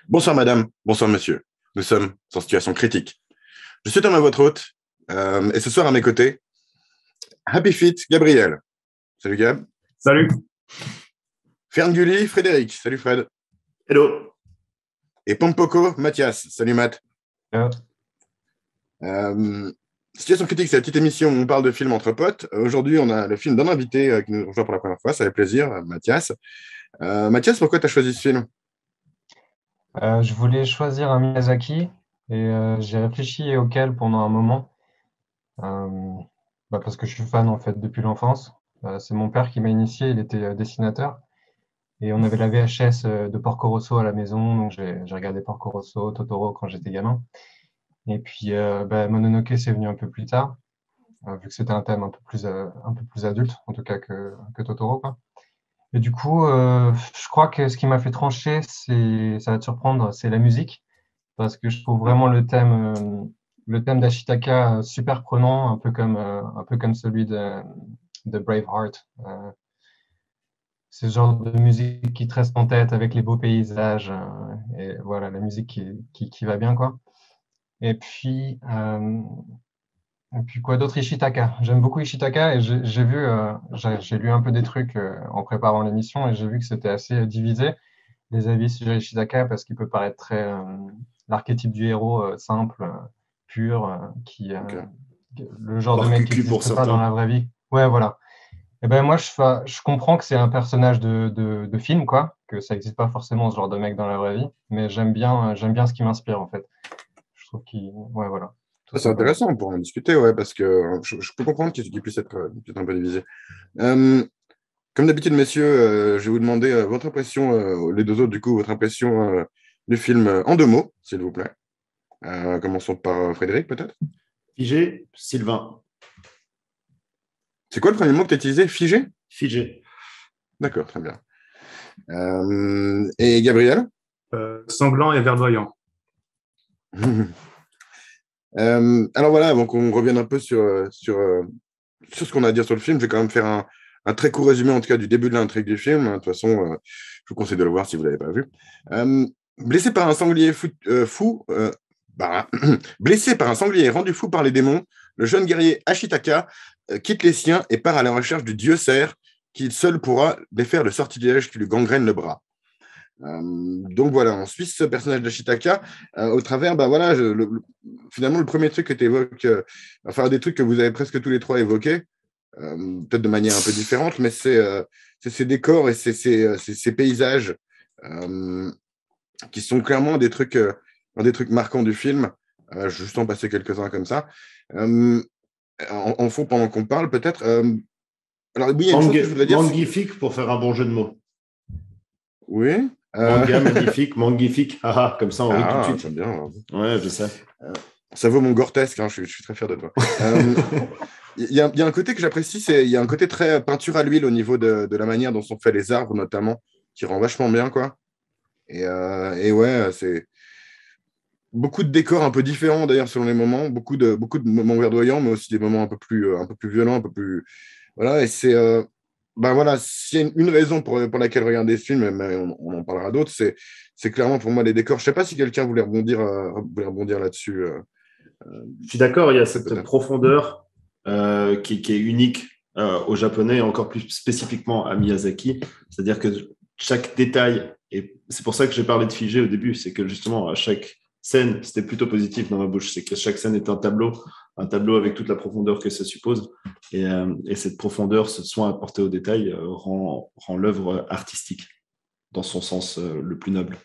Bonsoir madame, bonsoir monsieur. Nous sommes en situation critique. Je suis Thomas, votre hôte, et ce soir à mes côtés, Happy Fit Gabriel. Salut Gab. Salut. Ferngully Frédéric. Salut Fred. Hello. Et Pompoko Mathias. Salut Matt. Hello. Situation critique, c'est la petite émission où on parle de films entre potes. Aujourd'hui, on a le film d'un invité qui nous rejoint pour la première fois. Ça fait plaisir, Mathias. Mathias, pourquoi tu as choisi ce film ? Je voulais choisir un Miyazaki et j'ai réfléchi auquel pendant un moment parce que je suis fan en fait depuis l'enfance. C'est mon père qui m'a initié, il était dessinateur et on avait la VHS de Porco Rosso à la maison, donc j'ai regardé Porco Rosso, Totoro quand j'étais gamin. Et puis Mononoke c'est venu un peu plus tard, vu que c'était un thème un peu plus adulte en tout cas que Totoro, quoi. Et du coup, je crois que ce qui m'a fait trancher, ça va te surprendre, c'est la musique, parce que je trouve vraiment le thème d'Ashitaka super prenant, un peu comme celui de Braveheart. C'est ce genre de musique qui te reste en tête avec les beaux paysages, et voilà, la musique qui va bien, quoi. Et puis quoi d'autre? Ishitaka. J'aime beaucoup Ishitaka et j'ai lu un peu des trucs en préparant l'émission et j'ai vu que c'était assez divisé, les avis sur Ishitaka, parce qu'il peut paraître très l'archétype du héros simple, pur, Okay. le genre de mec qui n'existe pas dans la vraie vie. Ouais, voilà. Et ben moi, je comprends que c'est un personnage de film, quoi, que ça n'existe pas forcément ce genre de mec dans la vraie vie, mais j'aime bien ce qui m'inspire en fait. Je trouve ouais, voilà. C'est intéressant, on pourra en discuter, ouais, parce que je peux comprendre qu'il puisse être un peu divisé. Comme d'habitude, messieurs, je vais vous demander votre impression, les deux autres, du coup, votre impression du film en 2 mots, s'il vous plaît. Commençons par Frédéric, peut-être. Figé, Sylvain. C'est quoi le premier mot que tu as utilisé? Figé? Figé. D'accord, très bien. Et Gabriel? Sanglant et verdoyant. Alors voilà, avant qu'on revienne un peu sur ce qu'on a à dire sur le film, je vais quand même faire un très court résumé, en tout cas, du début de l'intrigue du film. De toute façon, je vous conseille de le voir si vous ne l'avez pas vu. Blessé par un sanglier blessé par un sanglier rendu fou par les démons, le jeune guerrier Ashitaka quitte les siens et part à la recherche du dieu cerf, qui seul pourra défaire le sortilège qui lui gangrène le bras. Donc voilà, on suit ce personnage d'Ashitaka au travers, finalement, le premier truc que tu évoques, enfin des trucs que vous avez presque tous les trois évoqués, peut-être de manière un peu différente, mais c'est ces décors et ces paysages qui sont clairement des trucs marquants du film. Juste en passer quelques-uns comme ça. En fond, pendant qu'on parle, peut-être. Alors, oui, il y a une chose que je voudrais dire. Magnifique pour faire un bon jeu de mots. Oui. Manga, magnifique, magnifique. Comme ça, on rit tout de suite. J'aime bien. Ouais, je sais. Ça vaut mon gortesque, hein, je suis très fier de toi. Il y a un côté que j'apprécie, il y a un côté très peinture à l'huile au niveau de la manière dont sont faits les arbres, notamment, qui rend vachement bien, quoi. Et ouais, c'est beaucoup de décors un peu différents, d'ailleurs, selon les moments, beaucoup de moments verdoyants, mais aussi des moments un peu plus violents, un peu plus... Voilà, et c'est... voilà, s'il y a une raison pour laquelle regarder ce film, mais on en parlera d'autres, c'est clairement pour moi les décors. Je ne sais pas si quelqu'un voulait rebondir là-dessus. Je suis d'accord, il y a cette profondeur qui est unique au japonais et encore plus spécifiquement à Miyazaki. C'est-à-dire que chaque détail, et c'est pour ça que j'ai parlé de figé au début, c'est que justement à chaque scène, c'était plutôt positif dans ma bouche, c'est que chaque scène est un tableau avec toute la profondeur que ça suppose. Et cette profondeur, ce soin apporté au détail, rend l'œuvre artistique dans son sens le plus noble.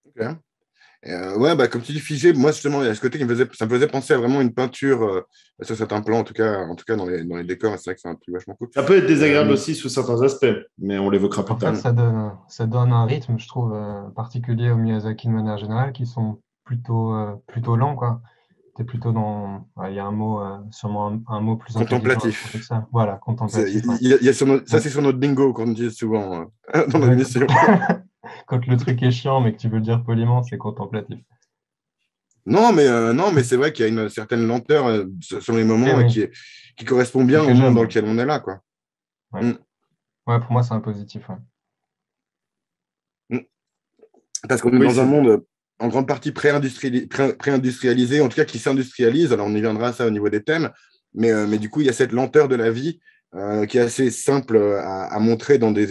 Ok. Comme tu dis, figé, moi justement, il y a ce côté ça me faisait penser à vraiment une peinture sur certains plans, en tout cas dans les décors, c'est vrai que c'est un truc vachement cool. Ça peut être désagréable aussi sous certains aspects, mais on l'évoquera plus tard. En fait, ça donne un rythme, je trouve, particulier au Miyazaki de manière générale, qui sont plutôt lents, quoi. T'es plutôt dans... Il y a un mot, sûrement un mot plus contemplatif. Que ça. Voilà, contemplatif. Ça, c'est sur notre bingo qu'on utilise souvent dans nos émissions. Quand le truc est chiant, mais que tu veux le dire poliment, c'est contemplatif. Non, mais c'est vrai qu'il y a une certaine lenteur sur les moments Oui. qui correspond bien au monde dans lequel on est là, quoi. Ouais. Ouais, pour moi, c'est un positif. Ouais. Parce qu'on est dans un monde en grande partie pré-industrialisé, en tout cas qui s'industrialise. Alors, on y viendra à ça au niveau des thèmes. Mais du coup, il y a cette lenteur de la vie qui est assez simple à montrer dans des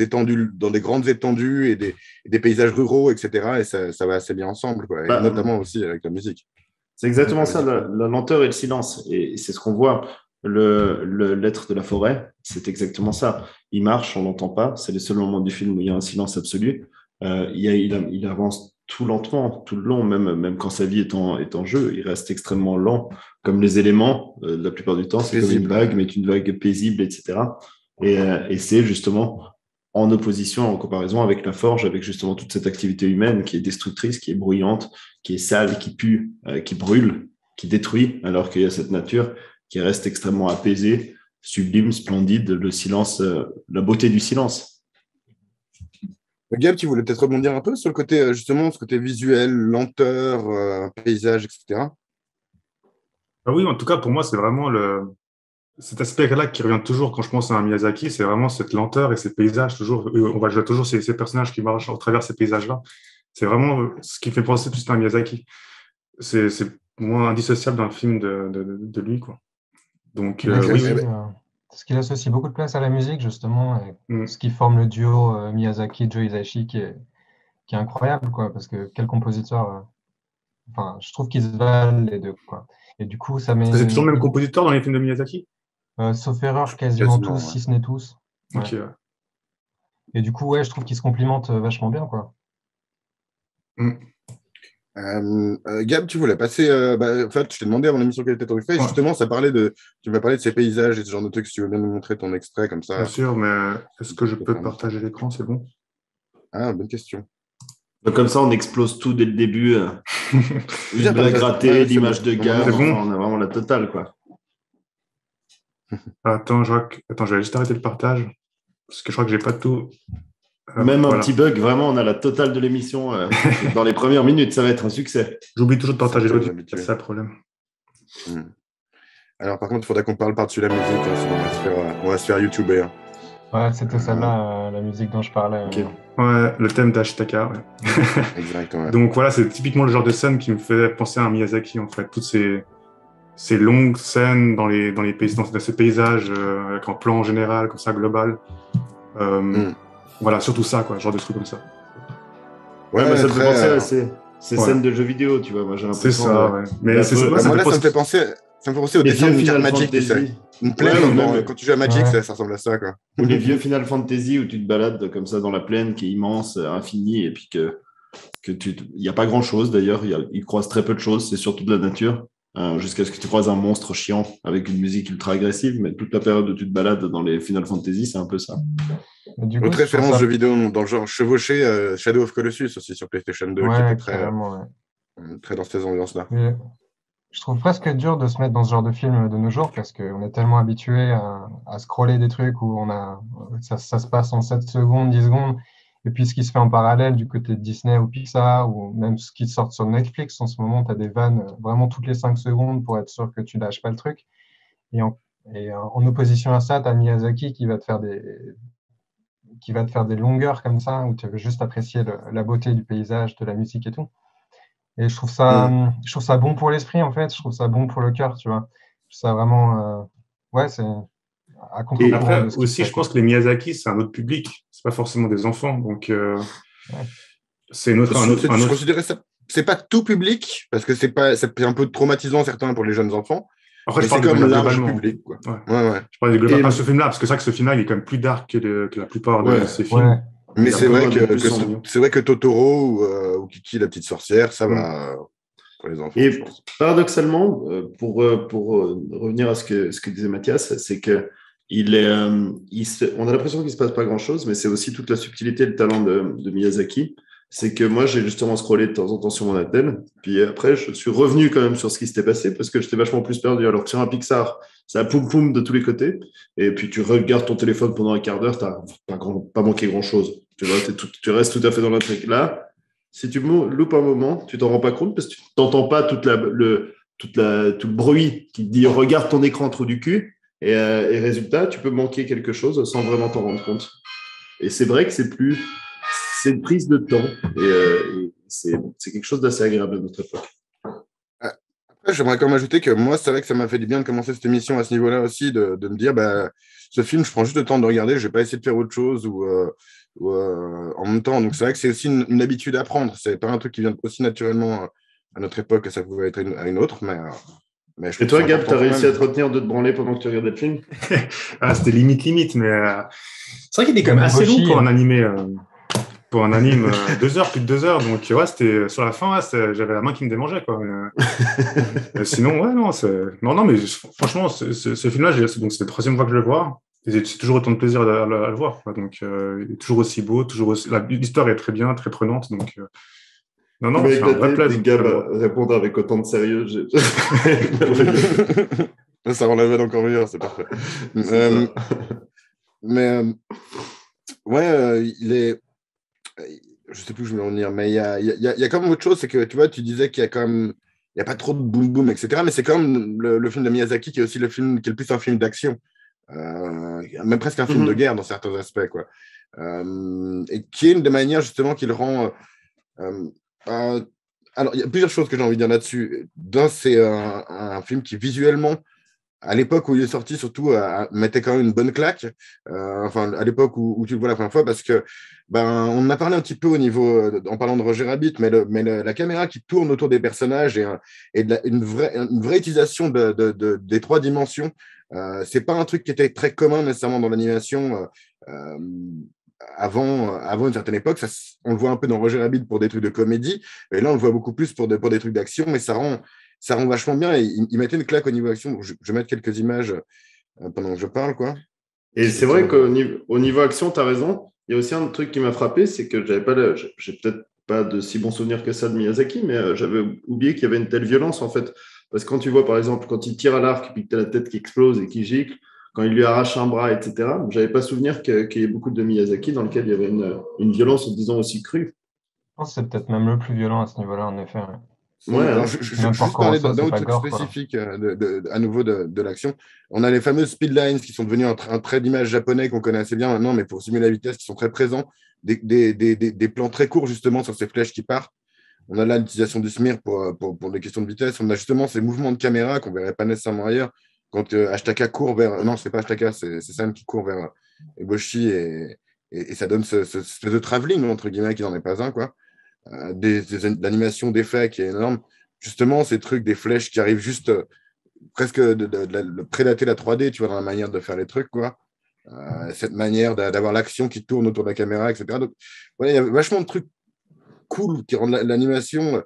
grandes étendues et des paysages ruraux, etc. Et ça va assez bien ensemble, quoi. Et notamment aussi avec la musique. C'est exactement ça, la lenteur et le silence. Et c'est ce qu'on voit. L'être de la forêt, c'est exactement ça. Il marche, on l'entend pas. C'est les seuls moments du film où il y a un silence absolu. Il avance tout lentement, tout le long, même quand sa vie est en jeu. Il reste extrêmement lent, comme les éléments. La plupart du temps, c'est comme une vague, mais une vague paisible, etc. Et c'est justement en opposition, en comparaison avec la forge, avec justement toute cette activité humaine qui est destructrice, qui est bruyante, qui est sale, qui pue, qui brûle, qui détruit, alors qu'il y a cette nature qui reste extrêmement apaisée, sublime, splendide, le silence, la beauté du silence. Gab, tu voulais peut-être rebondir un peu sur le côté, justement, ce côté visuel, lenteur, paysage, etc. Oui, en tout cas, pour moi, c'est vraiment cet aspect-là qui revient toujours quand je pense à un Miyazaki, c'est vraiment cette lenteur et ces paysages. Toujours, on va jouer toujours ces personnages qui marchent au travers ces paysages-là. C'est vraiment ce qui fait penser tout à un Miyazaki. C'est pour moi indissociable d'un film de lui, quoi. Donc, oui. Ce qu'il associe beaucoup de place à la musique, justement, et ce qui forme le duo Miyazaki-Joe Hisaishi qui est incroyable, quoi, parce que quel compositeur. Enfin, je trouve qu'ils se valent les deux, quoi. Et du coup, ça met. C'est toujours le même compositeur dans les films de Miyazaki? Sauf erreur, quasiment tous, si ce n'est tous. Ouais. Ok, ouais. Et du coup, ouais, je trouve qu'ils se complimentent vachement bien, quoi. Gab, tu voulais passer. En fait, je t'ai demandé avant l'émission quelle était ton extrait. Justement, tu m'as parlé de ces paysages et ce genre de trucs. Si tu veux bien nous montrer ton extrait comme ça. Bien sûr, mais est-ce que je peux partager l'écran? C'est bon? Ah, bonne question. Donc, comme ça, on explose tout dès le début. Une blague ratée, l'image de Gab. C'est bon. On a vraiment la totale, quoi. Attends, je vais juste arrêter le partage parce que je crois que j'ai pas tout. Même un petit bug, vraiment, on a la totale de l'émission dans les premières minutes, ça va être un succès. J'oublie toujours de partager l'audio, c'est ça le problème. Alors, par contre, il faudra qu'on parle par-dessus la musique, hein, sinon on va se faire YouTuber. Hein. Ouais, c'était celle-là, la musique dont je parlais. Okay. Ouais, le thème d'Ashitaka. Ouais. Exactement. Ouais. Donc voilà, c'est typiquement le genre de scène qui me fait penser à un Miyazaki, en fait. Toutes ces longues scènes dans ces paysages, avec un plan général, comme ça, global. Voilà, surtout ça, quoi, genre de trucs comme ça. Ouais, mais ça me fait penser à ces scènes de jeux vidéo, tu vois. Moi, j'ai l'impression. C'est ça, ouais. Mais c'est ça. Moi, là, ça me fait penser au dessin d'une carte Magic, tu sais. Une plaine, quand tu joues à Magic, ça ressemble à ça, quoi. Ou les vieux Final Fantasy où tu te balades comme ça dans la plaine qui est immense, infinie, et puis il n'y a pas grand-chose, d'ailleurs. Il croise très peu de choses, c'est surtout de la nature. Jusqu'à ce que tu croises un monstre chiant avec une musique ultra agressive, mais toute la période où tu te balades dans les Final Fantasy, c'est un peu ça. Autre référence jeu vidéo dans le genre chevauché, Shadow of Colossus aussi sur PlayStation 2, qui était très dans ces ambiances-là. Je trouve presque dur de se mettre dans ce genre de film de nos jours parce qu'on est tellement habitué à scroller des trucs où ça se passe en 7 secondes, 10 secondes. Et puis, ce qui se fait en parallèle du côté de Disney ou Pixar, ou même ce qui sort sur Netflix, en ce moment, tu as des vannes vraiment toutes les 5 secondes pour être sûr que tu lâches pas le truc. Et en opposition à ça, tu as Miyazaki qui va te faire des longueurs comme ça, où tu veux juste apprécier la beauté du paysage, de la musique et tout. Et je trouve ça bon pour l'esprit, en fait. Je trouve ça bon pour le cœur, tu vois. Je trouve ça vraiment... c'est... Et après, aussi, je pense que les Miyazaki, c'est un autre public. C'est pas forcément des enfants. Donc, c'est un autre. Je considérais ça. C'est pas tout public, parce que c'est un peu traumatisant, certains, pour les jeunes enfants. Après, c'est comme large public, quoi. Ouais. Je parlais de ce film-là, parce que c'est vrai que ce film-là, il est quand même plus dark que la plupart de ces films. Ouais. Mais c'est vrai que Totoro ou Kiki, la petite sorcière, ça va pour les enfants. Et paradoxalement, pour revenir à ce que disait Mathias, c'est que on a l'impression qu'il ne se passe pas grand-chose, mais c'est aussi toute la subtilité et le talent de Miyazaki. C'est que moi, j'ai justement scrollé de temps en temps sur mon Apple, puis après, je suis revenu quand même sur ce qui s'était passé, parce que j'étais vachement plus perdu. Alors que sur un Pixar, ça poum-poum de tous les côtés, et puis tu regardes ton téléphone pendant un quart d'heure, tu n'as pas manqué grand-chose. Tu vois, tu restes tout à fait dans l'intrigue. Là, si tu loupes un moment, tu t'en rends pas compte parce que tu n'entends pas tout le bruit qui te dit regarde ton écran trou du cul et résultat, tu peux manquer quelque chose sans vraiment t'en rendre compte. Et c'est vrai que c'est une prise de temps et c'est quelque chose d'assez agréable à notre époque. Après, j'aimerais quand même ajouter que moi, c'est vrai que ça m'a fait du bien de commencer cette émission à ce niveau-là aussi, de me dire, ce film, je prends juste le temps de regarder, je vais pas essayer de faire autre chose ou en même temps. Donc, c'est vrai que c'est aussi une habitude à prendre. C'est pas un truc qui vient aussi naturellement à notre époque que ça pouvait être à une autre, mais je et toi, Gab, tu as réussi à te retenir de te branler pendant que tu regardais le film? C'était limite, mais c'est vrai qu'il était quand même assez long pour un animé. Pour un anime, 2 heures, plus de 2 heures. Donc, ouais, c'était sur la fin, j'avais la main qui me démangeait, quoi. Mais sinon, ouais, non, non, mais franchement, ce film-là, c'est la 3e fois que je le vois. Et c'est toujours autant de plaisir à le voir, quoi. Donc, il est toujours aussi beau, l'histoire est très bien, très prenante. Donc, non, c'est un vrai plaisir. Gab répondre avec autant de sérieux. Ça rend la veine encore meilleure, c'est parfait. Il est. Je sais plus où je vais en venir, mais il y a quand même autre chose, c'est que tu vois, tu disais qu'il y a quand même, il y a pas trop de boum boum, etc. Mais c'est quand même le film de Miyazaki qui est aussi le film qui est le plus un film d'action, même presque un film de guerre dans certains aspects, quoi. Et qui est une des manières justement qu'il rend. Alors, il y a plusieurs choses que j'ai envie de dire là-dessus. D'un, c'est un film qui visuellement, à l'époque où il est sorti, surtout, mettait quand même une bonne claque. Enfin, à l'époque où tu le vois la première fois, parce que on en a parlé un petit peu au niveau, en parlant de Roger Rabbit, mais la caméra qui tourne autour des personnages et une vraie utilisation des 3 dimensions. C'est pas un truc qui était très commun nécessairement dans l'animation avant une certaine époque. On le voit un peu dans Roger Rabbit pour des trucs de comédie, et là on le voit beaucoup plus pour des trucs d'action, mais ça rend vachement bien. Et il mettait une claque au niveau action. Donc je vais mettre quelques images pendant que je parle, quoi. Et c'est vrai qu'au niveau action, tu as raison. Il y a aussi un truc qui m'a frappé, c'est que j'ai peut-être pas de si bons souvenirs que ça de Miyazaki, mais j'avais oublié qu'il y avait une telle violence, en fait. Parce que quand tu vois, par exemple, quand il tire à l'arc et puis que tu as la tête qui explose et qui gicle, quand il lui arrache un bras, etc., je n'avais pas souvenir qu'il y ait beaucoup de Miyazaki dans lequel il y avait une violence, disons, aussi crue. Je pense que c'est peut-être même le plus violent à ce niveau-là, en effet. Ouais, alors je juste parler d'un autre truc spécifique à nouveau de l'action. On a les fameuses speedlines qui sont devenues un trait d'image japonais qu'on connaît assez bien maintenant, mais pour simuler la vitesse, qui sont très présents. Des plans très courts, justement, sur ces flèches qui partent. On a là l'utilisation du smear pour les questions de vitesse. On a justement ces mouvements de caméra qu'on ne verrait pas nécessairement ailleurs. Quand Ashtaka court vers. Non, ce n'est pas Ashtaka, c'est Sam qui court vers Eboshi et ça donne ce espèce de travelling, entre guillemets, qui n'en est pas un, quoi. D'animation d'effets qui est énorme. Justement, ces trucs, des flèches qui arrivent juste presque de prédater la 3D, tu vois, dans la manière de faire les trucs, quoi. Cette manière d'avoir l'action qui tourne autour de la caméra, etc. Donc, il y a vachement de trucs cool qui rendent l'animation.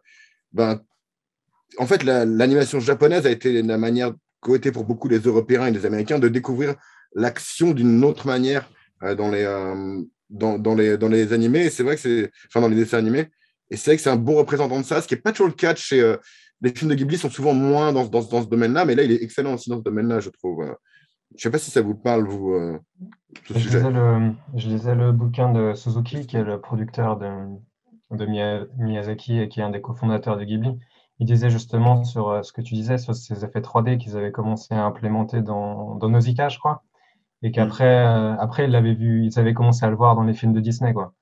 En fait, l'animation japonaise a été la manière qu'a été pour beaucoup les Européens et les Américains de découvrir l'action d'une autre manière dans les animés. Et c'est vrai que dans les dessins animés. Et c'est vrai que c'est un bon représentant de ça, ce qui n'est pas toujours le cas chez les films de Ghibli sont souvent moins dans ce domaine-là, mais là, il est excellent aussi dans ce domaine-là, je trouve. Je ne sais pas si ça vous parle, vous, ce sujet. Je lisais le bouquin de Suzuki, qui est le producteur de Miyazaki et qui est un des cofondateurs de Ghibli. Il disait justement sur ce que tu disais, sur ces effets 3D qu'ils avaient commencé à implémenter dans Nausicaa, je crois, et qu'après ils avaient commencé à le voir dans les films de Disney, quoi.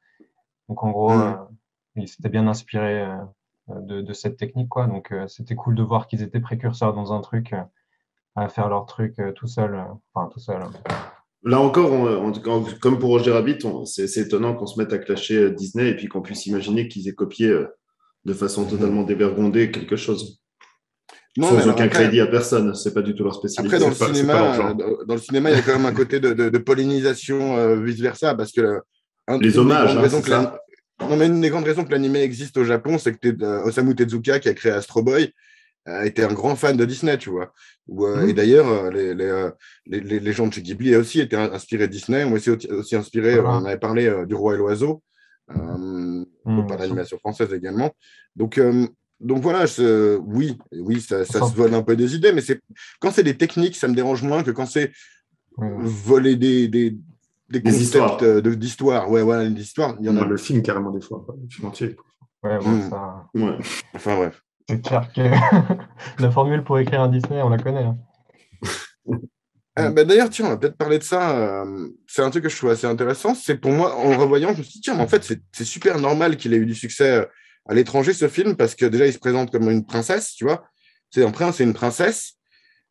Donc en gros, ils s'étaient bien inspirés de cette technique, quoi. Donc c'était cool de voir qu'ils étaient précurseurs dans un truc, à faire leur truc tout seul. Là encore, comme pour Roger Rabbit, c'est étonnant qu'on se mette à clasher Disney et puis qu'on puisse imaginer qu'ils aient copié de façon totalement dévergondée quelque chose. Non, sans aucun crédit à personne, c'est pas du tout leur spécialité. Après, dans le cinéma, il y a quand même un côté de pollinisation vice-versa, parce que les hommages, c'est ça. Non, mais une des grandes raisons que l'anime existe au Japon, c'est que Osamu Tezuka, qui a créé Astro Boy, était un grand fan de Disney, tu vois. Et d'ailleurs, les gens de chez Ghibli aussi étaient inspirés de Disney, ont aussi inspiré, on avait parlé du Roi et l'Oiseau, par l'animation française également. Donc voilà, oui, ça se vole un peu des idées, mais quand c'est des techniques, ça me dérange moins que quand c'est voler des concepts d'histoire. Ouais, voilà, l'histoire. Il y en a le film carrément des fois, le film entier. Ouais, bon, ça, Ouais. Enfin, bref. c'est clair que la formule pour écrire un Disney, on la connaît. Hein. D'ailleurs, tiens, on va peut-être parler de ça. C'est un truc que je trouve assez intéressant. C'est pour moi, en le revoyant, je me suis dit, tiens, mais en fait, c'est super normal qu'il ait eu du succès à l'étranger, ce film, parce que déjà, il se présente comme une princesse, tu vois. C'est un prince et une princesse,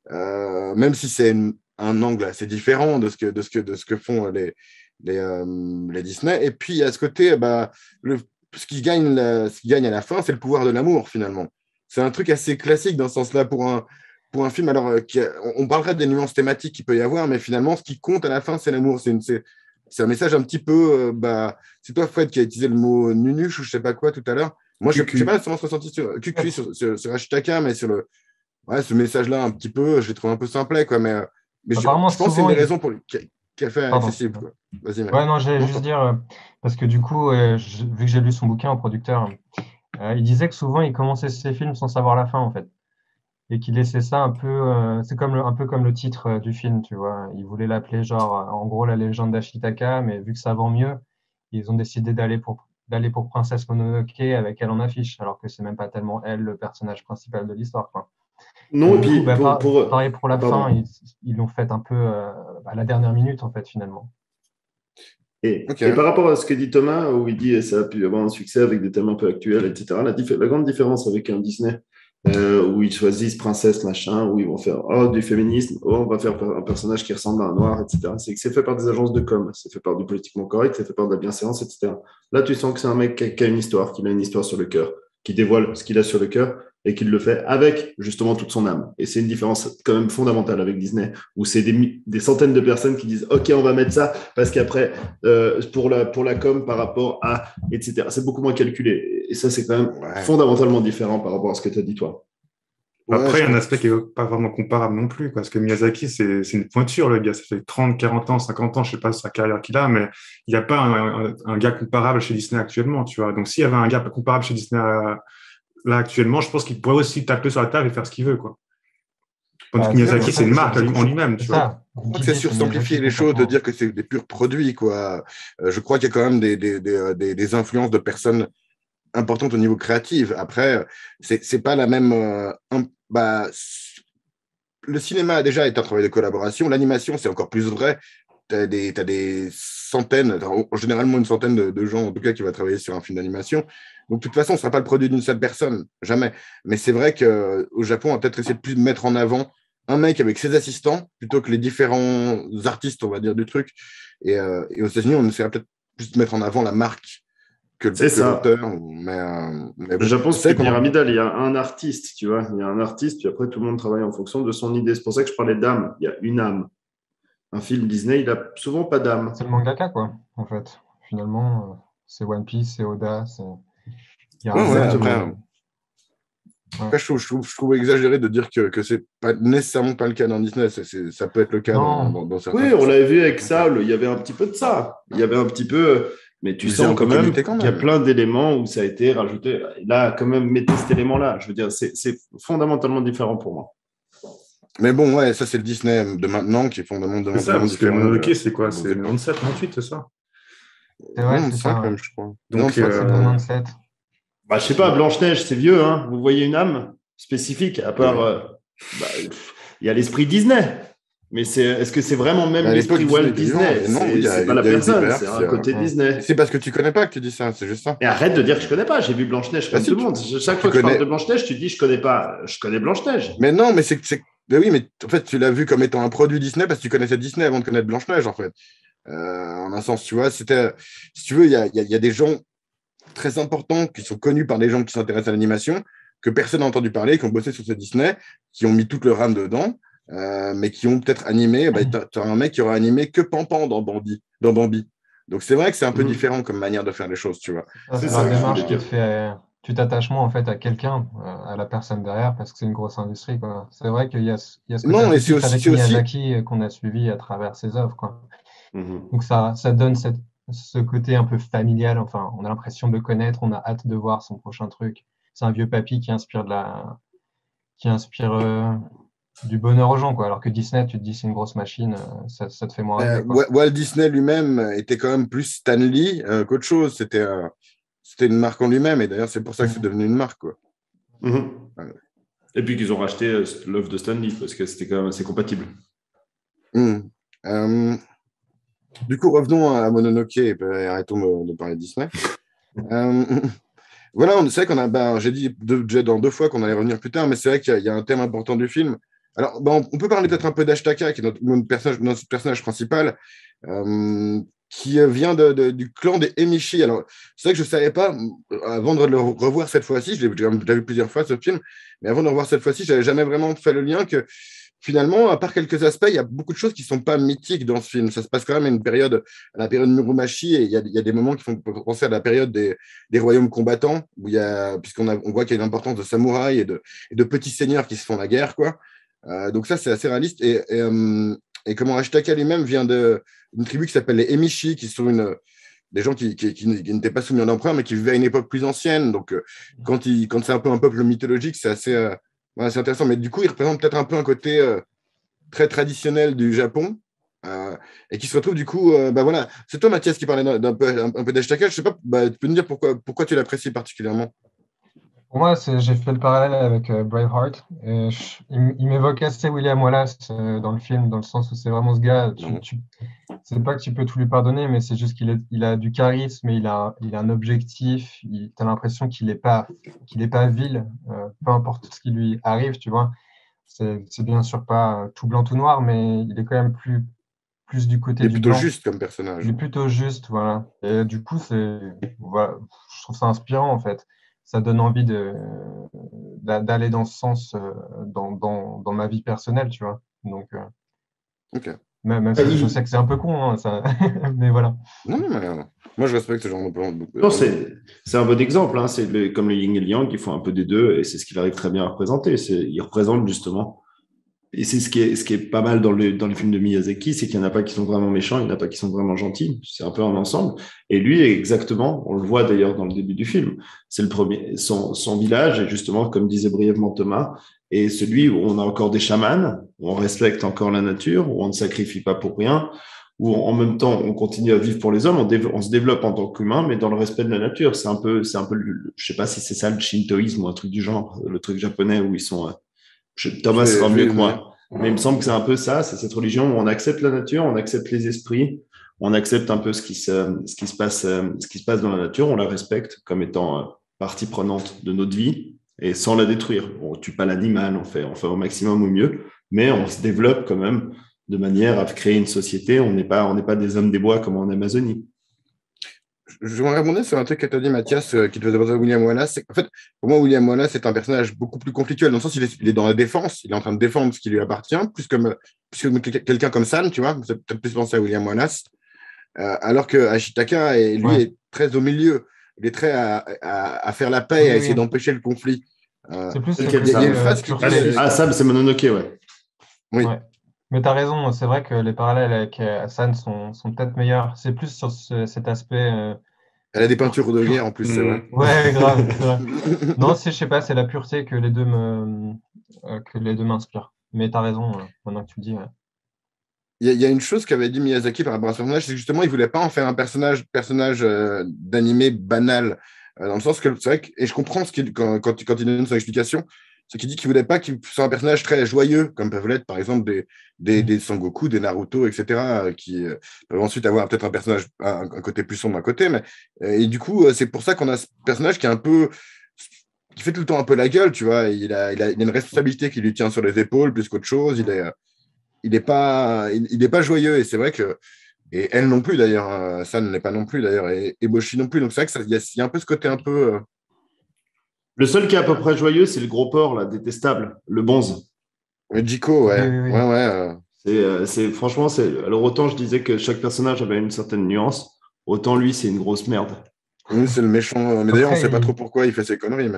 même si c'est un angle assez différent de ce que font les Disney. Et puis, il y a ce côté, ce qui gagne, ce qui gagne à la fin, c'est le pouvoir de l'amour, finalement. C'est un truc assez classique dans ce sens-là pour un film. Alors, on parlerait des nuances thématiques qu'il peut y avoir, mais finalement, ce qui compte à la fin, c'est l'amour. C'est un message un petit peu. C'est toi, Fred, qui a utilisé le mot nunuche ou je sais pas quoi tout à l'heure. Moi, je n'ai pas nécessairement ressenti sur QQ, sur Ashitaka, mais sur ce message-là, un petit peu, je l'ai trouvé un peu simplet, quoi. Mais je Apparemment, pense que c'est souvent, une des raisons qui a fait Pardon. accessible, quoi. Vas-y, Ouais, non, j'allais juste dire, parce que du coup, vu que j'ai lu son bouquin au producteur, il disait que souvent, il commençait ses films sans savoir la fin, en fait. Et qu'il laissait ça un peu, c'est comme un peu comme le titre du film, tu vois. Il voulait l'appeler genre, en gros, la légende d'Ashitaka, mais vu que ça vend mieux, ils ont décidé d'aller pour Princesse Mononoke avec elle en affiche, alors que c'est même pas tellement elle le personnage principal de l'histoire, quoi. Non, et Du puis, coup, pareil pour la fin, ils l'ont fait un peu à la dernière minute, en fait, finalement. Et par rapport à ce que dit Thomas, où il dit ça a pu avoir un succès avec des thèmes un peu actuels, etc., la grande différence avec un Disney, où ils choisissent princesse, machin, où ils vont faire du féminisme, on va faire un personnage qui ressemble à un noir, etc., c'est que c'est fait par des agences de com, c'est fait par du politiquement correct, c'est fait par de la bienséance, etc. Là, tu sens que c'est un mec qui a une histoire, qui a une histoire sur le cœur, qui dévoile ce qu'il a sur le cœur et qu'il le fait avec justement toute son âme. Et c'est une différence quand même fondamentale avec Disney, où c'est des centaines de personnes qui disent « Ok, on va mettre ça parce qu'après, pour la com par rapport à… » etc. C'est beaucoup moins calculé. Et ça, c'est quand même fondamentalement différent par rapport à ce que tu as dit, toi. Après, il y a un aspect qui n'est pas vraiment comparable non plus, parce que Miyazaki, c'est une pointure, le gars. Ça fait 30, 40 ans, 50 ans, je ne sais pas sa carrière qu'il a, mais il n'y a pas un gars comparable chez Disney actuellement, tu vois. Donc, s'il y avait un gars comparable chez Disney là actuellement, je pense qu'il pourrait aussi taper sur la table et faire ce qu'il veut, quoi. Tandis que Miyazaki, c'est une marque en lui-même, tu vois. Je crois que c'est sursimplifier les choses de dire que c'est des purs produits, quoi. Je crois qu'il y a quand même des influences de personnes importantes au niveau créatif. Après, c'est pas la même. Le cinéma déjà est un travail de collaboration. L'animation, c'est encore plus vrai. T'as des centaines, généralement une centaine de gens, en tout cas, qui vont travailler sur un film d'animation. Donc, de toute façon, ce ne sera pas le produit d'une seule personne, jamais. Mais c'est vrai qu'au Japon, on va peut-être essayer de plus mettre en avant un mec avec ses assistants plutôt que les différents artistes, on va dire, du truc. Et aux États-Unis, on essaiera peut-être plus de mettre en avant la marque que l'auteur. Mais le Japon, c'est pyramidal. Il y a un artiste, tu vois. Il y a un artiste, puis après, tout le monde travaille en fonction de son idée. C'est pour ça que je parlais d'âme. Il y a une âme. Un film Disney, il n'a souvent pas d'âme. C'est le mangaka, quoi, en fait. Finalement, c'est One Piece, c'est Oda, c'est… Après, je trouve exagéré de dire que c'est pas nécessairement pas le cas dans Disney. Ça peut être le cas dans certains. Oui, on l'avait vu avec Saul, il y avait un petit peu de ça. Il y avait un petit peu, mais tu sens quand même qu'il y a plein d'éléments où ça a été rajouté. Là, quand même, mettez cet élément-là. Je veux dire, c'est fondamentalement différent pour moi. Mais bon, ouais, ça, c'est le Disney de maintenant qui est fondamentalement différent. C'est ça, parce que Mononoke, c'est quoi? C'est 97, 98, c'est ça? C'est vrai, c'est ça. Même, je crois. Donc, c'est 97. Je sais pas, Blanche-Neige, c'est vieux, hein. Vous voyez une âme spécifique, à part… il y a l'esprit Disney. Mais est-ce que c'est vraiment même l'esprit Walt Disney? Non, c'est pas la personne, c'est un côté Disney. C'est parce que tu connais pas que tu dis ça, c'est juste ça. Et arrête de dire que je connais pas, j'ai vu Blanche-Neige comme tout le monde. Chaque fois que je parle de Blanche-Neige, tu dis je connais pas, je connais Blanche-Neige. Mais non, mais oui, mais en fait, tu l'as vu comme étant un produit Disney parce que tu connaissais Disney avant de connaître Blanche-Neige, en fait. En un sens, tu vois, si tu veux, il y a des gens très importants qui sont connus par des gens qui s'intéressent à l'animation, que personne n'a entendu parler, qui ont bossé sur ce Disney, qui ont mis toute leur âme dedans, mais qui ont peut-être animé. Tu as un mec qui aura animé que Pampan dans Bambi. Donc c'est vrai que c'est un peu différent comme manière de faire les choses, tu vois. C'est ça, la démarche qui te fait. Tu t'attaches moins en fait à quelqu'un, à la personne derrière, parce que c'est une grosse industrie, quoi. C'est vrai qu'il y a ce côté avec Miyazaki qu'on a suivi à travers ses œuvres, quoi. Donc ça donne ce côté un peu familial. Enfin, on a l'impression de le connaître, on a hâte de voir son prochain truc. C'est un vieux papy qui inspire du bonheur aux gens, quoi. Alors que Disney, tu te dis c'est une grosse machine, ça te fait moins rêver, quoi. Walt Disney lui-même était quand même plus Stan Lee qu'autre chose. C'était c'était une marque en lui-même. Et d'ailleurs, c'est pour ça que c'est devenu une marque, quoi. Ouais. Et puis qu'ils ont racheté l'œuvre de Stan Lee parce que c'était quand même assez compatible. Du coup, revenons à Mononoke et arrêtons de parler de Disney. Voilà, c'est vrai qu'on a, j'ai dit déjà dans 2 fois qu'on allait revenir plus tard, mais c'est vrai qu'il y a un thème important du film. Alors, on peut parler peut-être un peu d'Ashtaka, qui est notre personnage principal, qui vient du clan des Emishi. Alors, c'est vrai que je ne savais pas, avant de le revoir cette fois-ci, je l'ai déjà vu plusieurs fois ce film, mais avant de le revoir cette fois-ci, je n'avais jamais vraiment fait le lien que finalement, à part quelques aspects, il y a beaucoup de choses qui ne sont pas mythiques dans ce film. Ça se passe quand même à la période Muromachi, et il y a des moments qui font penser à la période des royaumes combattants, puisqu'on voit qu'il y a une importance de samouraïs et de petits seigneurs qui se font la guerre, quoi. Donc ça, c'est assez réaliste. Et comment Ashtaka lui-même vient d'une tribu qui s'appelle les Emishi, qui sont des gens qui n'étaient pas soumis à l'empereur, mais qui vivaient à une époque plus ancienne. Donc, quand c'est un peu un peuple mythologique, c'est assez intéressant. Mais du coup, il représente peut-être un peu un côté très traditionnel du Japon, et qui se retrouve du coup... voilà. C'est toi, Mathias, qui parlait un peu d'Ashtaka. Je sais pas, tu peux nous dire pourquoi tu l'apprécies particulièrement? Pour moi, j'ai fait le parallèle avec Braveheart. Et il m'évoque assez William Wallace dans le film, dans le sens où c'est vraiment ce gars. C'est pas que tu peux tout lui pardonner, mais c'est juste qu'il a du charisme et il a un objectif. Tu as l'impression qu'il n'est pas vil, peu importe ce qui lui arrive, tu vois. C'est bien sûr pas tout blanc, tout noir, mais il est quand même plus du côté Il est du plutôt blanc. juste comme personnage. Il est plutôt juste, voilà. Et du coup, voilà, je trouve ça inspirant, en fait. Ça donne envie d'aller dans ce sens dans ma vie personnelle, tu vois. Donc, Ok. même si je sais que c'est un peu con, hein, ça... mais voilà. Non, mais moi, je respecte ce genre de... Non, c'est un bon exemple. Hein. C'est comme le yin et le yang, ils font un peu des deux, et c'est ce qu'il arrive très bien à représenter. Il représente justement. Et c'est ce qui est pas mal dans les films de Miyazaki, c'est qu'il n'y en a pas qui sont vraiment méchants, il n'y en a pas qui sont vraiment gentils. C'est un peu un ensemble. Et lui, exactement, on le voit d'ailleurs dans le début du film, c'est le premier. Son village est justement, comme disait brièvement Thomas, et celui où on a encore des chamans, où on respecte encore la nature, où on ne sacrifie pas pour rien, où en même temps on continue à vivre pour les hommes, on se développe en tant qu'humain, mais dans le respect de la nature. C'est un peu, je sais pas si c'est ça le shintoïsme ou un truc du genre, le truc japonais où ils sont. Thomas sera mieux que moi. Mais il me semble que c'est un peu ça, c'est cette religion où on accepte la nature, on accepte les esprits, on accepte un peu ce qui se passe dans la nature, on la respecte comme étant partie prenante de notre vie et sans la détruire. On tue pas l'animal, on fait au maximum au mieux, mais on se développe quand même de manière à créer une société. On n'est pas des hommes des bois comme en Amazonie. Je voudrais rebondir sur un truc que tu as dit, Mathias, qui te faisait penser à William Wallace. En fait, pour moi, William Wallace est un personnage beaucoup plus conflictuel, dans le sens où il est dans la défense, il est en train de défendre ce qui lui appartient, plus que quelqu'un comme Sam, tu vois, ça peut-être plus penser à William Wallace, alors que Ashitaka, lui, est très au milieu. Il est très à faire la paix, à essayer d'empêcher le conflit. C'est plus il y a une phase qui... Sam, c'est Mononoke, ouais. Oui. Ouais. Mais tu as raison, c'est vrai que les parallèles avec Hassan sont peut-être meilleurs. C'est plus sur cet aspect. Elle a des peintures de guerre en plus, c'est vrai. Ouais, grave. C'est vrai. Non, je sais pas, c'est la pureté que les deux m'inspirent. Mais tu as raison, maintenant que tu le dis. Ouais. Il y a une chose qu'avait dit Miyazaki par rapport à ce personnage, c'est que justement, il ne voulait pas en faire un personnage d'animé banal. Dans le sens que c'est vrai que, et je comprends quand il donne son explication, c'est qu'il dit qu'il ne voulait pas qu'il soit un personnage très joyeux, comme peuvent l'être par exemple des Sangoku, des Naruto, etc., qui peuvent ensuite avoir peut-être un personnage, un côté plus sombre d'un côté. Et du coup, c'est pour ça qu'on a ce personnage qui fait tout le temps un peu la gueule, tu vois. Il a une responsabilité qui lui tient sur les épaules plus qu'autre chose. Il n'est pas joyeux, et c'est vrai que. Et elle non plus d'ailleurs, ça ne l'est pas non plus d'ailleurs, et Boshi non plus. Donc c'est vrai qu'il y a un peu ce côté un peu. Le seul qui est à peu près joyeux, c'est le gros porc, là, détestable, le bonze. Jiko, ouais. Oui. Ouais. Franchement, alors autant je disais que chaque personnage avait une certaine nuance, autant lui, c'est une grosse merde. Oui, c'est le méchant. Mais d'ailleurs, on ne sait pas trop pourquoi il fait ces conneries.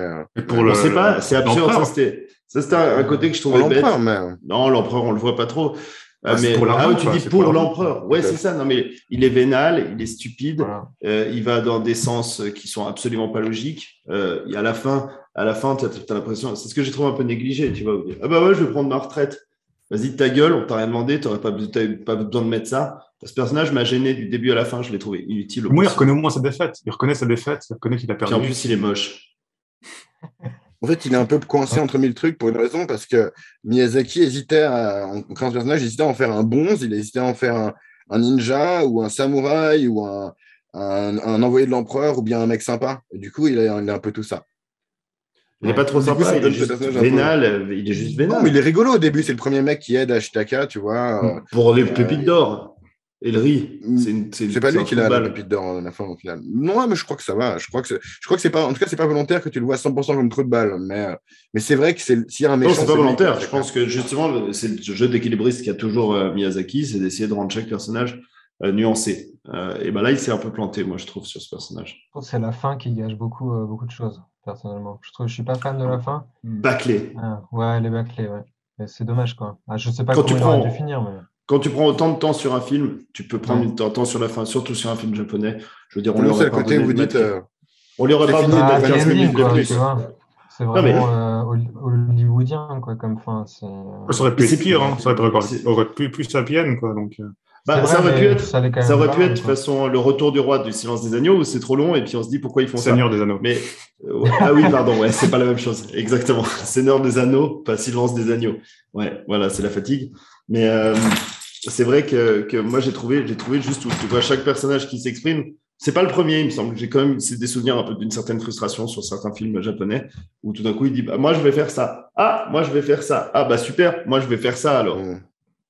On ne sait pas, c'est absurde. Ça, c'était un côté que je trouvais bête. Non, l'empereur, on ne le voit pas trop. Mais tu dis pour l'empereur. Ouais, c'est ça. Non, mais il est vénal, il est stupide. Voilà. Il va dans des sens qui sont absolument pas logiques. À la fin, tu as l'impression. C'est ce que j'ai trouvé un peu négligé. Tu vois, ah bah ouais, je vais prendre ma retraite. vas-y, ta gueule, on t'a rien demandé, t'avais pas besoin de mettre ça. Ce personnage m'a gêné du début à la fin, je l'ai trouvé inutile. Moi, il reconnaît au moins sa défaite. Il reconnaît sa défaite, il reconnaît qu'il a Puis perdu. en plus, il est moche. En fait, il est un peu coincé entre mille trucs pour une raison, parce que Miyazaki en créant ce personnage, il hésitait à en faire un bonze, il hésitait à en faire un ninja, ou un samouraï, ou un envoyé de l'empereur, ou bien un mec sympa. Et du coup, il a un peu tout ça. Il n'est pas trop Du coup, sympa, ça il est donne juste ce personnage vénal, il est juste Non, vénal. mais il est rigolo au début, c'est le premier mec qui aide Ashitaka, tu vois. Pour les pépites d'or et le riz, C'est pas lui qui a la balle. pépite d'or à la fin au final. Non, mais je crois que ça va. Je crois que c'est pas. En tout cas, c'est pas volontaire que tu le vois 100% comme trou de balle. Mais c'est vrai que s'il y a un méchant. Non, c'est pas lui, volontaire. Je pense que justement, c'est le jeu d'équilibriste qu'il y a toujours Miyazaki, c'est d'essayer de rendre chaque personnage nuancé. Et ben là, il s'est un peu planté, moi, je trouve, sur ce personnage. Je trouve que c'est la fin qui gâche beaucoup de choses, personnellement. Je suis pas fan de la fin. Bâclé. Ouais, elle est bâclée, ouais. Et c'est dommage, quoi. Je sais pas Quand comment tu il aurait prends- dû finir, mais. Quand tu prends autant de temps sur un film, tu peux prendre Ouais. autant de temps sur la fin, surtout sur un film japonais. Je veux dire, on lui Comment c'est aurait le côté où pardonné vous de dites. mettre... On lui aurait c'est pardonné fini, de Bah, mettre happy 15 ending, minutes de quoi, plus. tu vois. C'est Non, mais vraiment hollywoodien, quoi, comme fin. Ça aurait pu être c'est- pire, hein. Ça c'est- aurait pu plus sapienne, quoi. Donc, C'est ça vrai, aurait pu mais être, ça allait quand ça même aurait pu pas être mal, de quoi. façon le retour du roi du Silence des Agneaux où c'est trop long et puis on se dit pourquoi ils font Seigneur ça. des Anneaux. Mais ah oui, pardon, ouais, c'est pas la même chose. Exactement. Seigneur des Anneaux, pas Silence des Agneaux. Ouais, voilà, c'est la fatigue. Mais c'est vrai que moi j'ai trouvé juste où tu vois chaque personnage qui s'exprime. C'est pas le premier, il me semble. J'ai quand même c'est des souvenirs un peu d'une certaine frustration sur certains films japonais où tout d'un coup il dit bah, moi je vais faire ça. Ah, moi je vais faire ça. Ah bah super, moi je vais faire ça alors.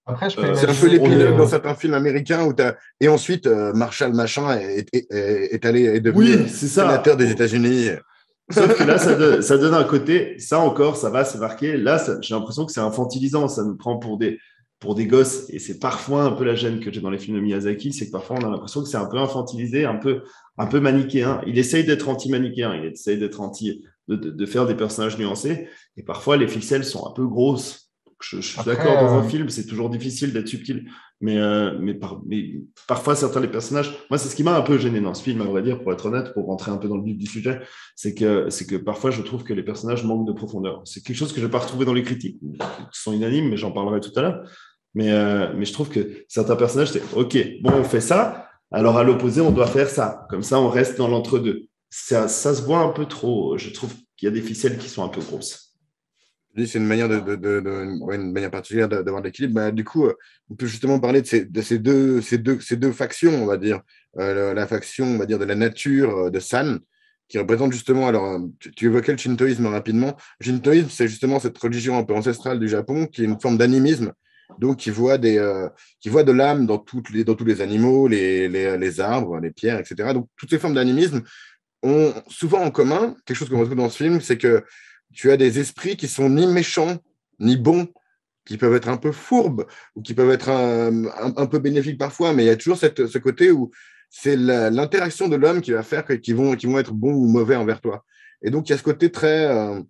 Après, je peux C'est un peu imaginer l'épilogue dans que. certains films américains et ensuite Marshall Machin est devenu Oui, c'est ça. sénateur des États-Unis. Sauf que là, ça donne un côté, ça encore, ça va, c'est marqué. Là, j'ai l'impression que c'est infantilisant, ça nous prend pour des gosses. Et c'est parfois un peu la gêne que j'ai dans les films de Miyazaki, c'est que parfois on a l'impression que c'est un peu infantilisé, un peu manichéen. Il essaye d'être anti-manichéen, il essaye d'être de faire des personnages nuancés. Et parfois, les ficelles sont un peu grosses. Je suis Après, d'accord, dans un film, c'est toujours difficile d'être subtil. Mais parfois, certains des personnages, moi, c'est ce qui m'a un peu gêné dans ce film, à vrai dire, pour être honnête, pour rentrer un peu dans le vif du sujet, c'est que parfois, je trouve que les personnages manquent de profondeur. C'est quelque chose que je n'ai pas retrouvé dans les critiques, qui sont unanimes, mais j'en parlerai tout à l'heure. Mais je trouve que certains personnages, c'est OK, bon, on fait ça, alors à l'opposé, on doit faire ça. Comme ça, on reste dans l'entre-deux. Ça se voit un peu trop. Je trouve qu'il y a des ficelles qui sont un peu grosses. C'est une manière une manière particulière d'avoir de l'équilibre. Bah, du coup, on peut justement parler de ces deux factions, on va dire. La faction, on va dire, de la nature de San, qui représente justement, alors, tu évoquais le shintoïsme rapidement. Le shintoïsme, c'est justement cette religion un peu ancestrale du Japon, qui est une forme d'animisme, donc qui voit de l'âme dans tous les animaux, les arbres, les pierres, etc. Donc, toutes ces formes d'animisme ont souvent en commun, quelque chose qu'on retrouve dans ce film, c'est que tu as des esprits qui sont ni méchants, ni bons, qui peuvent être un peu fourbes, ou qui peuvent être un peu bénéfiques parfois, mais il y a toujours ce côté où c'est l'interaction de l'homme qui va faire qu'ils vont être bons ou mauvais envers toi. Et donc, il y a ce côté très... il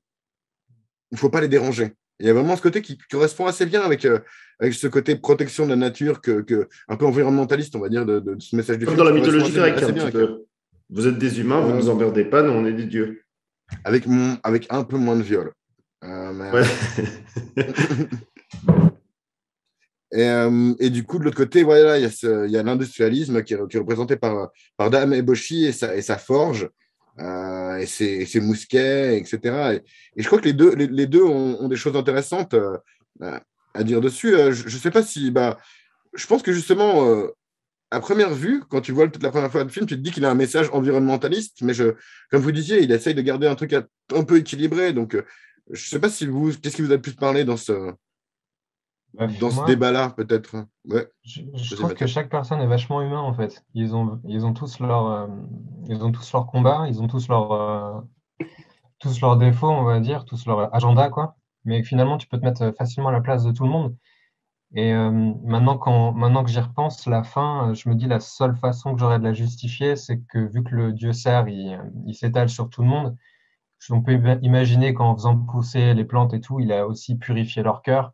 ne faut pas les déranger. Il y a vraiment ce côté qui correspond assez bien avec ce côté protection de la nature, un peu environnementaliste, on va dire, de ce message du Comme film. dans la mythologie grecque, un bien petit peu. Vous êtes des humains, vous ne nous emmerdez pas, nous on est des dieux. Avec un peu moins de viol. Ouais. Et du coup, de l'autre côté, voilà, il y a l'industrialisme qui est représenté par Dame Eboshi et sa forge, et ses mousquets, etc. Et je crois que les deux ont des choses intéressantes à dire dessus. Je ne sais pas si... je pense que justement... à première vue, quand tu vois toute la première fois le film, tu te dis qu'il a un message environnementaliste, mais comme vous disiez, il essaye de garder un truc un peu équilibré. Donc, je ne sais pas qu'est-ce qui vous a le plus parlé dans ce débat-là, peut-être. Ouais. Je trouve que chaque personne est vachement humain, en fait. Ils ont tous leur combat, ils ont tous leurs défauts, on va dire, tous leur agenda, quoi. Mais finalement, tu peux te mettre facilement à la place de tout le monde. Et maintenant que j'y repense, la fin, je me dis la seule façon que j'aurais de la justifier, c'est que vu que le dieu cerf, il s'étale sur tout le monde, on peut imaginer qu'en faisant pousser les plantes et tout, il a aussi purifié leur cœur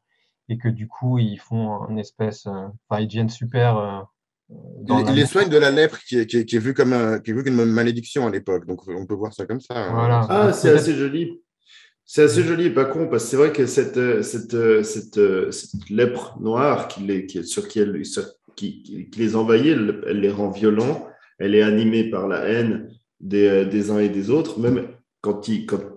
et que du coup, ils font une espèce, ils deviennent super dans Il les l'amour. soigne de la lèpre qui est vue comme une malédiction à l'époque. Donc, on peut voir ça comme ça. Voilà. Ah, c'est assez joli. C'est assez joli et pas con, parce que c'est vrai que cette lèpre noire qui les envahit, elle les rend violents, elle est animée par la haine des uns et des autres, même quand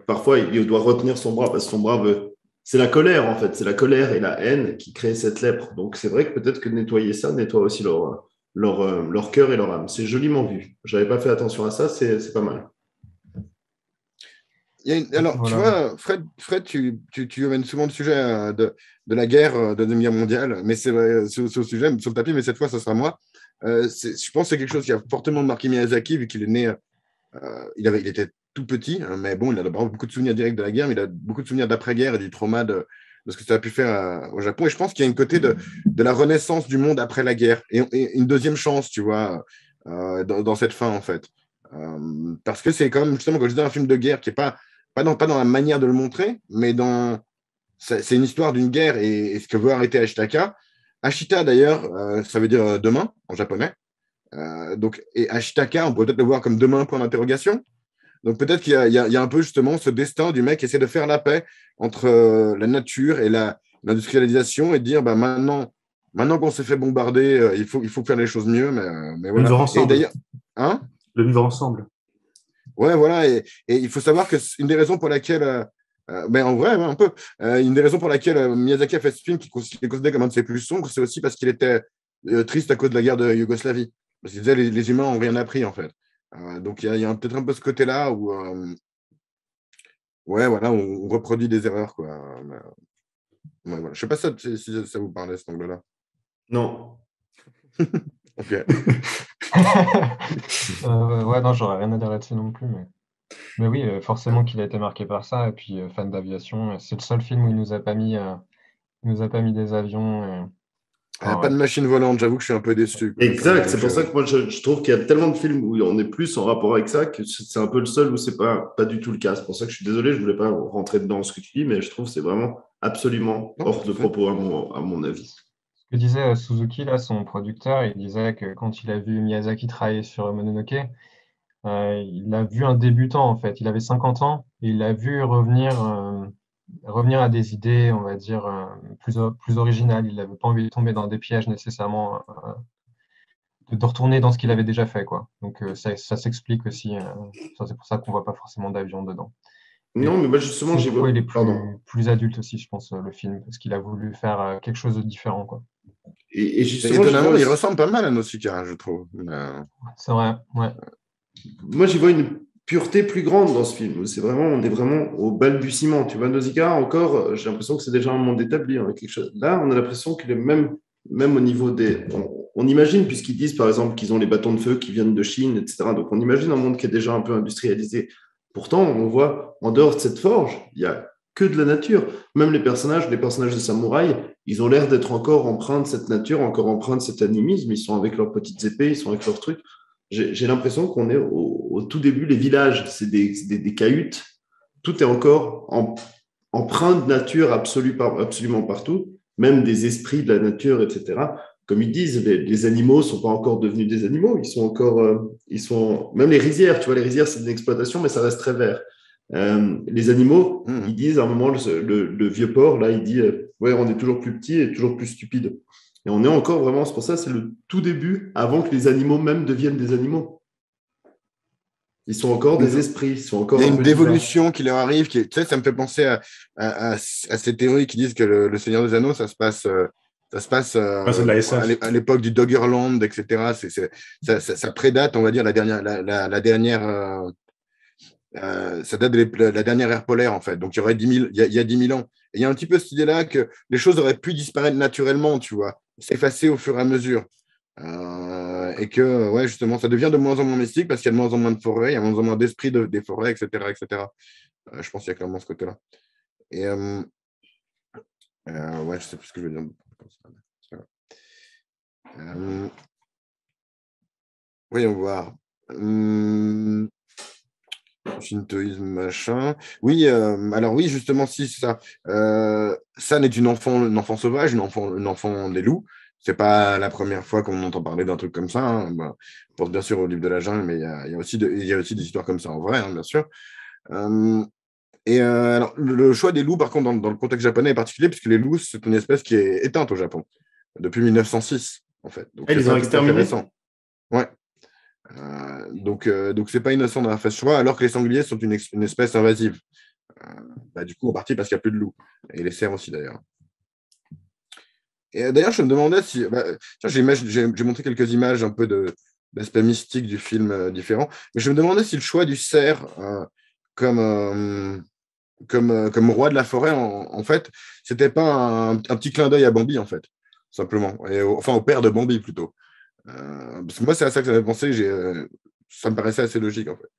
parfois il doit retenir son bras, parce que son bras veut. C'est la colère, en fait, c'est la colère et la haine qui créent cette lèpre. Donc c'est vrai que peut-être que nettoyer ça nettoie aussi leur cœur et leur âme. C'est joliment vu. Je n'avais pas fait attention à ça, c'est pas mal. Alors, Voilà. tu vois, Fred, tu amènes souvent le sujet de la guerre, de la Deuxième Guerre mondiale, mais c'est vrai, c'est au sujet, sur le tapis, mais cette fois, ce sera moi. Je pense que c'est quelque chose qui a fortement marqué Miyazaki, vu qu'il est né, il était tout petit, hein, mais bon, il a vraiment beaucoup de souvenirs directs de la guerre, mais il a beaucoup de souvenirs d'après-guerre et du trauma de ce que ça a pu faire au Japon. Et je pense qu'il y a une côté de la renaissance du monde après la guerre, et une deuxième chance, tu vois, dans cette fin, en fait. Parce que c'est quand même, justement, quand je dis un film de guerre qui n'est pas dans la manière de le montrer, mais c'est une histoire d'une guerre et ce que veut arrêter Ashitaka. Ashita, d'ailleurs, ça veut dire demain en japonais. Et Ashitaka, on pourrait peut-être le voir comme demain, point d'interrogation. Donc peut-être qu'il y a un peu justement ce destin du mec qui essaie de faire la paix entre la nature et l'industrialisation et de dire bah, maintenant qu'on s'est fait bombarder, il faut faire les choses mieux. Mais voilà. Vivre ensemble. Et d'ailleurs, hein? Le vivre ensemble. Ouais, voilà, et il faut savoir que une des raisons pour laquelle, ben en vrai, ouais, un peu, une des raisons pour laquelle Miyazaki a fait ce film, qui est considéré comme un de ses plus sombres, c'est aussi parce qu'il était triste à cause de la guerre de Yougoslavie. Parce qu'il disait les humains n'ont rien appris, en fait. Donc il y a peut-être un peu ce côté-là où, ouais, voilà, on reproduit des erreurs, quoi. Ouais, voilà. Je sais pas si ça vous parlait, cet angle-là. Non. Ok. Ouais, non, j'aurais rien à dire là-dessus non plus. Mais oui, forcément qu'il a été marqué par ça. Et puis, fan d'aviation, c'est le seul film où il nous a pas mis des avions. Pas Ouais. de machine volante, j'avoue que je suis un peu déçu, quoi. Exact, c'est pour ça que moi je trouve qu'il y a tellement de films où on est plus en rapport avec ça que c'est un peu le seul où c'est pas du tout le cas. C'est pour ça que je suis désolé, je voulais pas rentrer dedans ce que tu dis, mais je trouve que c'est vraiment absolument Non, hors tout de à fait. propos à mon avis. Ce que disait Suzuki, là, son producteur, il disait que quand il a vu Miyazaki travailler sur Mononoke, il a vu un débutant, en fait. Il avait 50 ans et il l'a vu revenir à des idées, on va dire, plus originales. Il n'avait pas envie de tomber dans des pièges nécessairement, de retourner dans ce qu'il avait déjà fait, quoi. Donc, ça s'explique aussi. C'est pour ça qu'on voit pas forcément d'avion dedans. Non, Et mais moi justement, c'est j'y pourquoi vois. il est Pardon. plus adulte aussi, je pense, le film, parce qu'il a voulu faire quelque chose de différent, quoi. Et justement, j'y vois Étonnamment, il aussi. ressemble pas mal à Nausicaa, je trouve. C'est vrai, ouais. Moi, j'y vois une pureté plus grande dans ce film. On est vraiment au balbutiement. Tu vois, Nausicaa, encore, j'ai l'impression que c'est déjà un monde établi, hein, quelque chose. Là, on a l'impression qu'il est même au niveau des. On imagine, puisqu'ils disent par exemple qu'ils ont les bâtons de feu qui viennent de Chine, etc. Donc, on imagine un monde qui est déjà un peu industrialisé. Pourtant, on voit en dehors de cette forge, il y a que de la nature. Même les personnages de samouraïs, ils ont l'air d'être encore empreints de cette nature, encore empreints de cet animisme. Ils sont avec leurs petites épées, ils sont avec leurs trucs. J'ai l'impression qu'on est au tout début. Les villages, c'est des cahutes. Tout est encore empreint de nature absolument partout, même des esprits de la nature, etc. Comme ils disent, les animaux ne sont pas encore devenus des animaux. Ils sont encore, même les rizières. Tu vois, les rizières, c'est une exploitation, mais ça reste très vert. Les animaux, ils disent à un moment, le vieux porc, là, il dit ouais, on est toujours plus petit et toujours plus stupide. Et on est encore vraiment, c'est pour ça, c'est le tout début, avant que les animaux même deviennent des animaux. Ils sont encore des esprits, ils sont encore Il y a un une peu divins. dévolution qui leur arrive. Tu sais, ça me fait penser à ces théories qui disent que le Seigneur des Anneaux, ça se passe C'est de la SF. à l'époque du Doggerland, etc. Ça prédate, on va dire, la dernière ça date de la dernière ère polaire, en fait. Donc, il y aurait 10 000, il y a 10 000 ans. Et il y a un petit peu cette idée-là que les choses auraient pu disparaître naturellement, tu vois, s'effacer au fur et à mesure. Et que, ouais, justement, ça devient de moins en moins mystique parce qu'il y a de moins en moins de forêts, il y a de moins en moins d'esprit des forêts, etc., etc. Je pense qu'il y a clairement ce côté-là. Et ouais, je sais plus ce que je veux dire. Voyons voir. Shintoïsme, machin. Oui, alors oui, justement, si, c'est ça. San est une enfant sauvage, une enfant des loups. C'est pas la première fois qu'on entend parler d'un truc comme ça, hein. Ben, on pense bien sûr au livre de la jungle, mais il y a aussi des histoires comme ça en vrai, hein, bien sûr. Et alors, le choix des loups, par contre, dans le contexte japonais est particulier, puisque les loups, c'est une espèce qui est éteinte au Japon depuis 1906, en fait. Donc, Ils ont exterminé. Ouais. Donc, c'est pas innocent d'avoir fait ce choix, alors que les sangliers sont une espèce invasive. Du coup, en partie parce qu'il n'y a plus de loups. Et les cerfs aussi, d'ailleurs. Et d'ailleurs, je me demandais si. Tiens, j'ai montré quelques images un peu d'aspect mystique du film différent. Mais je me demandais si le choix du cerf comme roi de la forêt, en fait, c'était pas un petit clin d'œil à Bambi, en fait, simplement. Enfin, au père de Bambi, plutôt. Parce que moi, c'est à ça que j'avais pensé. Ça me paraissait assez logique, en fait.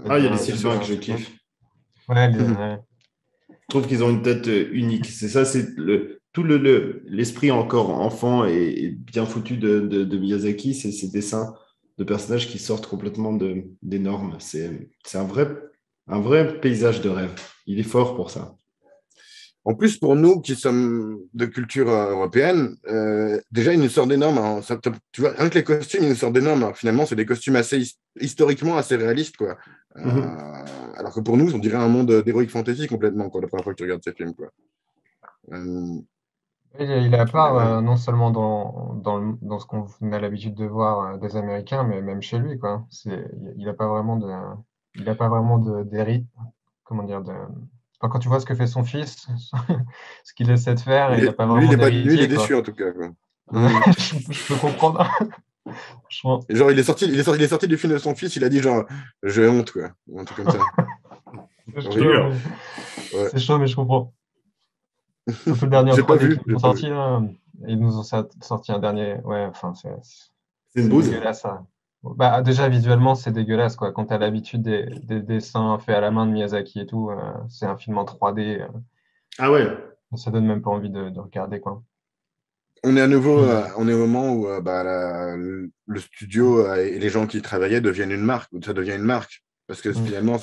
Il y a les sylvains que je kiffe. Ouais, Je trouve qu'ils ont une tête unique. C'est ça, c'est l'esprit encore enfant et bien foutu de Miyazaki, c'est ces dessins de personnages qui sortent complètement des normes. C'est un vrai paysage de rêve. Il est fort pour ça. En plus, pour nous qui sommes de culture européenne, déjà, il nous sort des normes. Hein. Tu vois, rien que les costumes, il nous sort des normes. Alors, finalement, c'est des costumes historiquement assez réalistes, quoi. Alors que pour nous, on dirait un monde d'heroic fantasy complètement, quoi, la première fois que tu regardes ces films, quoi. Il est à part, non seulement dans ce qu'on a l'habitude de voir des Américains, mais même chez lui, quoi. Il n'a pas vraiment comment dire, enfin, quand tu vois ce que fait son fils, ce qu'il essaie de faire, il n'a pas vraiment d'héritier. Lui, il est déçu, en tout cas, quoi. Je peux comprendre. Genre, il est sorti du film de son fils, il a dit genre, j'ai honte, quoi. Ou un truc comme ça. C'est chaud, mais je comprends. Surtout le dernier 3D qu'ils ont sorti, là. Ils nous ont sorti un dernier. Ouais, enfin, c'est une bouse. Dégueulasse, ça. Déjà, visuellement, c'est dégueulasse, quoi. Quand tu as l'habitude des dessins faits à la main de Miyazaki et tout, c'est un film en 3D. Ah ouais. Ça donne même pas envie de regarder, quoi. On est à nouveau, on est au moment où le studio et les gens qui y travaillaient deviennent une marque, ou ça devient une marque. Parce que finalement,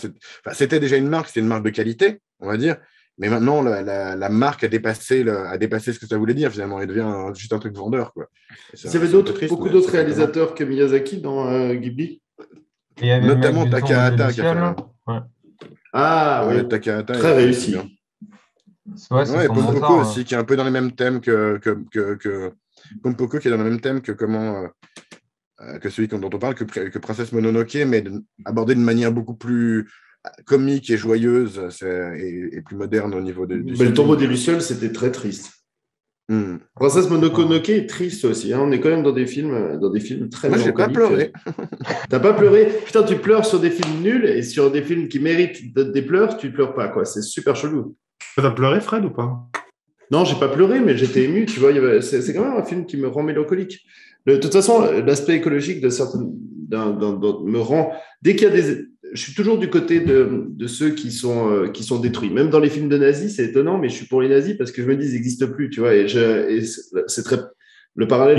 c'était déjà une marque, c'était une marque de qualité, on va dire. Mais maintenant, la marque a dépassé ce que ça voulait dire, finalement. Elle devient juste un truc vendeur, quoi. Il y avait beaucoup d'autres réalisateurs que Miyazaki dans Ghibli. Notamment Takahata qui a fait. Ouais. Ah oui, Takahata, très réussi. Ouais, Pompoko aussi, qui est un peu dans les mêmes thèmes que Pompoko, qui est dans le même thème que celui dont on parle, que Princesse Mononoke, mais abordé d'une manière beaucoup plus comique et joyeuse et plus moderne au niveau du le tombeau des Lucioles, c'était très triste. Princesse Mononoke est triste aussi. Hein. On est quand même dans des films très mélancoliques. Moi, j'ai pas pleuré. T'as pas pleuré? Putain, tu pleures sur des films nuls et sur des films qui méritent des pleurs, tu pleures pas, quoi. C'est super chelou. T'as pleuré, Fred, ou pas? Non, j'ai pas pleuré, mais j'étais ému. Tu vois, c'est quand même un film qui me rend mélancolique. De toute façon, l'aspect écologique me rend. Dès qu'il y a je suis toujours du côté de ceux qui sont détruits. Même dans les films de nazis, c'est étonnant, mais je suis pour les nazis parce que je me dis ils n'existent plus, tu vois. Et c'est très. Le parallèle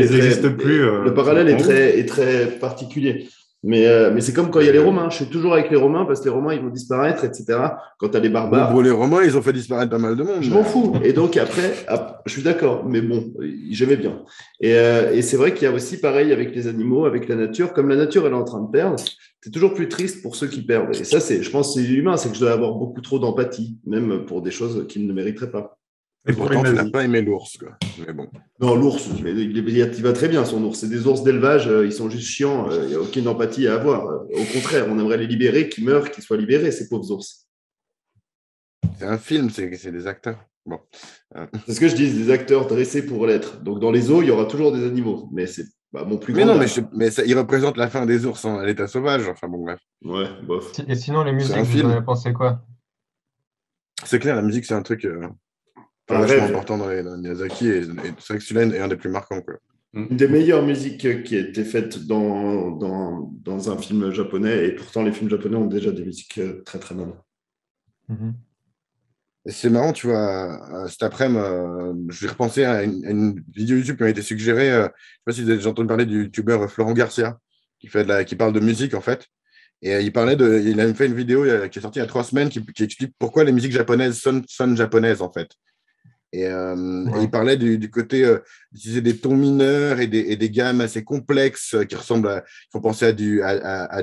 est très particulier. Mais c'est comme quand il y a les Romains. Je suis toujours avec les Romains parce que les Romains, ils vont disparaître, etc. Quand tu as les barbares. Bon, les Romains, ils ont fait disparaître pas mal de monde. Je m'en fous. Et donc, après, je suis d'accord. Mais bon, j'aimais bien. Et c'est vrai qu'il y a aussi pareil avec les animaux, avec la nature. Comme la nature, elle est en train de perdre, c'est toujours plus triste pour ceux qui perdent. Et ça, je pense que c'est humain. C'est que je dois avoir beaucoup trop d'empathie, même pour des choses qu'ils ne mériteraient pas. Et pourtant, tu n'as pas aimé l'ours, quoi. Mais bon. Non, l'ours, il va très bien, son ours. C'est des ours d'élevage, ils sont juste chiants. Il n'y a aucune empathie à avoir. Au contraire, on aimerait les libérer, qu'ils meurent, qu'ils soient libérés, ces pauvres ours. C'est un film, c'est des acteurs. Bon. C'est ce que je dis, des acteurs dressés pour l'être. Donc, dans les zoos, il y aura toujours des animaux. Mais c'est mon plus grand. Mais ils représentent la fin des ours à l'état sauvage. Enfin, bon, bref. Ouais, bof. Et sinon, les musiques, vous en avez pensé quoi? C'est clair, la musique, c'est un truc vachement important dans les Miyazaki. Et c'est vrai que celui-là est un des plus marquants, quoi. Une des meilleures musiques qui a été faite dans un film japonais. Et pourtant, les films japonais ont déjà des musiques très, très bonnes. Et c'est marrant, tu vois, cet après-midi, je vais repenser à une vidéo YouTube qui m'a été suggérée. Je ne sais pas si vous avez déjà entendu parler du youtubeur Florent Garcia, qui parle de musique, en fait. Et il a fait une vidéo qui est sortie il y a 3 semaines qui explique pourquoi les musiques japonaises sonnent japonaises, en fait. Et il parlait du côté d'utiliser des tons mineurs et des gammes assez complexes qui font penser à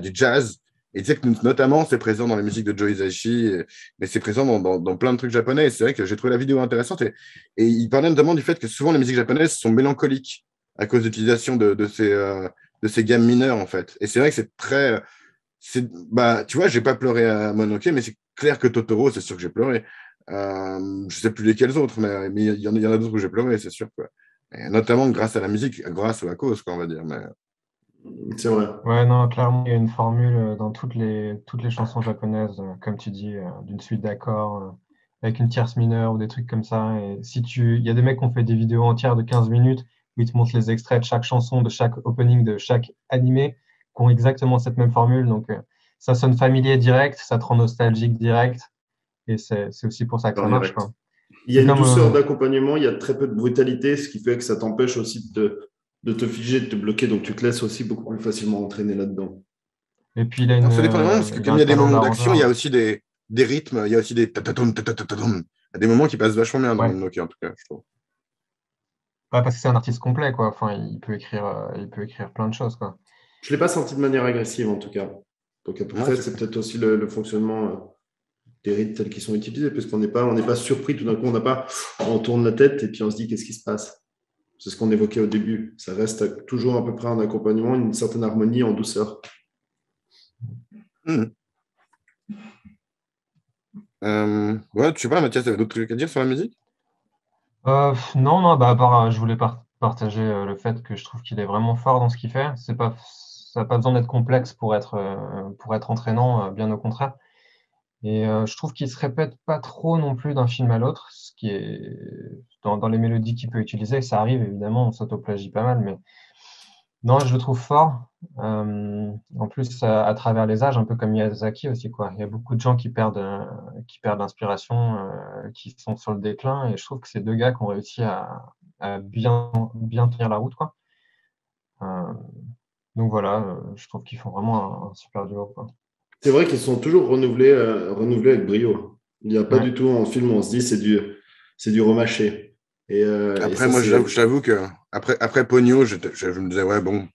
du jazz. Et tu sais que notamment, c'est présent dans les musiques de Joe Hisaishi, mais c'est présent dans plein de trucs japonais. Et c'est vrai que j'ai trouvé la vidéo intéressante. Et il parlait notamment du fait que souvent les musiques japonaises sont mélancoliques à cause de l'utilisation de ces gammes mineures, en fait. Et c'est vrai que c'est très. Bah, tu vois, j'ai pas pleuré à Mononoke, mais c'est clair que Totoro, c'est sûr que j'ai pleuré. Je sais plus lesquels autres, mais il y en a d'autres où j'ai pleuré, c'est sûr, quoi. Et notamment grâce à la musique, grâce ou à cause, quoi, on va dire. Mais... C'est vrai. Ouais, non, clairement, il y a une formule dans toutes les chansons japonaises, comme tu dis, d'une suite d'accords, avec une tierce mineure ou des trucs comme ça. Et il y a des mecs qui ont fait des vidéos entières de 15 minutes où ils te montrent les extraits de chaque chanson, de chaque opening, de chaque animé, qui ont exactement cette même formule. Donc, ça sonne familier direct, ça te rend nostalgique direct. Et c'est aussi pour ça que En ça marche, direct. quoi. Il y a C'est une comme, douceur d'accompagnement, il y a très peu de brutalité, ce qui fait que ça t'empêche aussi de te figer, de te bloquer. Donc, tu te laisses aussi beaucoup plus facilement entraîner là-dedans. Et puis, Alors, ça dépend vraiment, parce que il a comme un il y a des talent moments d'action, il y a d'arrangeur. aussi des rythmes, il y a aussi des tatatom, tatatatom. Il y a des moments qui passent vachement bien dans Ouais. Mononoke, en tout cas, je trouve. Pas parce que c'est un artiste complet, quoi. Enfin, il peut écrire plein de choses, quoi. Je ne l'ai pas senti de manière agressive, en tout cas. Donc, Ouais, après, c'est peut-être aussi le fonctionnement des rythmes tels qu'ils sont utilisés, parce on n'est pas surpris tout d'un coup, on tourne la tête et puis on se dit qu'est-ce qui se passe. C'est ce qu'on évoquait au début. Ça reste toujours à peu près un accompagnement, une certaine harmonie en douceur. Mhm. Ouais, tu sais pas, Mathias, t'avais d'autres trucs à dire sur la musique? Non, non, bah, à part, je voulais partager le fait que je trouve qu'il est vraiment fort dans ce qu'il fait. Ça n'a pas besoin d'être complexe pour être entraînant, bien au contraire. Et je trouve qu'il se répète pas trop non plus d'un film à l'autre, ce qui est dans les mélodies qu'il peut utiliser, ça arrive évidemment, on s'autoplagie pas mal, mais non, je le trouve fort. En plus, à travers les âges, un peu comme Miyazaki aussi, quoi. Il y a beaucoup de gens qui perdent l'inspiration, qui sont sur le déclin, et je trouve que ces deux gars qui ont réussi à bien tenir la route, quoi. Euh, donc voilà, je trouve qu'ils font vraiment un super duo, quoi. C'est vrai qu'ils sont toujours renouvelés avec brio. Il n'y a pas Ouais. du tout un film où on se dit c'est du remâché. Et Après, ça, moi, c'est. je t'avoue que après Pogno, je me disais, ouais, bon,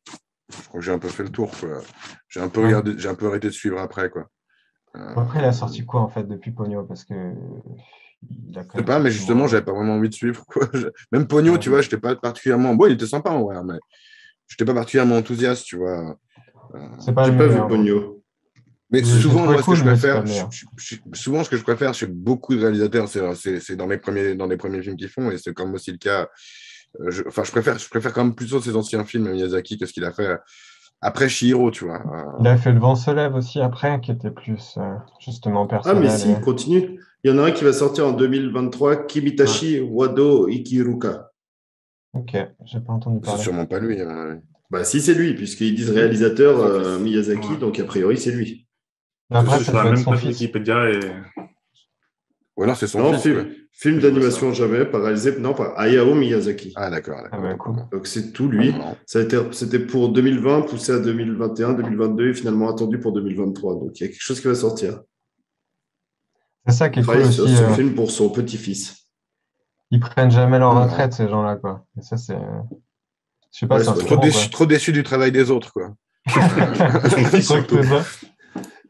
je crois que j'ai un peu fait le tour, quoi. J'ai un peu Ouais. regardé, j'ai un peu arrêté de suivre après, quoi. Après, il a sorti quoi, en fait, depuis Pogno? Parce que il a quand Je sais même pas, mais sorti justement, moins. j'avais pas vraiment envie de suivre, quoi. Même Pogno, tu Ouais. vois, j'étais pas particulièrement. Bon, il était sympa, ouais, mais j'étais pas particulièrement enthousiaste, tu vois. C'est pas J'ai le pas vu meilleur, non. Pogno. Mais J'ai souvent, trouvé moi, ce que cool, je mais c'est pas préfère, le meilleur. souvent, ce que je préfère chez beaucoup de réalisateurs, c'est dans les premiers films qu'ils font, et c'est comme aussi le cas. Enfin, je préfère quand même plutôt ses anciens films, Miyazaki, que ce qu'il a fait après Chihiro, tu vois. Il a fait Le vent se lève aussi après, qui était plus justement Ah, mais personnel. si, continue. Il y en a un qui va sortir en 2023, Ouais. Kimitashi Wado Ikiruka. Ok, j'ai pas entendu C'est parler. sûrement pas lui, à mon avis. Bah, si, c'est lui, puisqu'ils disent Oui. réalisateur Son fils. Miyazaki, Ouais. donc a priori, c'est lui. Mais Je après, suis ça sur la peut être même son page fils. Wikipédia et Ou alors c'est son Non, fils, quoi. film je vois ça. d'animation jamais, réalisé non, par Hayao Miyazaki. Ah, d'accord, Ah d'accord, bah d'accord. cool. Donc c'est tout Ah, lui. marrant. C'était pour 2020, poussé à 2021, 2022 et finalement attendu pour 2023. Donc il y a quelque chose qui va sortir. C'est ça Il qui est cool travaille sur aussi. ce film pour son petit-fils. Ils prennent jamais leur Ah, marrant. retraite, ces gens-là, quoi. Et ça, je sais pas, Ouais, c'est c'est vrai. inspirant, quoi. Trop déçu du travail des autres, quoi. Son fils surtout. Exactement ça.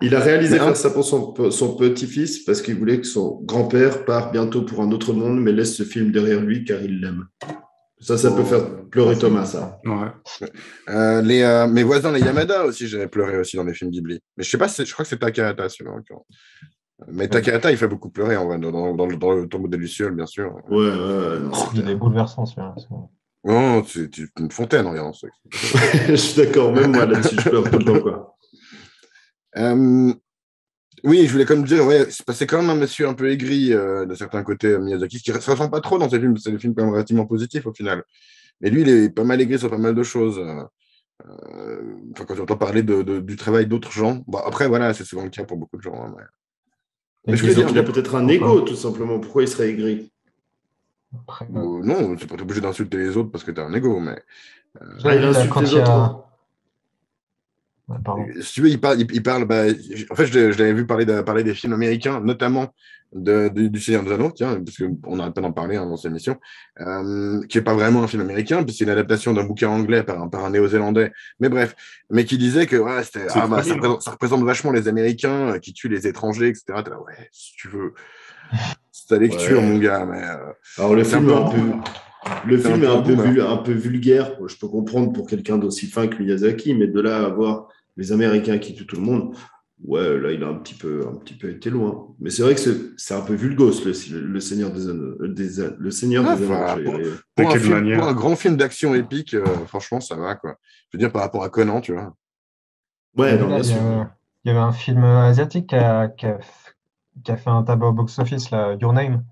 Il a réalisé Mais faire ça pour son petit-fils parce qu'il voulait que son grand-père parte bientôt pour un autre monde, mais laisse ce film derrière lui car il l'aime. Ça peut faire Ah, pleurer c'est Thomas, beau, ça. ça. Ouais. mes voisins, les Yamada aussi, j'avais pleuré aussi dans les films Ghibli. Mais je sais pas, je crois que c'est Takahata, celui-là. En l'occurrence. Mais Ouais. Takahata, il fait beaucoup pleurer, en vrai, dans le tombeau des Lucioles, bien sûr. Ouais, non, c'est Il est clair. bouleversant, celui-là. Non, c'est une fontaine, regarde. Je suis d'accord, même moi là-dessus, je pleure tout le temps, quoi. Oui, je voulais comme dire, ouais, c'est quand même un monsieur un peu aigri de certains côtés, Miyazaki, ce qui ne se ressent pas trop dans ses films. C'est des films quand même relativement positifs au final. Mais lui, il est pas mal aigri sur pas mal de choses. Quand tu entends parler du travail d'autres gens, bon, après, voilà, c'est souvent le cas pour beaucoup de gens. Hein, mais je Aigri voulais Donc dire, il a sur peut-être un pourquoi? ego, tout simplement. Pourquoi il serait aigri? Après, non, c'est pas obligé d'insulter les autres parce que tu as un ego, mais j'ai Ah, il vu là, insulte les autres. Pardon. Si tu veux, il parle en fait, je l'avais vu parler des films américains, notamment du Seigneur des Anneaux, tiens, parce qu'on n'arrête pas d'en parler dans cette émission, qui n'est pas vraiment un film américain, puis c'est une adaptation d'un bouquin anglais par un néo-zélandais, mais bref, mais qui disait que ouais, ça représente vachement les Américains qui tuent les étrangers, etc. Là, ouais, si tu veux, c'est ta lecture, mon gars, mais alors le film est un peu vulgaire. Je peux comprendre pour quelqu'un d'aussi fin que Miyazaki, mais de là à avoir les Américains qui tuent tout le monde, ouais, là, il a un petit peu été loin. Mais c'est vrai que c'est un peu vulgose, le Seigneur des Anneaux. Le Seigneur des Anneaux. Pour un grand film d'action épique, franchement, ça va, quoi. Je veux dire, par rapport à Conan, tu vois. Ouais, non, bien sûr. Il y avait un film asiatique qui a fait un tabac au box-office, là, Your Name.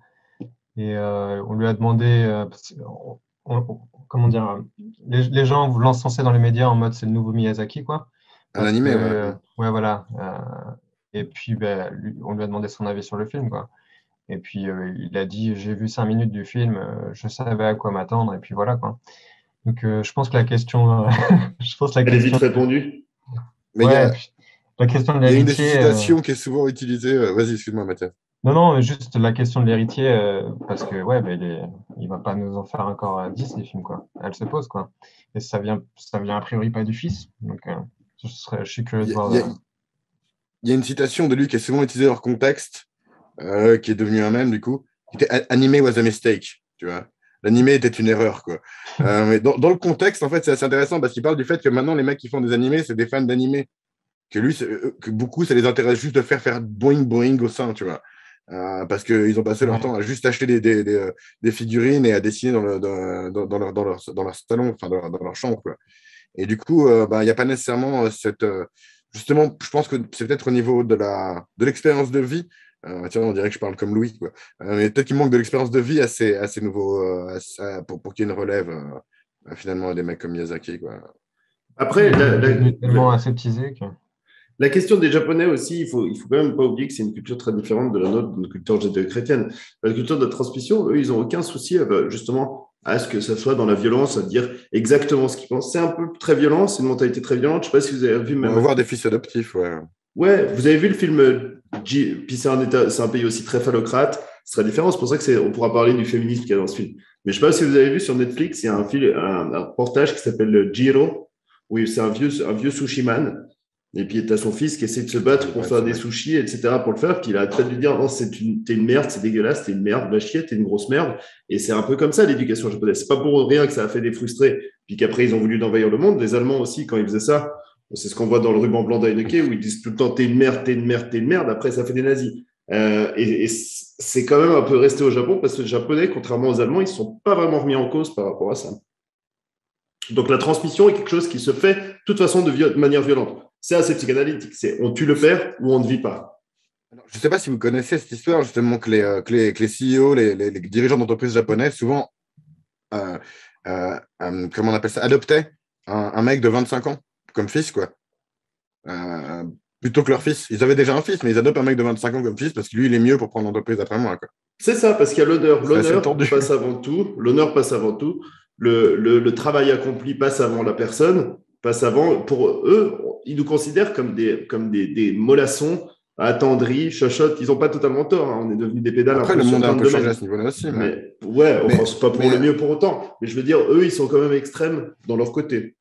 Et on lui a demandé, comment dire, les gens l'encensaient dans les médias en mode c'est le nouveau Miyazaki, quoi. Un animé, ouais. Ouais, voilà. Et puis, on lui a demandé son avis sur le film, quoi. Et puis, il a dit, j'ai vu 5 minutes du film, je savais à quoi m'attendre, et puis voilà, quoi. Donc, je pense que la question... Elle est vite répondue. Mais ouais, la question de l'héritier... Il y a une des citations qui est souvent utilisée... Vas-y, excuse-moi, Mathias. Non, juste la question de l'héritier, parce que ouais, il va pas nous en faire encore 10 les films, quoi. Elle se pose, quoi. Et ça vient a priori pas du fils. Donc, je suis curieux de voir. Il y a une citation de lui qui est souvent utilisée hors contexte, qui est devenu un mème, du coup. Qui était Anime was a mistake, tu vois. L'animé était une erreur, quoi. Mais dans le contexte, en fait, c'est assez intéressant parce qu'il parle du fait que maintenant, les mecs qui font des animés, c'est des fans d'animé. Que beaucoup, ça les intéresse juste de faire boing boing au sein, tu vois. Parce qu'ils ont passé leur temps à juste acheter des figurines et à dessiner dans leur salon, enfin dans leur chambre, quoi. Et du coup, il n'y a pas nécessairement cette... justement, je pense que c'est peut-être au niveau de l'expérience de vie. Tiens, on dirait que je parle comme Louis, quoi. Mais peut-être qu'il manque de l'expérience de vie à ces nouveaux... pour qu'il y ait une relève, finalement, des mecs comme Miyazaki, quoi. Après, tellement aseptisé que... La question des Japonais aussi, il faut quand même pas oublier que c'est une culture très différente de la nôtre, de notre culture judéo-chrétienne. La culture de la transmission, eux, ils n'ont aucun souci justement à ce que ça soit dans la violence, à dire exactement ce qu'ils pensent. C'est un peu très violent, c'est une mentalité très violente. Je ne sais pas si vous avez vu... On va voir des fils adoptifs, ouais. Ouais, vous avez vu le film puis c'est un pays aussi très phallocrate, ce serait différent. C'est pour ça on pourra parler du féminisme qu'il y a dans ce film. Mais je ne sais pas si vous avez vu sur Netflix, il y a un reportage qui s'appelle Jiro, où c'est un vieux sushiman. Et puis, tu as son fils qui essaie de se battre pour faire des sushis, etc., pour le faire. Puis, il a train de lui dire, oh, t'es une merde, c'est dégueulasse, t'es une merde, va chier, t'es une grosse merde. Et c'est un peu comme ça, l'éducation japonaise. C'est pas pour rien que ça a fait des frustrés. Puis qu'après, ils ont voulu envahir le monde. Les Allemands aussi, quand ils faisaient ça, c'est ce qu'on voit dans le ruban blanc d'Heineke, où ils disent tout le temps, t'es une merde, t'es une merde, t'es une merde. Après, ça fait des nazis. Et c'est quand même un peu resté au Japon, parce que les Japonais, contrairement aux Allemands, ils ne sont pas vraiment remis en cause par rapport à ça. Donc, la transmission est quelque chose qui se fait, de toute façon, de manière violente. C'est assez psychanalytique. C'est on tue le père ou on ne vit pas. Alors, je ne sais pas si vous connaissez cette histoire, justement, que les CEO, les dirigeants d'entreprises japonaises, souvent, comment on appelle ça, adoptaient un mec de 25 ans comme fils, quoi. Plutôt que leur fils. Ils avaient déjà un fils, mais ils adoptent un mec de 25 ans comme fils parce que lui, il est mieux pour prendre l'entreprise après moi, quoi. C'est ça, parce qu'il y a l'honneur. L'honneur passe avant tout. L'honneur passe avant tout. Le travail accompli passe avant la personne. Passe avant. Pour eux, ils nous considèrent comme des mollassons, attendris, chochottes. Ils n'ont pas totalement tort. Hein. On est devenus des pédales. Après, le monde a un peu changé à ce niveau-là aussi. C'est pas pour le mieux pour autant. Mais je veux dire, eux, ils sont quand même extrêmes dans leur côté.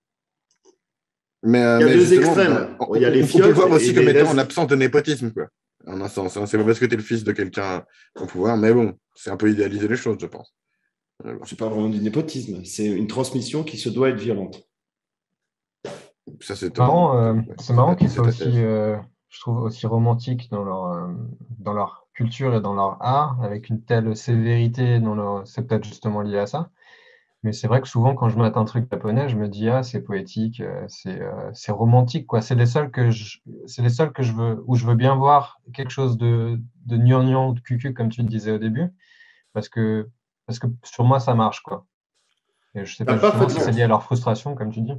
Il y a deux extrêmes. Il y a les on peut le voir aussi comme étant en absence de népotisme, quoi. En un sens. Hein. C'est pas parce que tu es le fils de quelqu'un au pouvoir, mais bon, c'est un peu idéaliser les choses, je pense. C'est pas vraiment du népotisme. C'est une transmission qui se doit être violente. Ça, c'est marrant qu'ils soient aussi, je trouve, aussi romantiques dans leur culture et dans leur art, avec une telle sévérité. C'est peut-être justement lié à ça. Mais c'est vrai que souvent, quand je mate un truc japonais, je me dis, c'est poétique, c'est romantique, quoi. C'est les seuls que je veux, où je veux bien voir quelque chose de gnangnan ou de cucu, comme tu le disais au début, parce que sur moi, ça marche, quoi. Et je sais pas justement si c'est lié à leur frustration, comme tu dis.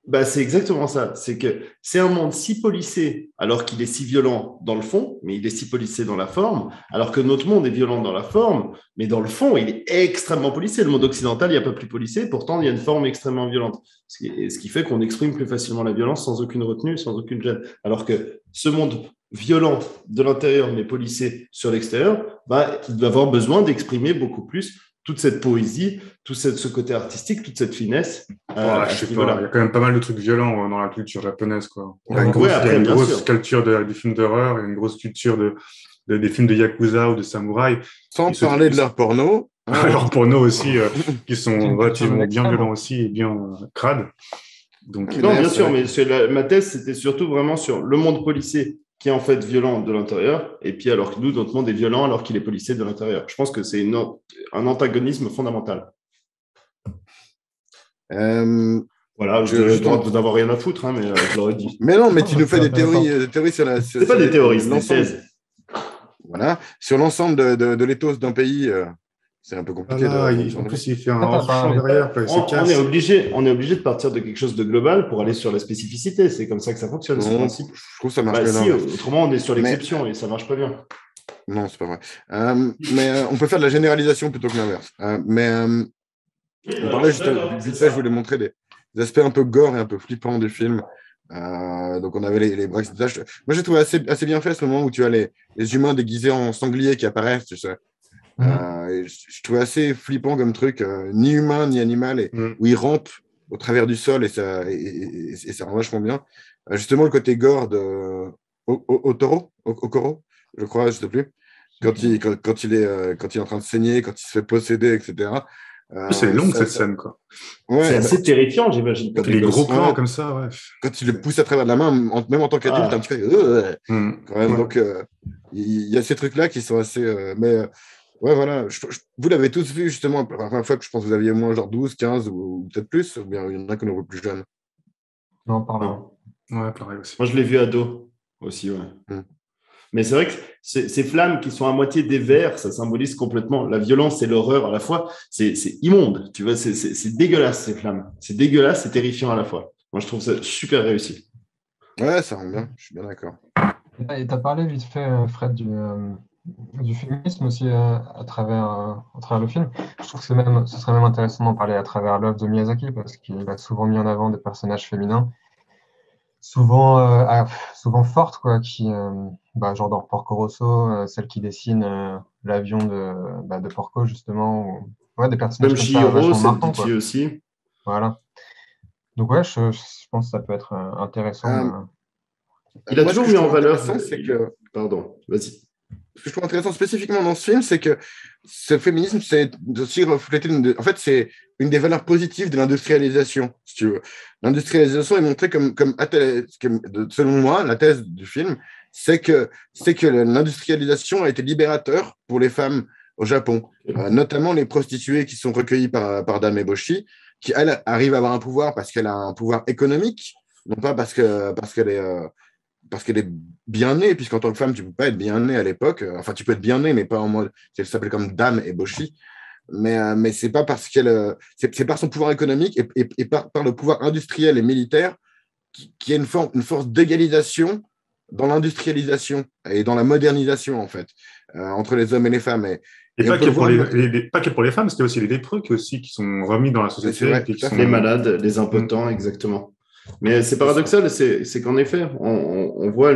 Bah, c'est exactement ça. C'est que c'est un monde si policé, alors qu'il est si violent dans le fond, mais il est si policé dans la forme, alors que notre monde est violent dans la forme, mais dans le fond, il est extrêmement policé. Le monde occidental, il n'y a pas plus policé, pourtant, il y a une forme extrêmement violente. Ce qui fait qu'on exprime plus facilement la violence sans aucune retenue, sans aucune gêne. Alors que ce monde violent de l'intérieur, mais policé sur l'extérieur, bah, il va avoir besoin d'exprimer beaucoup plus toute cette poésie, ce côté artistique, toute cette finesse. Je sais pas, il y a quand même pas mal de trucs violents dans la culture japonaise, quoi. Il y a après, une grosse culture des films d'horreur, il y a une grosse culture des films de Yakuza ou de samouraï. Sans parler de leur porno. Leur porno aussi, qui sont relativement bien violents aussi et bien crades. Donc, non, bien sûr, mais ma thèse, c'était surtout vraiment sur le monde policier qui est en fait violent de l'intérieur, et puis alors que nous, notre monde est violent alors qu'il est policé de l'intérieur. Je pense que c'est un antagonisme fondamental. Voilà, je n'ai le droit d'avoir rien à foutre, hein, mais je l'aurais dit. Mais non, mais tu nous fais des théories sur la... C'est pas des théories, c'est des thèses. Voilà, sur l'ensemble de l'éthos d'un pays... c'est un peu compliqué. En plus, il fait un champ derrière. On est obligé de partir de quelque chose de global pour aller sur la spécificité. C'est comme ça que ça fonctionne, ce principe. Je trouve que ça marche bien. Si, autrement, on est sur l'exception et ça marche pas bien. Non, c'est pas vrai. Mais on peut faire de la généralisation plutôt que l'inverse. On parlait juste vite fait, je voulais montrer des aspects un peu gore et un peu flippants du film. Donc on avait les bras. Moi, j'ai trouvé assez bien fait ce moment où tu as les humains déguisés en sangliers qui apparaissent, tu sais. Je trouvais assez flippant comme truc, ni humain ni animal, où ils rampent au travers du sol et ça rend vachement bien. Justement, le côté gore de Okoro, je crois, je sais plus, quand il est en train de saigner, quand il se fait posséder, etc. C'est long cette scène, quoi. Ouais, c'est assez terrifiant, j'imagine. Les gros plans comme ça, ouais. Quand il le pousse à travers de la main, même en tant qu'adulte, un petit peu. Quand même, donc il y a ces trucs-là qui sont assez. Ouais, voilà. Vous l'avez tous vu, justement, la première fois que je pense que vous aviez moins, genre 12, 15 ou peut-être plus, ou bien il y en a qui nous voit plus jeunes. Non, pardon. Ouais, pareil aussi. Moi, je l'ai vu ado aussi, ouais. Mais c'est vrai que ces flammes qui sont à moitié des vers, ça symbolise complètement la violence et l'horreur à la fois. C'est immonde, tu vois, c'est dégueulasse, ces flammes. C'est dégueulasse, c'est terrifiant à la fois. Moi, je trouve ça super réussi. Ouais, ça rend bien, je suis bien d'accord. Et tu as parlé vite fait, Fred, du féminisme aussi à travers le film. Je trouve que ce serait même intéressant d'en parler à travers l'œuvre de Miyazaki, parce qu'il a souvent mis en avant des personnages féminins, souvent fortes, quoi, qui, genre dans Porco Rosso, celle qui dessine l'avion de Porco, justement, ou des personnages même comme Chihiro, ça, cette petite fille aussi. Voilà. Donc ouais, je pense que ça peut être intéressant. Il a toujours mis en valeur. Pardon, vas-y. Ce que je trouve intéressant spécifiquement dans ce film, c'est que ce féminisme, c'est aussi reflété. En fait, c'est une des valeurs positives de l'industrialisation, si tu veux. L'industrialisation est montrée comme selon moi, la thèse du film, c'est que l'industrialisation a été libérateur pour les femmes au Japon, notamment les prostituées qui sont recueillies par Dame Eboshi, qui, elle, arrive à avoir un pouvoir parce qu'elle a un pouvoir économique, non pas parce qu'elle est bien née, puisqu'en tant que femme, tu ne peux pas être bien née à l'époque. Enfin, tu peux être bien née, mais pas en mode. Elle s'appelait comme Dame Eboshi. Mais c'est pas parce qu'elle. C'est par son pouvoir économique et par le pouvoir industriel et militaire qui a une force d'égalisation dans l'industrialisation et dans la modernisation, en fait, entre les hommes et les femmes. Et pas que pour les femmes, c'était aussi les lépreux qui sont remis dans la société. Vrai, les malades, les impotents, exactement. Mais c'est paradoxal, c'est qu'en effet, on voit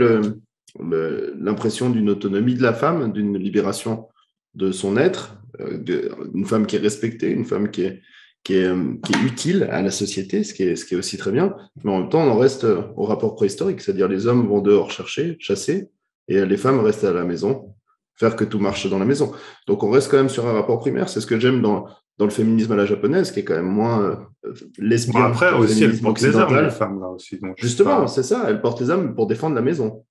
l'impression d'une autonomie de la femme, d'une libération de son être, une femme qui est respectée, une femme qui est utile à la société, ce qui est aussi très bien. Mais en même temps, on en reste au rapport préhistorique, c'est-à-dire les hommes vont dehors chasser, et les femmes restent à la maison, faire que tout marche dans la maison. Donc on reste quand même sur un rapport primaire. C'est ce que j'aime dans le féminisme à la japonaise, qui est quand même moins lesbien. Bon, après, aussi, elles portent les armes, les femmes, là aussi. Donc, justement, c'est ça. Elles portent les armes pour défendre la maison.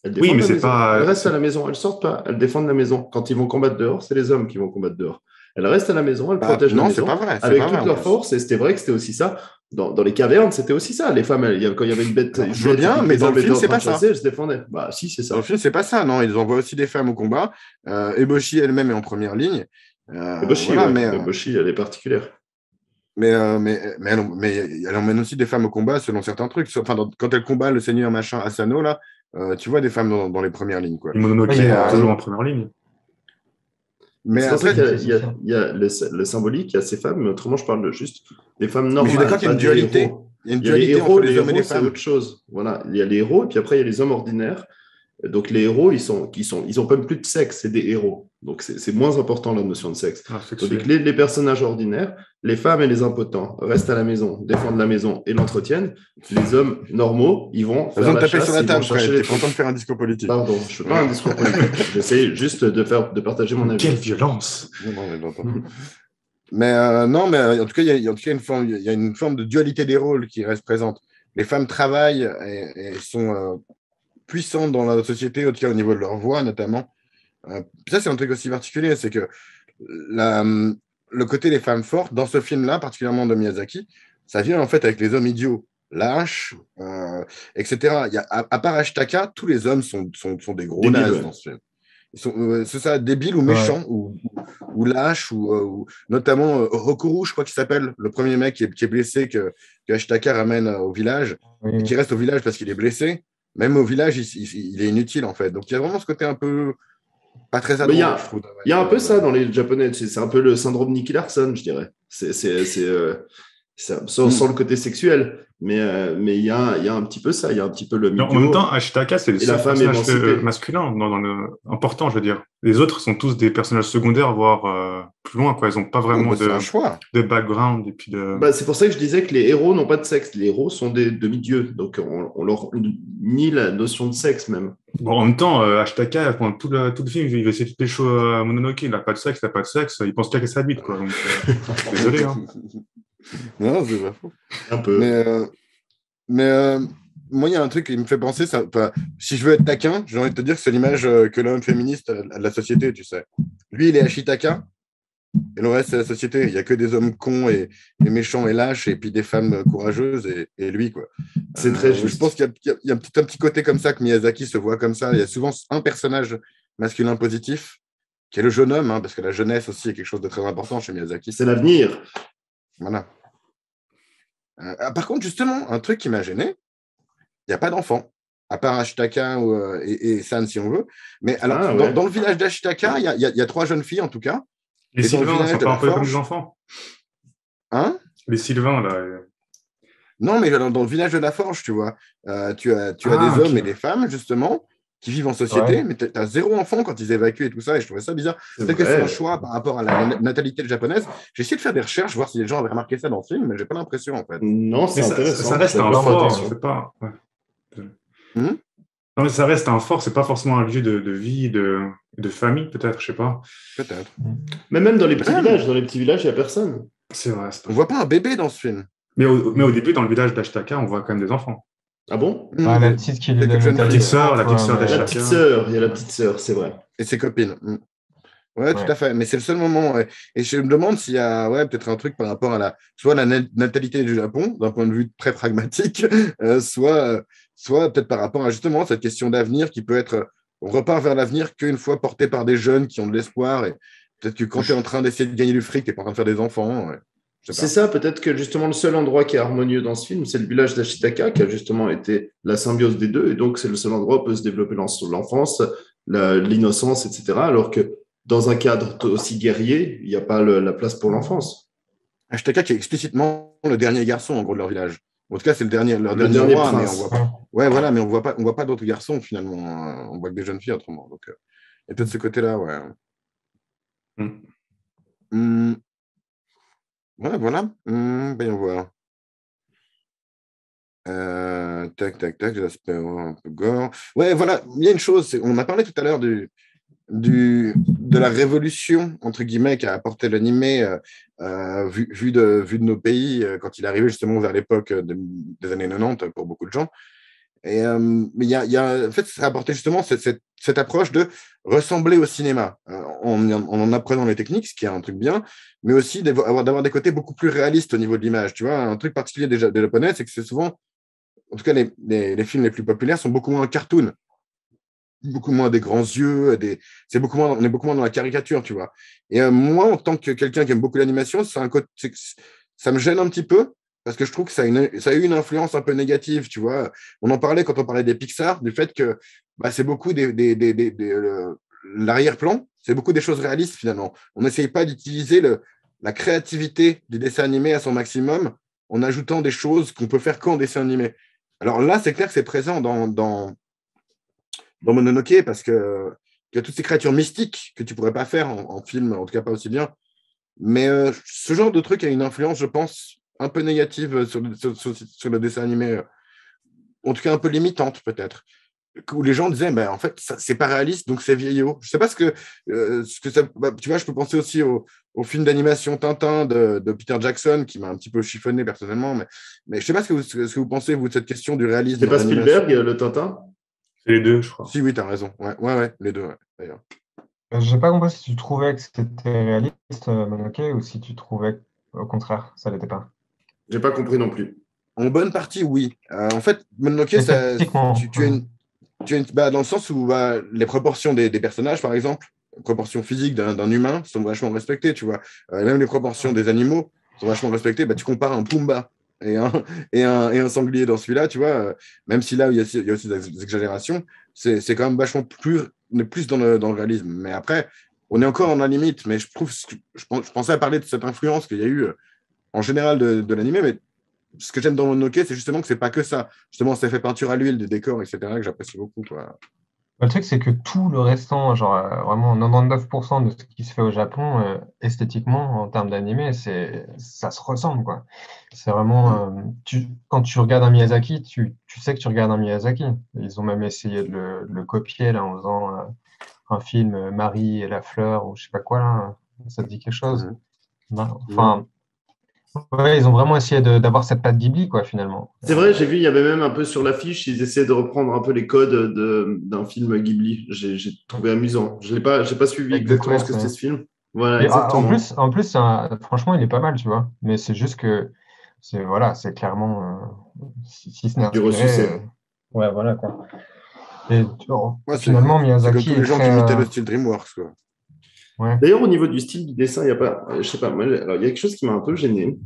Oui, mais c'est pas... Elles restent à la maison. Elles ne sortent pas. Elles défendent la maison. Quand ils vont combattre dehors, c'est les hommes qui vont combattre dehors. Elles restent à la maison. Elles protègent la maison. Non, c'est pas vrai. Avec toute leur force. Et c'était vrai que c'était aussi ça. Dans les cavernes, c'était aussi ça. Les femmes, quand il y avait une bête... Je veux bien, mais dans le film, c'est pas ça. Elles se défendaient. Bah, si, c'est ça. Dans le film, c'est pas ça. Non, ils envoient aussi des femmes au combat. Eboshi elle-même est en première ligne. Eboshi, elle est particulière. elle emmène aussi des femmes au combat selon certains trucs. Enfin, quand elle combat le seigneur machin Asano, là, tu vois des femmes dans les premières lignes, quoi. Et Mononoke est toujours en première ligne. Mais c'est pour ça après, qu'il y a le symbolique, il y a ces femmes, mais autrement, je parle juste des femmes normales. mais je suis d'accord qu'il y a une dualité. Il y a une dualité entre les hommes et les femmes. C'est autre chose. Voilà. Il y a les héros, et puis après, il y a les hommes ordinaires. Donc, les héros, ils ont même plus de sexe, c'est des héros. Donc, c'est moins important la notion de sexe. Tandis que les personnages ordinaires, les femmes et les impotents restent à la maison, défendent la maison et l'entretiennent. Les hommes normaux, ils vont faire la chasse. Sur la table, frère. T'es content de faire un discours politique. Pardon, je ne fais pas un discours politique. J'essaie juste de partager mon avis. Quelle violence! Mais non, mais en tout cas, il y a une forme de dualité des rôles qui reste présente. Les femmes travaillent et sont puissantes dans la société, en tout cas au niveau de leur voix notamment. Ça, c'est un truc aussi particulier, c'est que le côté des femmes fortes, dans ce film-là, particulièrement de Miyazaki, ça vient en fait avec les hommes idiots, lâches, etc. À part Ashtaka, tous les hommes sont des gros nazes dans ce film. C'est ça, débiles ou méchants, ou lâches, ou notamment Rokuru, je crois qu'il s'appelle, le premier mec qui est blessé, que Ashtaka ramène au village, et qui reste au village parce qu'il est blessé. Même au village, il est inutile, en fait. Donc, il y a vraiment ce côté un peu pas très adroit, je trouve. Il y a un peu ça dans les Japonais. C'est un peu le syndrome Nicky Larson, je dirais. Sans le côté sexuel. Mais il y a un petit peu ça. Il y a un petit peu le mytho. En même temps, Ashitaka, c'est le seul personnage masculin important, je veux dire. Les autres sont tous des personnages secondaires, voire plus loin, quoi. Ils n'ont pas vraiment de background. Et puis c'est pour ça que je disais que les héros n'ont pas de sexe. Les héros sont des demi-dieux. Donc, on leur nie la notion de sexe, même. Bon, en même temps, Ashitaka, pendant tout le film, il va essayer de pécho Mononoke. Il n'a pas de sexe, il pense qu'à sa bite, quoi. Donc, désolé, hein. Non, c'est pas faux. Un peu. Mais moi, il y a un truc qui me fait penser, si je veux être taquin, j'ai envie de te dire que c'est l'image que l'homme féministe a de la société, tu sais. Lui, il est Ashitaka, et le reste, c'est la société. Il n'y a que des hommes cons et méchants et lâches, et puis des femmes courageuses, et lui, quoi. C'est très juste. Je pense qu'il y a un petit côté comme ça que Miyazaki se voit comme ça. Il y a souvent un personnage masculin positif, qui est le jeune homme, parce que la jeunesse aussi est quelque chose de très important chez Miyazaki. C'est l'avenir. Voilà. Par contre, justement, un truc qui m'a gêné, il n'y a pas d'enfants, à part Ashitaka et San, si on veut. Mais alors, dans le village d'Ashitaka, il y a 3 jeunes filles, en tout cas. Les Sylvains, ça pas un peu comme des enfants? Hein? Les Sylvains, là. Non, mais dans le village de la Forge, tu vois, tu as des hommes et des femmes, justement, qui vivent en société, mais tu as 0 enfant quand ils évacuent et tout ça, et je trouvais ça bizarre. Peut-être que c'est un choix par rapport à la natalité japonaise. J'ai essayé de faire des recherches, voir si les gens avaient remarqué ça dans le film, mais j'ai pas l'impression, en fait. Non, c'est intéressant. Ça reste un fort, c'est pas... Non, mais ça reste un fort, c'est pas forcément un lieu de vie, de famille, peut-être, je sais pas. Peut-être. Mais même dans les petits villages, il n'y a personne. C'est vrai. On voit pas un bébé dans ce film. Mais au début, dans le village d'Ashtaka, on voit quand même des enfants. Ah bon? La petite qui lui donne la petite sœur d'Ashitaka. La petite sœur, il y a la petite sœur, c'est vrai. Et ses copines. Ouais, tout à fait. Mais c'est le seul moment. Ouais. Et je me demande s'il y a peut-être un truc par rapport à soit la natalité du Japon, d'un point de vue très pragmatique, soit peut-être par rapport à justement cette question d'avenir qui peut être. On repart vers l'avenir qu'une fois porté par des jeunes qui ont de l'espoir. Et peut-être que quand tu es en train d'essayer de gagner du fric, tu n'es pas en train de faire des enfants. Ouais. C'est ça, peut-être que justement le seul endroit qui est harmonieux dans ce film, c'est le village d'Ashitaka qui a justement été la symbiose des deux, et donc c'est le seul endroit où peut se développer l'enfance, l'innocence, etc. Alors que dans un cadre aussi guerrier, il n'y a pas la place pour l'enfance. Ashitaka qui est explicitement le dernier garçon en gros de leur village. En tout cas, c'est leur dernier roi, mais on voit pas. Ouais, voilà, mais on voit pas d'autres garçons finalement. On voit que des jeunes filles autrement. Donc, et peut-être ce côté-là, ouais. Ouais, voilà. Voyons voir. Tac, l'aspect un peu gore. Ouais, voilà, il y a une chose, on a parlé tout à l'heure de la révolution, entre guillemets, qu'a apporté l'animé vu de nos pays quand il est arrivé justement vers l'époque des années 90 pour beaucoup de gens. Mais en fait, ça a apporté justement cette approche de ressembler au cinéma en apprenant les techniques, ce qui est un truc bien, mais aussi d'avoir des côtés beaucoup plus réalistes au niveau de l'image. Tu vois, un truc particulier des Japonais, c'est que c'est souvent, en tout cas, les films les plus populaires sont beaucoup moins cartoon, beaucoup moins des grands yeux, on est beaucoup moins dans la caricature, tu vois. Et moi, en tant que quelqu'un qui aime beaucoup l'animation, ça me gêne un petit peu parce que je trouve que ça a eu une influence un peu négative, tu vois. On en parlait quand on parlait des Pixar, du fait que c'est beaucoup l'arrière-plan, c'est beaucoup des choses réalistes finalement. On n'essaye pas d'utiliser la créativité du dessin animé à son maximum en ajoutant des choses qu'on peut faire qu'en dessin animé. Alors là, c'est clair que c'est présent dans Mononoke parce que y a toutes ces créatures mystiques que tu pourrais pas faire en film, en tout cas pas aussi bien. Mais ce genre de truc a une influence, je pense, un peu négative sur le dessin animé, en tout cas un peu limitante peut-être. Où les gens disaient, en fait, c'est pas réaliste, donc c'est vieillot. Je sais pas ce que ça. Tu vois, je peux penser aussi au film d'animation Tintin de Peter Jackson, qui m'a un petit peu chiffonné personnellement, mais je sais pas ce que vous pensez, vous, de cette question du réalisme. C'est pas Spielberg, le Tintin? C'est les deux, je crois. Si, oui, tu as raison. Ouais, les deux, d'ailleurs. J'ai pas compris si tu trouvais que c'était réaliste, Mononoke, ou si tu trouvais au contraire, ça l'était pas. J'ai pas compris non plus. En bonne partie, oui. En fait, Mononoke, tu as dans le sens où les proportions des personnages, par exemple, les proportions physiques d'un humain sont vachement respectées, tu vois. Même les proportions des animaux sont vachement respectées. Tu compares un Pumba et un sanglier dans celui-là, tu vois. Même si là, il y a aussi des exagérations, c'est quand même vachement plus, on est plus dans le réalisme. Mais après, on est encore dans la limite. Mais je pensais à parler de cette influence qu'il y a eu en général de l'animé, mais ce que j'aime dans Mononoke, c'est justement que c'est pas que ça. Justement, c'est fait peinture à l'huile, des décors, etc., que j'apprécie beaucoup, quoi. Le truc, c'est que tout le restant, genre vraiment 99% de ce qui se fait au Japon, esthétiquement, en termes d'animé, ça se ressemble, quoi. C'est vraiment, quand tu regardes un Miyazaki, tu sais que tu regardes un Miyazaki. Ils ont même essayé de le copier là, en faisant un film Marie et la fleur, ou je sais pas quoi, là. Ça te dit quelque chose? Enfin, ouais, ils ont vraiment essayé d'avoir cette patte Ghibli, quoi, finalement. C'est vrai, j'ai vu, il y avait même un peu sur l'affiche, ils essayaient de reprendre un peu les codes d'un film Ghibli. J'ai trouvé amusant. Je n'ai pas suivi exactement ce que c'était ce film. Voilà, exactement. En plus franchement, il est pas mal, tu vois. Mais c'est juste que c'est clairement, si ce n'est du inspiré, ressucé. ouais, voilà, quoi. Et finalement, Miyazaki c'est comme tous les gens qui imitaient le style DreamWorks, quoi. Ouais. D'ailleurs, au niveau du style du dessin, il n'y a pas, je sais pas, moi, alors, il y a quelque chose qui m'a un peu gêné.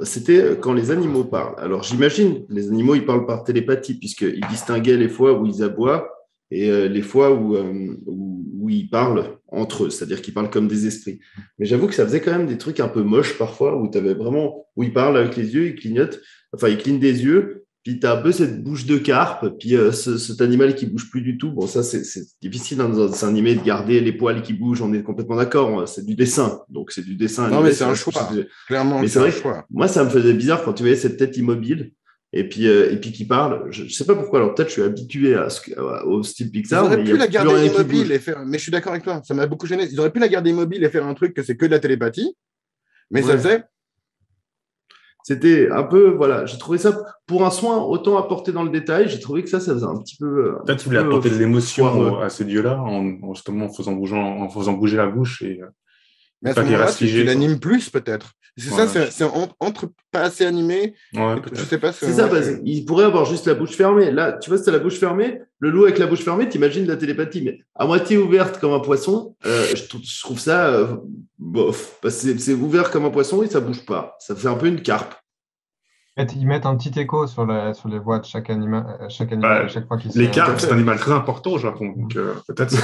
C'était quand les animaux parlent. Alors, j'imagine, les animaux, ils parlent par télépathie, puisqu'ils distinguaient les fois où ils aboient et les fois où ils parlent entre eux, c'est-à-dire qu'ils parlent comme des esprits. Mais j'avoue que ça faisait quand même des trucs un peu moches parfois, où ils parlent avec les yeux, ils clignotent, enfin, ils clignent des yeux, puis tu as un peu cette bouche de carpe, puis cet animal qui bouge plus du tout. Bon, ça, c'est difficile dans un dessin animé de garder les poils qui bougent, on est complètement d'accord, c'est du dessin, donc c'est du dessin animé. Non, mais c'est un choix, clairement, mais c'est vrai, moi, ça me faisait bizarre quand tu voyais cette tête immobile, et puis qui parle. Je sais pas pourquoi, alors peut-être je suis habitué au style Pixar. Ils auraient pu la garder immobile et faire, mais je suis d'accord avec toi, ça m'a beaucoup gêné. Ils auraient pu la garder immobile et faire un truc que c'est que de la télépathie, mais ça faisait... C'était un peu, voilà, j'ai trouvé ça, pour un soin autant apporté dans le détail, j'ai trouvé que ça faisait un petit peu... Peut-être tu voulais apporter de l'émotion à ce dieu-là, justement en faisant bouger la bouche. Mais à ce moment-là, tu l'animes plus, peut-être. C'est ça, c'est entre pas assez animé. Ouais, je sais pas. C'est ça, il pourrait avoir juste la bouche fermée. Là, tu vois, si t'as la bouche fermée, le loup avec la bouche fermée, t'imagines la télépathie, mais à moitié ouverte comme un poisson, je trouve ça bof. Parce que c'est ouvert comme un poisson et ça bouge pas. Ça fait un peu une carpe. Ils mettent un petit écho sur les voix de chaque animal à chaque fois qu'ils les carpes, c'est un animal très important au Japon, donc peut-être.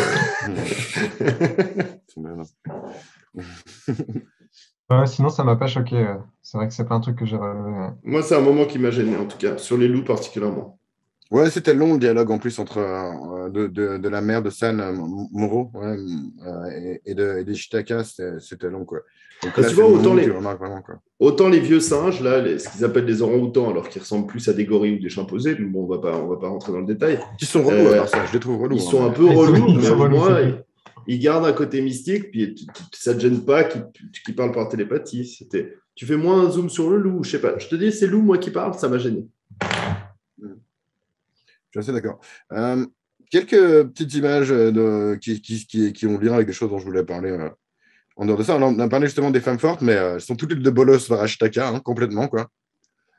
Sinon, ça m'a pas choqué. C'est vrai que c'est pas un truc que j'ai relevé. Moi, c'est un moment qui m'a gêné, en tout cas, sur les loups particulièrement. Ouais, c'était long le dialogue en plus entre de la mère de San Moro et d'Ishitaka, c'était long, quoi. Donc, là, tu vois, autant les vieux singes, là, ce qu'ils appellent des orang-outans, alors qu'ils ressemblent plus à des gorilles ou des chimpanzés, mais bon, on va pas rentrer dans le détail. Ils sont relous, alors ça, je les trouve relous. Ils sont un peu relous, mais au moins, ils gardent un côté mystique, puis ça ne te gêne pas qu'ils parlent par télépathie. Tu fais moins un zoom sur le loup, je sais pas. Je te dis, c'est loup, moi, qui parle, ça m'a gêné. Je suis assez d'accord. Quelques petites images qui ont lien avec des choses dont je voulais parler. En dehors de ça, on a parlé justement des femmes fortes, mais elles sont toutes les deux bolos Varashtaka, complètement, quoi.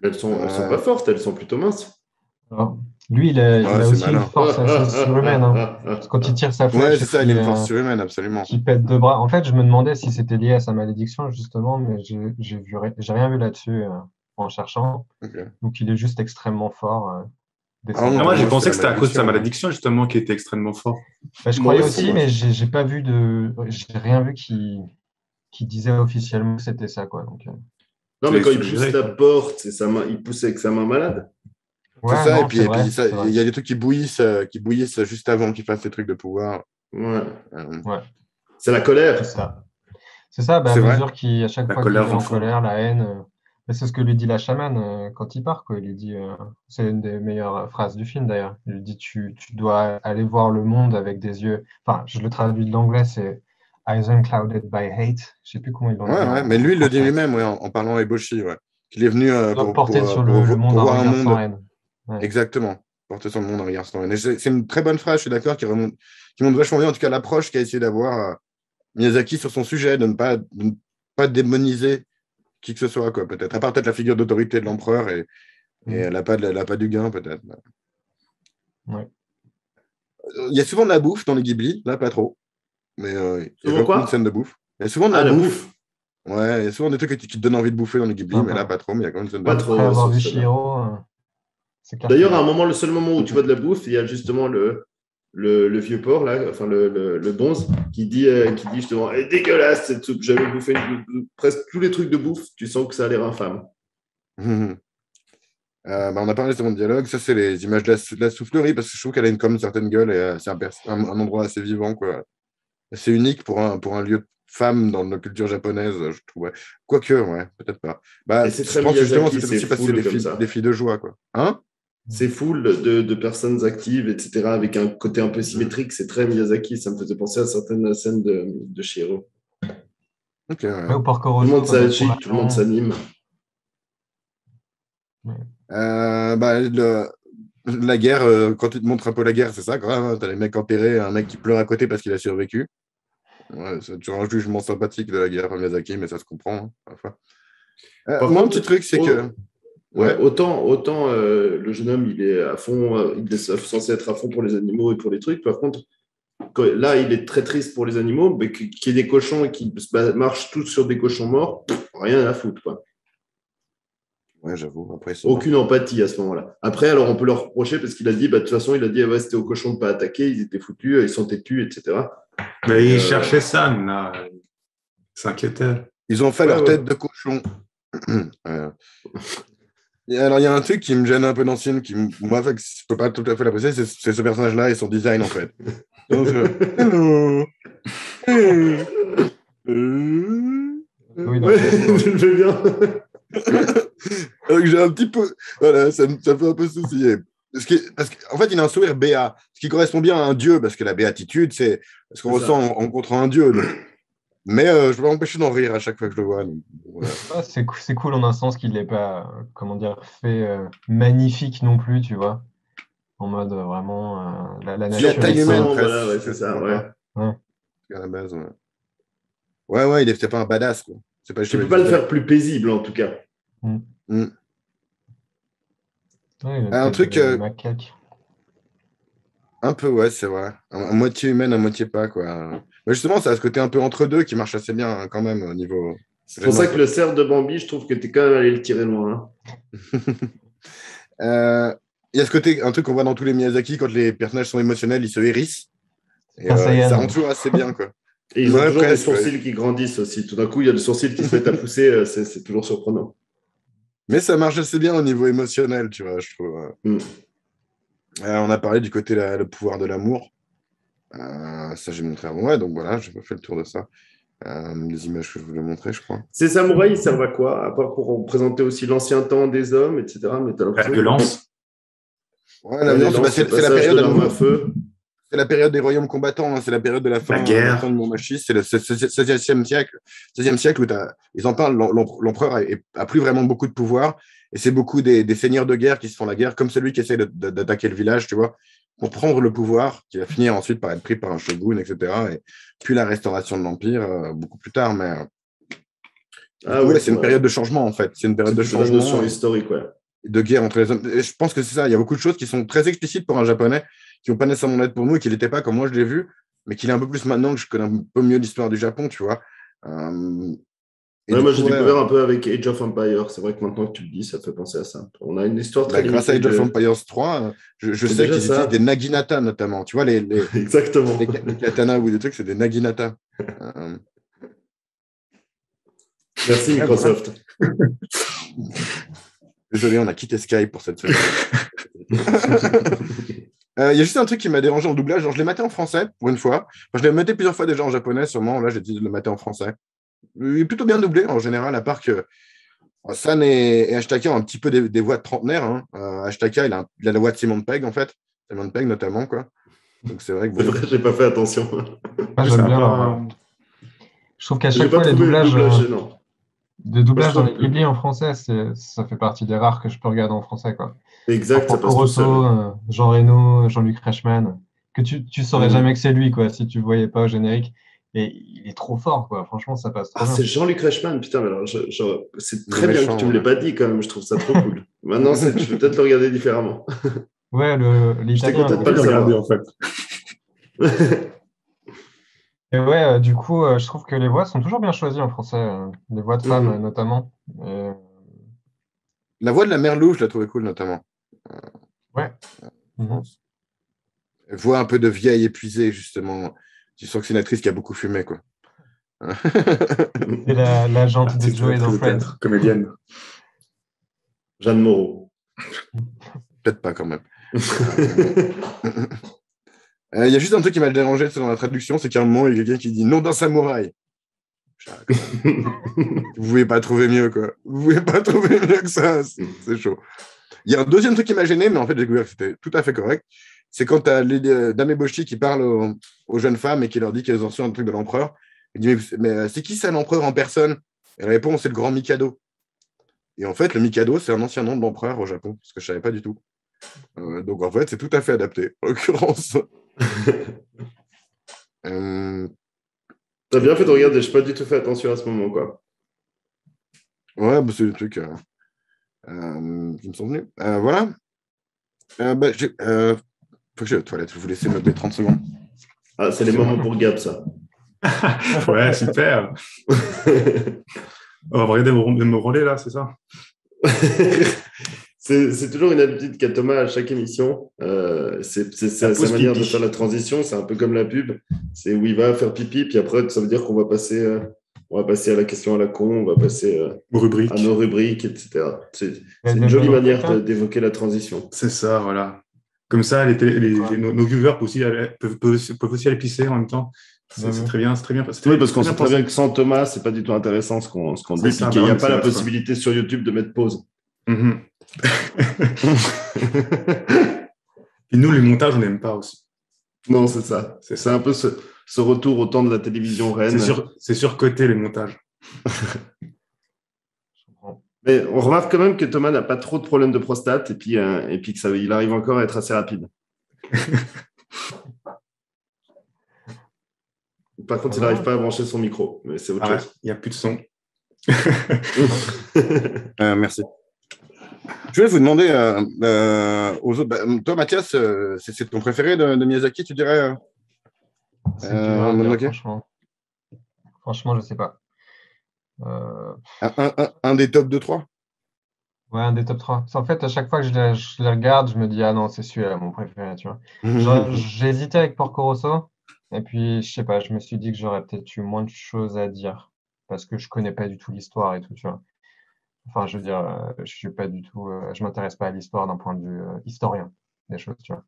Elles sont pas fortes, elles sont plutôt minces. Alors, Lui, il a c'est aussi une malin. force assez surhumaine. Hein. Parce que quand il tire sa Ouais, flèche c'est et ça, il a une force surhumaine, absolument. qu'il pète deux bras. En fait, je me demandais si c'était lié à sa malédiction, justement, mais j'ai rien vu là-dessus en cherchant. Ok. Donc, il est juste extrêmement fort. Ah non, Moi, pour j'ai moi, pensé c'était que la c'était à cause de sa malédiction. malédiction, justement, qui était extrêmement fort. Bah, je Moi croyais aussi. aussi, mais j'ai pas vu j'ai rien vu qui disait officiellement que c'était ça, quoi. Donc, Non, mais C'est quand il pousse suggéré, la quoi. porte, c'est sa main, il pousse avec sa main malade. C'est ouais, ça, non, c'est et puis vrai, ça, c'est il vrai. y a des trucs qui bouillissent juste avant qu'il fasse ces trucs de pouvoir. Ouais. Ouais, C'est la c'est colère. ça. C'est ça, bah, C'est vrai? à chaque La fois qu'il colère est rend en fort. colère, la haine, bah, c'est ce que lui dit la chamane quand il part, quoi. Il lui dit, c'est une des meilleures phrases du film d'ailleurs. Il lui dit, tu dois aller voir le monde avec des yeux. Enfin, je le traduis de l'anglais, c'est Eyes unclouded by hate. Je sais plus comment il l'ont dit Ouais, mais en lui, il le dit français. lui-même, ouais, en parlant eboshi, ouais. Qu'il est venu Tu dois porter sur le monde pour un voir un regard sans monde. haine. Ouais. Exactement. Porter sur le monde un regard sans haine. Et c'est une très bonne phrase, je suis d'accord, qui montre vachement bien, en tout cas, l'approche qu'a essayé d'avoir Miyazaki sur son sujet, de ne pas démoniser qui que ce soit, quoi, peut-être. À part peut-être la figure d'autorité de l'empereur, et elle n'a pas, elle a pas du gain, peut-être. Ouais. Il y a souvent de la bouffe dans les Ghibli, là, pas trop. Mais il y a Souvent quand même une quoi? scène de bouffe. Il y a souvent de Ah, la la bouffe. bouffe. Ouais, il y a souvent des trucs qui te donnent envie de bouffer dans les Ghibli, mais là, Sympa. pas trop, mais il y a quand même une scène de Pas bouffe. trop, Après avoir sur vu celle-là. Chihiro, c'est clair D'ailleurs, que à un moment, le seul moment où tu vois de la bouffe, il y a justement le vieux porc, là, enfin le bonze, qui dit justement elle est dégueulasse cette soupe, j'avais bouffé presque tous les trucs de bouffe, tu sens que ça a l'air infâme. On a parlé de mon dialogue, ça c'est les images de la soufflerie, parce que je trouve qu'elle a comme une certaine gueule et c'est un endroit assez vivant, quoi. C'est unique pour un lieu de femme dans la culture japonaise, je trouve. Ouais. Quoique, ouais, peut-être pas. Et Bah, c'est je très pense que justement, Miyazaki, c'est peut-être c'est aussi parce que c'est full comme des ça. filles de joie, quoi. Hein? C'est full de personnes actives, etc., avec un côté un peu symétrique, c'est très Miyazaki, ça me faisait penser à certaines scènes de Chihiro. Ok, ouais, ouais. au Porco Tout le Rosso, monde quand il trouve s'agite, tout le monde l'avion. s'anime. Ouais. Bah, la guerre, quand tu te montres un peu la guerre, c'est ça, quand même. Hein. T'as les mecs enterrés, un mec qui pleure à côté parce qu'il a survécu. Ouais, c'est toujours un jugement sympathique de la guerre à Miyazaki, mais ça se comprend, hein, parfois. Par Moi, un contre, petit truc, c'est que. ouais, Ouais. autant le jeune homme, il est à fond, il est censé être à fond pour les animaux et pour les trucs. Par contre, là, il est très triste pour les animaux, mais qu'il y ait des cochons et qui marchent tous sur des cochons morts, rien à foutre, quoi. Ouais, j'avoue. Après, ils sont morts. Aucune empathie à ce moment-là. Après, alors on peut leur reprocher parce qu'il a dit, bah, de toute façon, il a dit, ouais, c'était aux cochons de ne pas attaquer, ils étaient foutus, ils sont têtus, etc. Mais Et, il cherchait ça, là. Il s'inquiétait. Ils ont fait ouais, leur ouais. tête de cochon. Et alors, il y a un truc qui me gêne un peu dans ce film, moi, fait que je peux pas tout à fait l'apprécier, c'est ce personnage-là et son design, en fait. Donc, hello. Hey. Oui, Ouais, d'accord. tu le fais bien. Donc, j'ai un petit peu. Voilà, ça fait un peu soucier. Parce qu'en fait, il a un sourire béat, ce qui correspond bien à un dieu, parce que la béatitude, c'est ce qu'on C'est ressent ça. en rencontrant un dieu. Donc. Mais je peux pas m'empêcher d'en rire à chaque fois que je le vois. Donc, voilà. Ouais, c'est cool en un sens qu'il l'ait pas, comment dire, fait magnifique non plus, tu vois. En mode vraiment, la Si, à nature est taille humaine, Surpuissant, sainte. voilà, presque. ouais, C'est c'est ce qu'on ça, voit ouais. pas, Ouais. à la base. Ouais, ouais, il était pas un badass, quoi. C'est pas Tu juste peux pas le faire plus paisible, en tout cas. Mm. Mm. Ouais, il a une Un tête truc de macaque. un peu, ouais, c'est vrai. À moitié humaine, à moitié pas, quoi. Mais justement, ça a ce côté un peu entre deux qui marche assez bien, hein, quand même, au niveau C'est pour gênant, ça que quoi. le cerf de Bambi, je trouve que tu es quand même allé le tirer loin. Hein. Il y a ce côté, un truc qu'on voit dans tous les Miyazaki, quand les personnages sont émotionnels, ils se hérissent. Et Un ça rend Saiyan. toujours assez bien, quoi. Et ils ont Ouais, toujours des presque, ouais. sourcils qui grandissent aussi. Tout d'un coup, il y a des sourcils qui se mettent à pousser, c'est toujours surprenant. Mais ça marche assez bien au niveau émotionnel, tu vois, je trouve. Mm. On a parlé du côté le pouvoir de l'amour. Ça, j'ai montré avant. Ouais, donc voilà, j'ai pas fait le tour de ça. Les images que je voulais montrer, je crois. Ces samouraïs, ils servent à quoi? À part pour représenter aussi l'ancien temps des hommes, etc. Mais t'as La l'impression violence. Ouais, que les l'ambiance, bah, lances, le c'est la passage de période à l'arme à nouveau. feu. C'est la période des royaumes combattants, hein, c'est la période de La la fin guerre. du Muromachi, c'est le 16e siècle, 16e siècle où ils en parlent, l'empereur a plus vraiment beaucoup de pouvoir, et c'est beaucoup des seigneurs de guerre qui se font la guerre, comme celui qui essaie d'attaquer le village, tu vois, pour prendre le pouvoir, qui va finir ensuite par être pris par un shogun, etc. Et puis la restauration de l'Empire, beaucoup plus tard, mais du Ah coup, oui, ouais, c'est c'est une vrai. période de changement, en fait, c'est une période C'est de plutôt la changement, notion historique, ouais. de guerre entre les hommes. Et je pense que c'est ça. Il y a beaucoup de choses qui sont très explicites pour un Japonais, qui vont pas nécessairement l'être pour nous et qui n'étaient pas comme moi je l'ai vu, mais qui l'est un peu plus maintenant que je connais un peu mieux l'histoire du Japon, tu vois. Moi, j'ai découvert un peu avec Age of Empires. C'est vrai que maintenant que tu le dis, ça te fait penser à ça. On a une histoire très grâce à Age of Empires 3, je sais qu'ils utilisent des naginata notamment. Tu vois, Exactement. Les katanas ou des trucs, c'est des naginata. Merci Microsoft. Désolé, on a quitté Skype pour cette semaine. Il y a juste un truc qui m'a dérangé en doublage. Genre, je l'ai maté en français pour une fois. Enfin, je l'ai maté plusieurs fois déjà en japonais, sûrement. Là, j'ai décidé de le mater en français. Il est plutôt bien doublé en général, à part que San et Ashtaka ont un petit peu des voix de trentenaire. Hein. Ashtaka, il a la voix de Simon Pegg, en fait. Simon Pegg, notamment, quoi. Donc, c'est vrai que. C'est vrai, j'ai pas fait attention. J'aime bien. Je trouve qu'à chaque fois, les doublages dans les Ghibli en français, ça fait partie des rares que je peux regarder en français, quoi. Exact, ça passe tout seul. Jean Reno, Jean-Luc Reichmann, que tu saurais jamais que c'est lui, quoi, si tu le voyais pas au générique. Et il est trop fort, quoi. Franchement, ça passe trop bien. C'est Jean-Luc Reichmann, putain, mais alors, c'est très bien que tu me l'aies pas dit, quand même. Je trouve ça trop cool. Maintenant, je vais peut-être le regarder différemment. Ouais, l'italien. Je t'ai pas le regarder, en fait. Et ouais, du coup, je trouve que les voix sont toujours bien choisies en français, les voix de femmes notamment. La voix de la mère Lou, je la trouvais cool notamment. Ouais. Elle voix un peu de vieille épuisée, justement. Tu sens que c'est une actrice qui a beaucoup fumé, quoi. C'est la gente de Joey dans Friends. Comédienne. Jeanne Moreau. Peut-être pas, quand même. Il y a juste un truc qui m'a dérangé dans la traduction, c'est qu'à un moment, il y a quelqu'un qui dit « nom d'un samouraï ». Vous pouvez pas trouver mieux, quoi. Vous pouvez pas trouver mieux que ça. C'est chaud. Il y a un deuxième truc qui m'a gêné, mais en fait, j'ai découvert que c'était tout à fait correct. C'est quand tu as Dame Eboshi qui parle aux jeunes femmes et qui leur dit qu'elles ont reçu un truc de l'empereur. Il dit « mais c'est qui ça, l'empereur en personne ?» Et la réponse, c'est le grand Mikado. Et en fait, le Mikado, c'est un ancien nom de l'empereur au Japon, ce que je savais pas du tout. Donc, en fait, c'est tout à fait adapté, en l'occurrence. T'as bien fait de regarder, je n'ai pas du tout fait attention à ce moment, quoi. Ouais, bah, c'est des trucs qui me sont venus. Voilà. Faut que j'aille aux toilettes, je vous laisser me 30 secondes. Ah, c'est les moments pour Gab, ça. Ouais, super. On va regarder me rôler là, c'est ça? C'est toujours une habitude qu'a Thomas à chaque émission. C'est sa manière de faire la transition. C'est un peu comme la pub. C'est où il va faire pipi, puis après, ça veut dire qu'on va passer à la question à la con, on va passer à nos rubriques, etc. C'est une jolie manière d'évoquer la transition. C'est ça, voilà. Comme ça, nos viewers peuvent aussi aller pisser en même temps. C'est très bien. Oui, parce qu'on sait très bien que sans Thomas, c'est pas du tout intéressant ce qu'on dit. Il n'y a pas la possibilité sur YouTube de mettre pause. Et nous, les montages, on n'aime pas aussi. Non, c'est ça. C'est un peu ce retour au temps de la télévision reine. C'est surcoté, les montages. Mais on remarque quand même que Thomas n'a pas trop de problèmes de prostate et puis qu'il arrive encore à être assez rapide. Par contre, il n'arrive pas à brancher son micro, mais c'est autre chose. Il n'y a plus de son. Merci. Je voulais vous demander aux autres. Toi, Mathias, c'est ton préféré de Miyazaki, tu dirais C'est dur à dire, franchement, je ne sais pas. Un des top 2-3 ? Ouais, un des top 3. En fait, à chaque fois que je les regarde, je me dis, ah non, c'est celui-là, mon préféré, tu vois. J'ai hésité avec Porco Rosso, et puis, je sais pas, je me suis dit que j'aurais peut-être eu moins de choses à dire, parce que je connais pas du tout l'histoire et tout, tu vois. Enfin, je veux dire, je suis pas du tout, je m'intéresse pas à l'histoire d'un point de vue historien des choses, tu vois.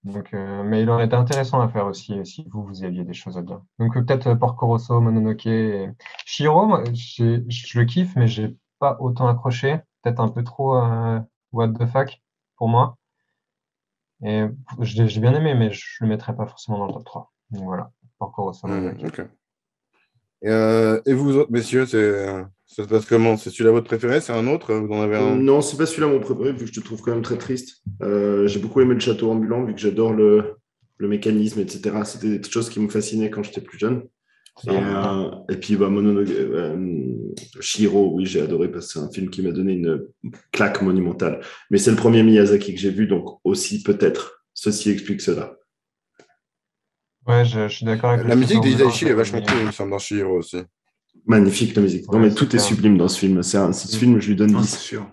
Donc, mais il aurait été intéressant à faire aussi si vous aviez des choses à dire. Donc peut-être Porco Rosso, Mononoke, et Chihiro, je le kiffe, mais j'ai pas autant accroché, peut-être un peu trop what the fuck pour moi. Et j'ai bien aimé, mais je le mettrais pas forcément dans le top 3. Donc voilà, Porco Rosso, Mononoke. Okay. Et vous autres, messieurs, ça se passe comment? C'est celui-là votre préféré? C'est un autre? Vous en avez un? Non, c'est pas celui-là mon préféré, vu que je te trouve quand même très triste. J'ai beaucoup aimé le château ambulant, vu que j'adore le mécanisme, etc. C'était des choses qui me fascinaient quand j'étais plus jeune. Et puis, Mononoke, Chihiro, oui, j'ai adoré parce que c'est un film qui m'a donné une claque monumentale. Mais c'est le premier Miyazaki que j'ai vu, donc aussi peut-être ceci explique cela. Ouais, je suis d'accord avec le La musique château d'Hisaishi ambulant, est vachement mais- cool, il me semble, dans Chihiro aussi. Magnifique la musique. Non, Ouais, mais c'est tout est clair. sublime dans ce film. Ce film, je lui donne Non, 10. c'est sûr.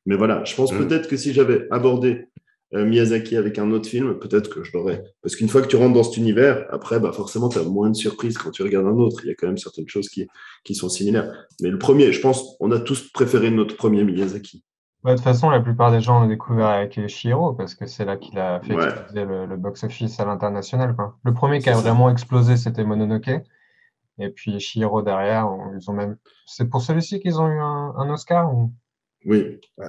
Mais voilà, je pense peut-être que si j'avais abordé Miyazaki avec un autre film, peut-être que je l'aurais. Parce qu'une fois que tu rentres dans cet univers, après, bah, forcément, tu as moins de surprises quand tu regardes un autre. Il y a quand même certaines choses qui sont similaires. Mais le premier, je pense, on a tous préféré notre premier Miyazaki. Ouais, de toute façon, la plupart des gens l'ont découvert avec Chihiro parce que c'est là qu'il a fait Ouais. exploser le box-office à l'international, quoi. Le premier qui a C'est ça. vraiment explosé, c'était Mononoke. Et puis Chihiro derrière, ils ont même. C'est pour celui-ci qu'ils ont eu un Oscar ou... Oui, Ouais,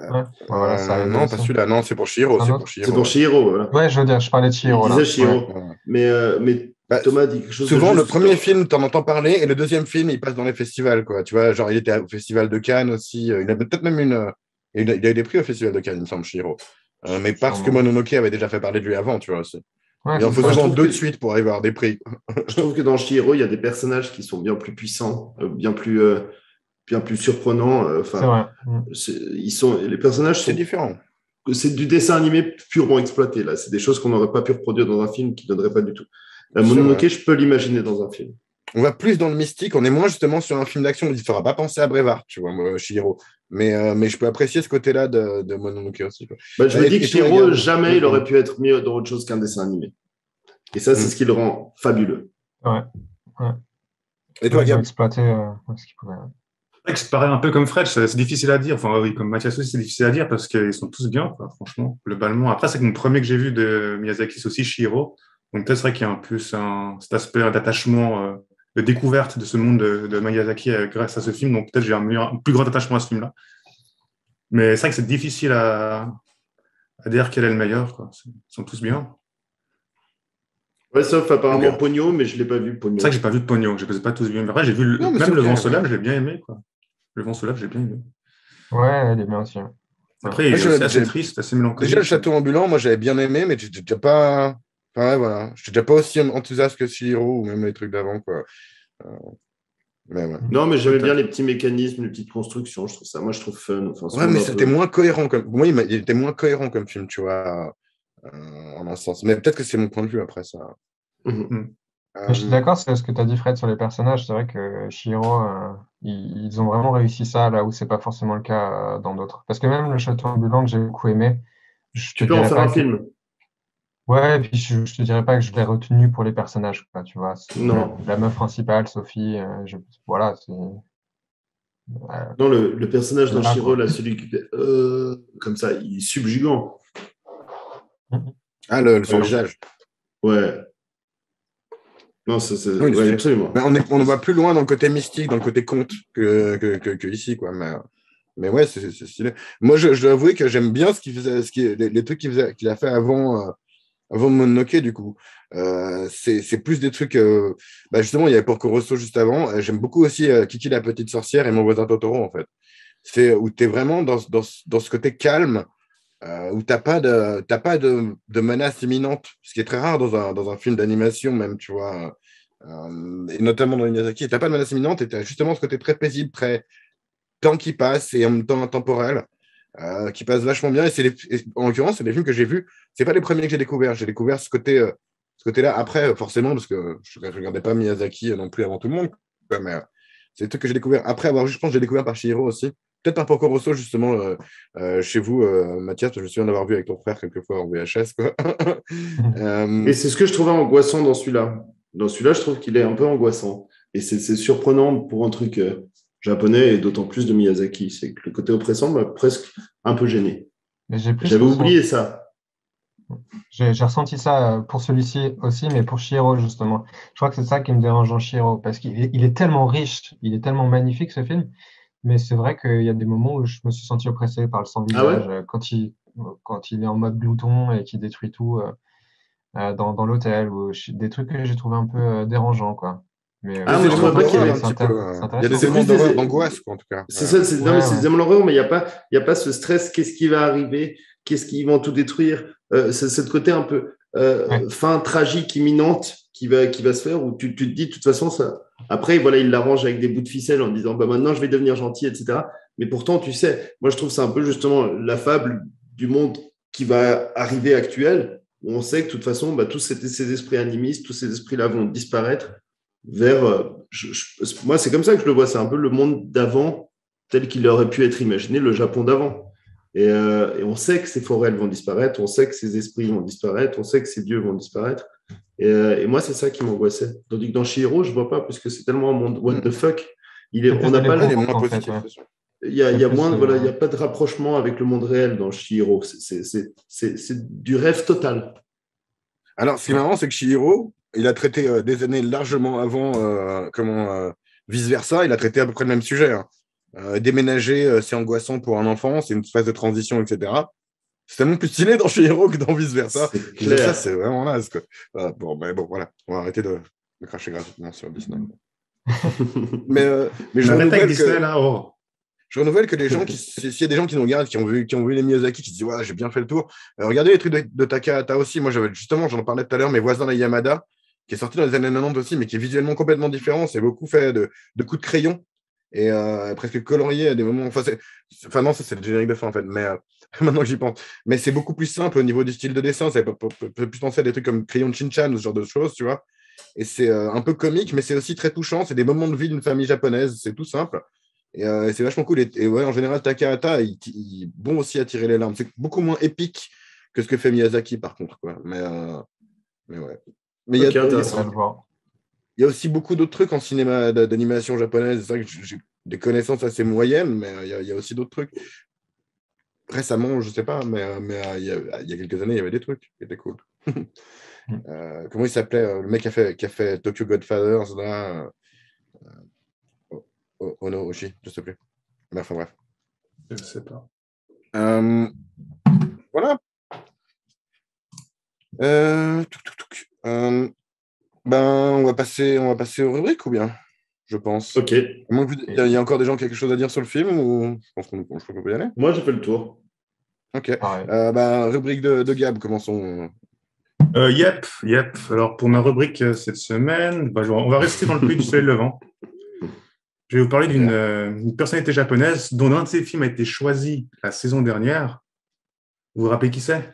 voilà, ça a aidé Non, pas aussi. celui-là, non, c'est pour Chihiro. Un C'est autre? pour c'est Chihiro. pour Chihiro. Voilà. Ouais, je veux dire, je parlais de Il Chihiro là. disait Chihiro. Ouais. Mais Bah, Thomas dit quelque chose souvent, de le juste. premier film, t'en entends parler, et le deuxième film, il passe dans les festivals, quoi. Tu vois, genre, il était au Festival de Cannes aussi. Il avait peut-être même il a eu des prix au Festival de Cannes, il me semble, Chihiro. Mais parce que Sûrement. Mononoke avait déjà fait parler de lui avant, tu vois aussi. Ouais, Et en c'est ça. faisant je trouve deux que- de suite pour arriver à avoir des prix. Je trouve que dans Chihiro, il y a des personnages qui sont bien plus puissants, bien plus surprenants. C'est vrai. Les personnages C'est sont. différent. C'est du dessin animé purement exploité. Là, c'est des choses qu'on n'aurait pas pu reproduire dans un film qui ne donnerait pas du tout. Mononoke, vrai. je peux l'imaginer dans un film. On va plus dans le mystique, on est moins justement sur un film d'action. Il ne fera pas penser à Brevard, tu vois, moi, Chihiro. Mais je peux apprécier ce côté-là de Mononoke aussi, quoi. Bah, je me dis que Et toi, Chihiro, Yann jamais il aurait pu être mieux dans autre chose qu'un dessin animé. Et ça, c'est ce qui le rend fabuleux. Ouais. Et toi, Ils ont Gab? exploité ce qu'ils pouvaient. C'est vrai que c'est pareil un peu comme Fred, c'est difficile à dire. Enfin, oui, comme Mathias aussi, c'est difficile à dire parce qu'ils sont tous bien, quoi, franchement, globalement. Après, c'est que mon premier que j'ai vu de Miyazaki, c'est aussi Chihiro. Donc, peut-être c'est vrai qu'il y a un plus cet aspect d'attachement, de découverte de ce monde de Miyazaki grâce à ce film. Donc, peut-être j'ai un plus grand attachement à ce film-là. Mais c'est vrai que c'est difficile à dire quel est le meilleur, quoi. Ils sont tous bien. Ouais, sauf apparemment Ok. Pogno, mais je ne l'ai pas vu, Pogno. C'est vrai que j'ai pas vu de Pogno, je les ai pas tous vus. Mais après, j'ai vu Non, mais même c'est Le ok, Vent ouais. se lève, j'ai bien aimé, quoi. Le Vent se lève, j'ai bien aimé. Ouais, il est bien aussi. Après, Moi, c'est assez triste, assez mélancolique. Déjà, le château ambulant, moi, j'avais bien aimé, mais j'étais déjà pas. Enfin, ouais, voilà. J'étais déjà pas aussi enthousiaste que Chihiro ou même les trucs d'avant, quoi. Mais ouais. Non, mais j'aimais bien Peut-être. les petits mécanismes, les petites constructions. Moi, je trouve fun. Enfin, ce Ouais, monde mais un c'était peu- moins cohérent comme. Moi, il était moins cohérent comme film, tu vois, en un sens. Mais peut-être que c'est mon point de vue après ça. Mhm. Mais je suis d'accord, c'est ce que tu as dit, Fred, sur les personnages. C'est vrai que Chihiro, ils ont vraiment réussi ça là où c'est pas forcément le cas dans d'autres. Parce que même le château ambulant que j'ai beaucoup aimé, je te Tu peux en dirais faire pas un que... film? Ouais, et puis je te dirais pas que je l'ai retenu pour les personnages, quoi, tu vois. Non. La meuf principale, Sophie, voilà, c'est... Non, le personnage dans Voilà, Chihiro, quoi. là, celui qui fait comme ça, il est subjugant. Son visage. Ouais. Non, Oui, ouais, absolument. mais on va plus loin dans le côté mystique, dans le côté conte que ici, quoi. Mais ouais, c'est stylé. Moi, je dois avouer que j'aime bien ce qu'il faisait, les trucs qu'il a fait avant Mononoke, du coup. C'est plus des trucs. Justement, il y avait Porco Rosso juste avant. J'aime beaucoup aussi Kiki la petite sorcière et Mon voisin Totoro, en fait. C'est où tu es vraiment dans ce côté calme, où tu n'as pas de menace imminente, ce qui est très rare dans un film d'animation, même, tu vois. Et notamment dans Miyazaki, tu n'as pas de menace imminente et tu as justement ce côté très paisible, très temps qui passe et en même temps intemporel, qui passe vachement bien. En l'occurrence, c'est des films que j'ai vus. C'est pas les premiers que j'ai découverts. J'ai découvert ce côté-là après, forcément, parce que je ne regardais pas Miyazaki non plus avant tout le monde. Quoi, mais c'est des trucs que j'ai découvert après avoir, je pense, que j'ai découvert par Chihiro aussi. Peut-être par Porco Rosso, justement, chez vous, Mathias, je me souviens d'avoir vu avec ton frère quelques fois en VHS. Quoi. Et c'est ce que je trouvais angoissant dans celui-là. Dans celui-là, je trouve qu'il est un peu angoissant. Et c'est surprenant pour un truc japonais et d'autant plus de Miyazaki. C'est que le côté oppressant m'a presque un peu gêné. Mais j'ai plus J'avais ressenti- oublié ça. J'ai ressenti ça pour celui-ci aussi, mais pour Chihiro, justement. Je crois que c'est ça qui me dérange en Chihiro, parce il est tellement riche, il est tellement magnifique, ce film. Mais c'est vrai qu'il y a des moments où je me suis senti oppressé par le sans-visage, Ah ouais quand il est en mode glouton et qu'il détruit tout dans l'hôtel, ou des trucs que j'ai trouvé un peu dérangeants, quoi. Mais Ah, C'est moi, je des trouvais éléments pas qu'il y d'horreur, avait- un petit peu. c'est Il y a intéressant. des C'est éléments plus des- d'angoisse, quoi, en tout cas. C'est ça, non, mais c'est Ouais. des l'horreur, mais il y a pas ce stress, qu'est-ce qui va arriver, qu'est-ce qu'ils vont tout détruire. C'est ce côté un peu Ouais. fin tragique, imminente qui va se faire, où tu te dis, de toute façon, Après, voilà, il l'arrange avec des bouts de ficelle en disant bah, maintenant je vais devenir gentil, etc. Mais pourtant, tu sais, moi je trouve que c'est un peu justement la fable du monde qui va arriver actuel, où on sait que de toute façon, bah, tous ces esprits animistes, tous ces esprits-là vont disparaître vers. Moi, c'est comme ça que je le vois, c'est un peu le monde d'avant, tel qu'il aurait pu être imaginé, le Japon d'avant. Et on sait que ces forêts vont disparaître, on sait que ces esprits vont disparaître, on sait que ces dieux vont disparaître. Et moi, c'est ça qui m'angoissait. Tandis que dans Chihiro, je ne vois pas, parce que c'est tellement un monde what the fuck. On n'a pas les moins positifs. Il y a moins, voilà, il n'y a pas de rapprochement avec le monde réel dans Chihiro. C'est du rêve total. Alors, ce qui est marrant, c'est que Chihiro, il a traité des années largement avant, vice-versa, il a traité à peu près le même sujet. Hein. Déménager, c'est angoissant pour un enfant, c'est une phase de transition, etc. C'est tellement plus stylé dans Chihiro que dans vice-versa. Ça, c'est vraiment naze. Bon, voilà, on va arrêter de cracher gratuitement sur Disney. mais je renouvelle Disney, là, oh. Je renouvelle que les gens, s'il y a des gens qui nous regardent, qui ont vu les Miyazaki, qui se disent ouais, j'ai bien fait le tour, regardez les trucs de Takahata aussi. Moi, justement, j'en parlais tout à l'heure, Mes voisins, la Yamada, qui est sorti dans les années 90 aussi, mais qui est visuellement complètement différent. C'est beaucoup fait de coups de crayon et presque colorié à des moments. Non, ça, c'est le générique de fin, en fait, mais maintenant que j'y pense. Mais c'est beaucoup plus simple au niveau du style de dessin. Ça peut plus penser à des trucs comme Crayon Shin-chan ou ce genre de choses, tu vois. Et c'est un peu comique, mais c'est aussi très touchant. C'est des moments de vie d'une famille japonaise. C'est tout simple. Et c'est vachement cool. Et ouais, en général, Takahata, il bon aussi à tirer les larmes. C'est beaucoup moins épique que ce que fait Miyazaki, par contre. Quoi. Mais ouais. Mais il y a aussi beaucoup d'autres trucs en cinéma d'animation japonaise. C'est vrai que j'ai des connaissances assez moyennes, mais il y a aussi d'autres trucs. Récemment, je ne sais pas, mais il y a quelques années, il y avait des trucs qui étaient cool. Comment il s'appelait le mec qui a fait Tokyo Godfathers, là Ono Oshi, je ne sais plus. Mais enfin bref. Je ne sais pas. Voilà. On va passer aux rubriques ou bien, je pense. Ok. Il y a encore des gens qui ont quelque chose à dire sur le film ou je pense qu'on peut y aller. Moi, j'ai fait le tour. Ok. Rubrique de Gab, commençons. Yep. Alors, pour ma rubrique cette semaine, on va rester dans le pays du soleil levant. Je vais vous parler d'une personnalité japonaise dont un de ses films a été choisi la saison dernière. Vous vous rappelez qui c'est?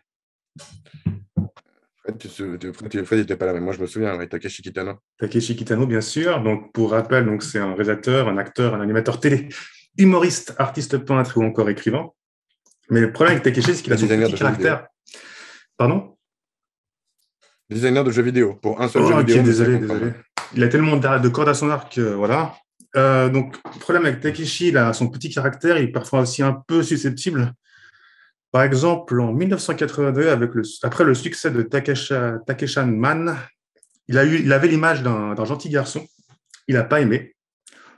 Fred n'était pas là, mais moi je me souviens, avec Takeshi Kitano. Takeshi Kitano, bien sûr. Donc, pour rappel, c'est un réalisateur, un acteur, un animateur télé, humoriste, artiste peintre ou encore écrivain. Mais le problème avec Takeshi, c'est qu'il a son petit caractère. Pardon? Designer de jeux vidéo, pour un seul jeu vidéo. Désolé. Il a tellement de cordes à son arc, voilà. Donc, le problème avec Takeshi, il a son petit caractère, il est parfois aussi un peu susceptible. Par exemple, en 1982, après le succès de Takeshan Man, il avait l'image d'un gentil garçon. Il n'a pas aimé.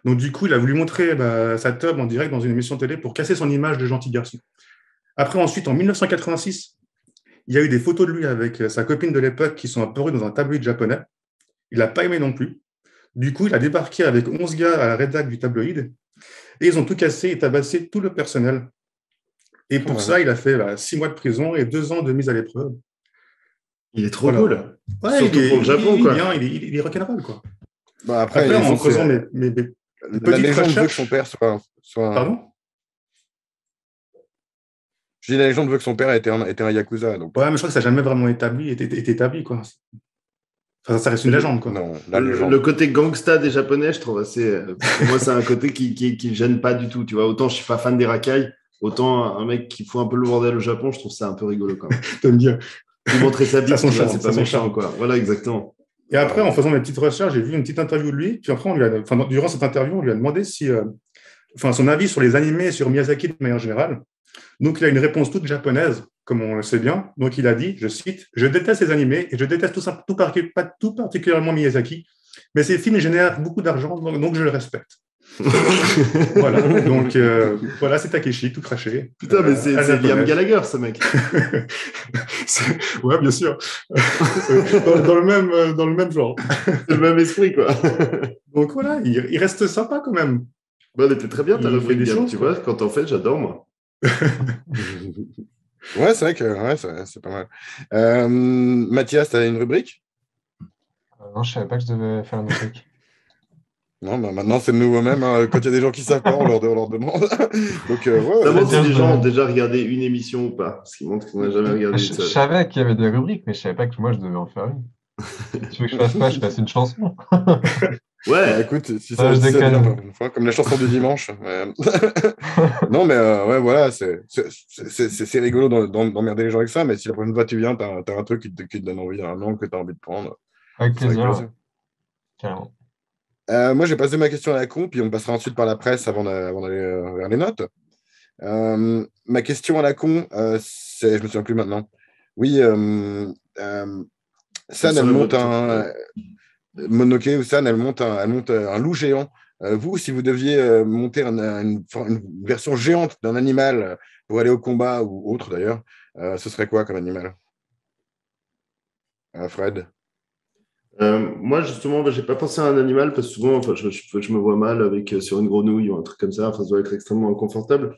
Donc, du coup, il a voulu montrer sa teub en direct dans une émission télé pour casser son image de gentil garçon. Après, ensuite, en 1986, il y a eu des photos de lui avec sa copine de l'époque qui sont apparues dans un tabloïd japonais. Il n'a pas aimé non plus. Du coup, il a débarqué avec 11 gars à la rédac du tabloïd et ils ont tout cassé et tabassé tout le personnel. Et pour ça, il a fait 6 mois de prison et 2 ans de mise à l'épreuve. Il est trop cool. Ouais, surtout pour le Japon, quoi. Il est rock'n'roll, quoi. Après en creusant mes la légende veut que son père soit... Pardon? Je dis la légende veut que son père était un Yakuza. Donc... Ouais, mais je crois que ça n'a jamais vraiment été établi, quoi. Enfin, ça reste une légende, quoi. Non, le côté gangsta des Japonais, je trouve assez... Pour moi, c'est un côté qui ne gêne pas du tout, tu vois. Autant je ne suis pas fan des racailles, autant un mec qui fout un peu le bordel au Japon, je trouve ça un peu rigolo, quand même. T'aimes bien. Pour montrer sa vie, c'est pas méchant, quoi. Voilà, exactement. Et après, en faisant mes petites recherches, j'ai vu une petite interview de lui. Puis après, durant cette interview, on lui a demandé son avis sur les animés et sur Miyazaki de manière générale. Donc, il a une réponse toute japonaise, comme on le sait bien. Donc, il a dit, je cite, « Je déteste les animés et je déteste tout particulièrement Miyazaki, mais ces films génèrent beaucoup d'argent, donc je le respecte. » Voilà, donc voilà, c'est Takeshi, tout craché. Putain, mais c'est Liam Gallagher, ce mec. Ouais, bien sûr. dans le même genre. C'est le même esprit, quoi. Donc voilà, il reste sympa quand même. Bon, était très bien, t'as refait des choses, tu vois, quand t'en fais, j'adore, moi. Ouais, c'est vrai que c'est pas mal. Mathias, t'as une rubrique? Non, je savais pas que je devais faire une rubrique. Non, bah, maintenant, c'est de nouveau même. Hein. Quand il y a des gens qui savent pas, on leur demande. Donc, Ça montre si bien les de- gens ont déjà regardé une émission ou pas. Ce qui montre qu'on n'a jamais regardé une Je seule. savais qu'il y avait des rubriques, mais je savais pas que moi je devais en faire une. Tu veux que je fasse quoi? Je fasse une chanson. Bah, Ouais, écoute, si Ah, je ça vient, déconne. une fois, comme la chanson du dimanche. Mais- non, mais ouais, voilà, c'est rigolo d'emmerder les gens avec ça, mais si la prochaine fois tu viens, t'as un truc qui te donne envie, un angle que tu as envie de prendre, Avec c'est avec plaisir, ouais, plaisir. carrément. Moi, j'ai passé ma question à la con, puis on passera ensuite par la presse avant d'aller vers les notes. Ma question à la con, je me souviens plus maintenant. Oui, San, elle sur le monte vote. Monoke ou San, elle monte un loup géant. Vous, si vous deviez monter une version géante d'un animal pour aller au combat ou autre d'ailleurs, ce serait quoi comme animal? Fred? Moi, justement, j'ai pas pensé à un animal parce que souvent, enfin, je me vois mal avec sur une grenouille ou un truc comme ça. Enfin, ça doit être extrêmement inconfortable.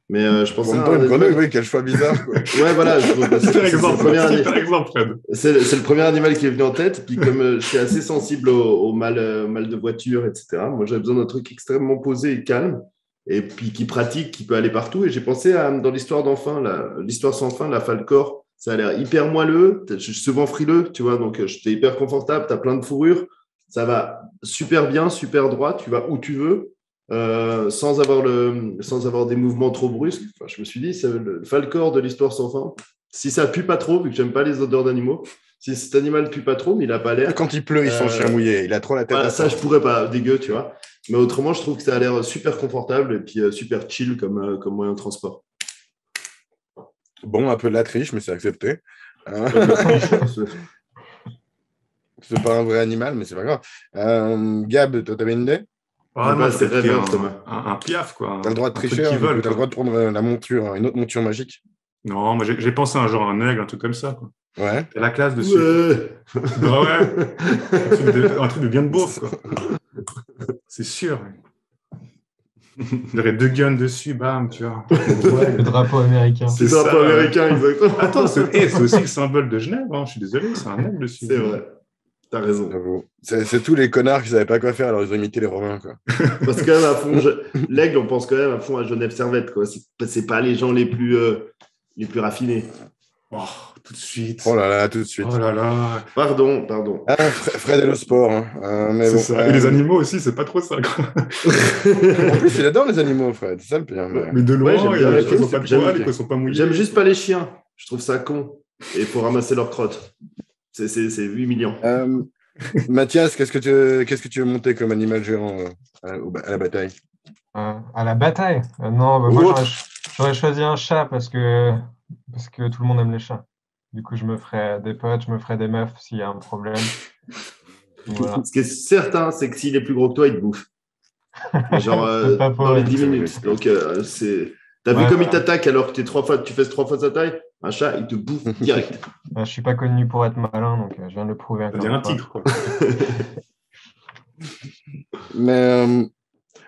Mais je En pensais même à temps, un une grenouille, animal. oui, quel choix bizarre, quoi. Ouais, voilà, Super c'est le exemple, premier super exemple, Fred. c'est le premier animal qui est venu en tête. Puis comme je suis assez sensible au mal de voiture, etc., moi, j'avais besoin d'un truc extrêmement posé et calme. Et puis qui pratique, qui peut aller partout. Et j'ai pensé dans l'histoire d'enfin, l'histoire sans fin, la Falcor. Ça a l'air hyper moelleux. Je suis souvent frileux, tu vois, donc j'étais hyper confortable. Tu as plein de fourrure. Ça va super bien, super droit. Tu vas où tu veux. Sans avoir des mouvements trop brusques. Enfin, je me suis dit, c'est le Falcor de l'histoire sans fin. Si ça pue pas trop, vu que j'aime pas les odeurs d'animaux, si cet animal pue pas trop, mais il a pas l'air. Quand il pleut, il sent le chien mouillé. Il a trop la tête Voilà, à ça, ça. je pourrais pas, dégueu, tu vois. Mais autrement, je trouve que ça a l'air super confortable et puis super chill comme moyen de transport. Bon, un peu de la triche, mais c'est accepté. C'est C'est pas un vrai animal, mais c'est pas grave. Gab, toi, t'avais une idée? Ah pas non, assez j'aurais pris rêveur, Thomas. un piaf, quoi. T'as le droit de Un truc tricher, qui hein, du coup, vole, t'as le droit quoi. de prendre la monture, une autre monture magique. Non, moi j'ai pensé à un genre un aigle, un truc comme ça, quoi. Ouais. T'as la classe dessus, quoi. Ouais. Bah ouais, un truc de bien de beauf, quoi. C'est sûr. Il y aurait 2 guns dessus, bam, tu vois. Le drapeau américain. C'est ça, un peu américain, exactement. Attends, c'est aussi le symbole de Genève, hein. Je suis désolé, c'est un aigle dessus. C'est vrai. T'as raison. J'avoue. C'est tous les connards qui savaient pas quoi faire, alors ils ont imité les Romains, quoi. Parce que quand même à fond, l'aigle, on pense quand même à fond à Genève Servette, quoi. C'est pas les gens les plus raffinés. Oh, tout de suite. Oh là là, tout de suite. Oh là là. Pardon. Fred et le sport. Hein. Mais C'est bon, ça. Et les animaux aussi, c'est pas trop ça, quoi. En plus, il adore les animaux, Fred. C'est ça le pire. Mais de loin, j'aime il y bien a les les sont pas de j'aime- poils, les sont pas mouillés. J'aime juste pas les chiens. Je trouve ça con. Et il faut ramasser leurs crottes. C'est 8 millions. Mathias, qu'est-ce que tu veux monter comme animal géant à la bataille? À la bataille? Non, bah, Ou moi autre. j'aurais choisi un chat parce que tout le monde aime les chats. Du coup, je me ferais des potes, je me ferais des meufs s'il y a un problème. Voilà. Ce qui est certain, c'est que s'il est plus gros que toi, il te bouffe. Genre C'est pas dans les faux, 10 ouais. minutes. Donc, t'as vu Ouais, comme voilà. il t'attaque alors que tu fais 3 fois sa taille? Un chat, il te bouffe direct. Je suis pas connu pour être malin, donc je viens de le prouver Ça encore devient une un fois. tigre, quoi. Mais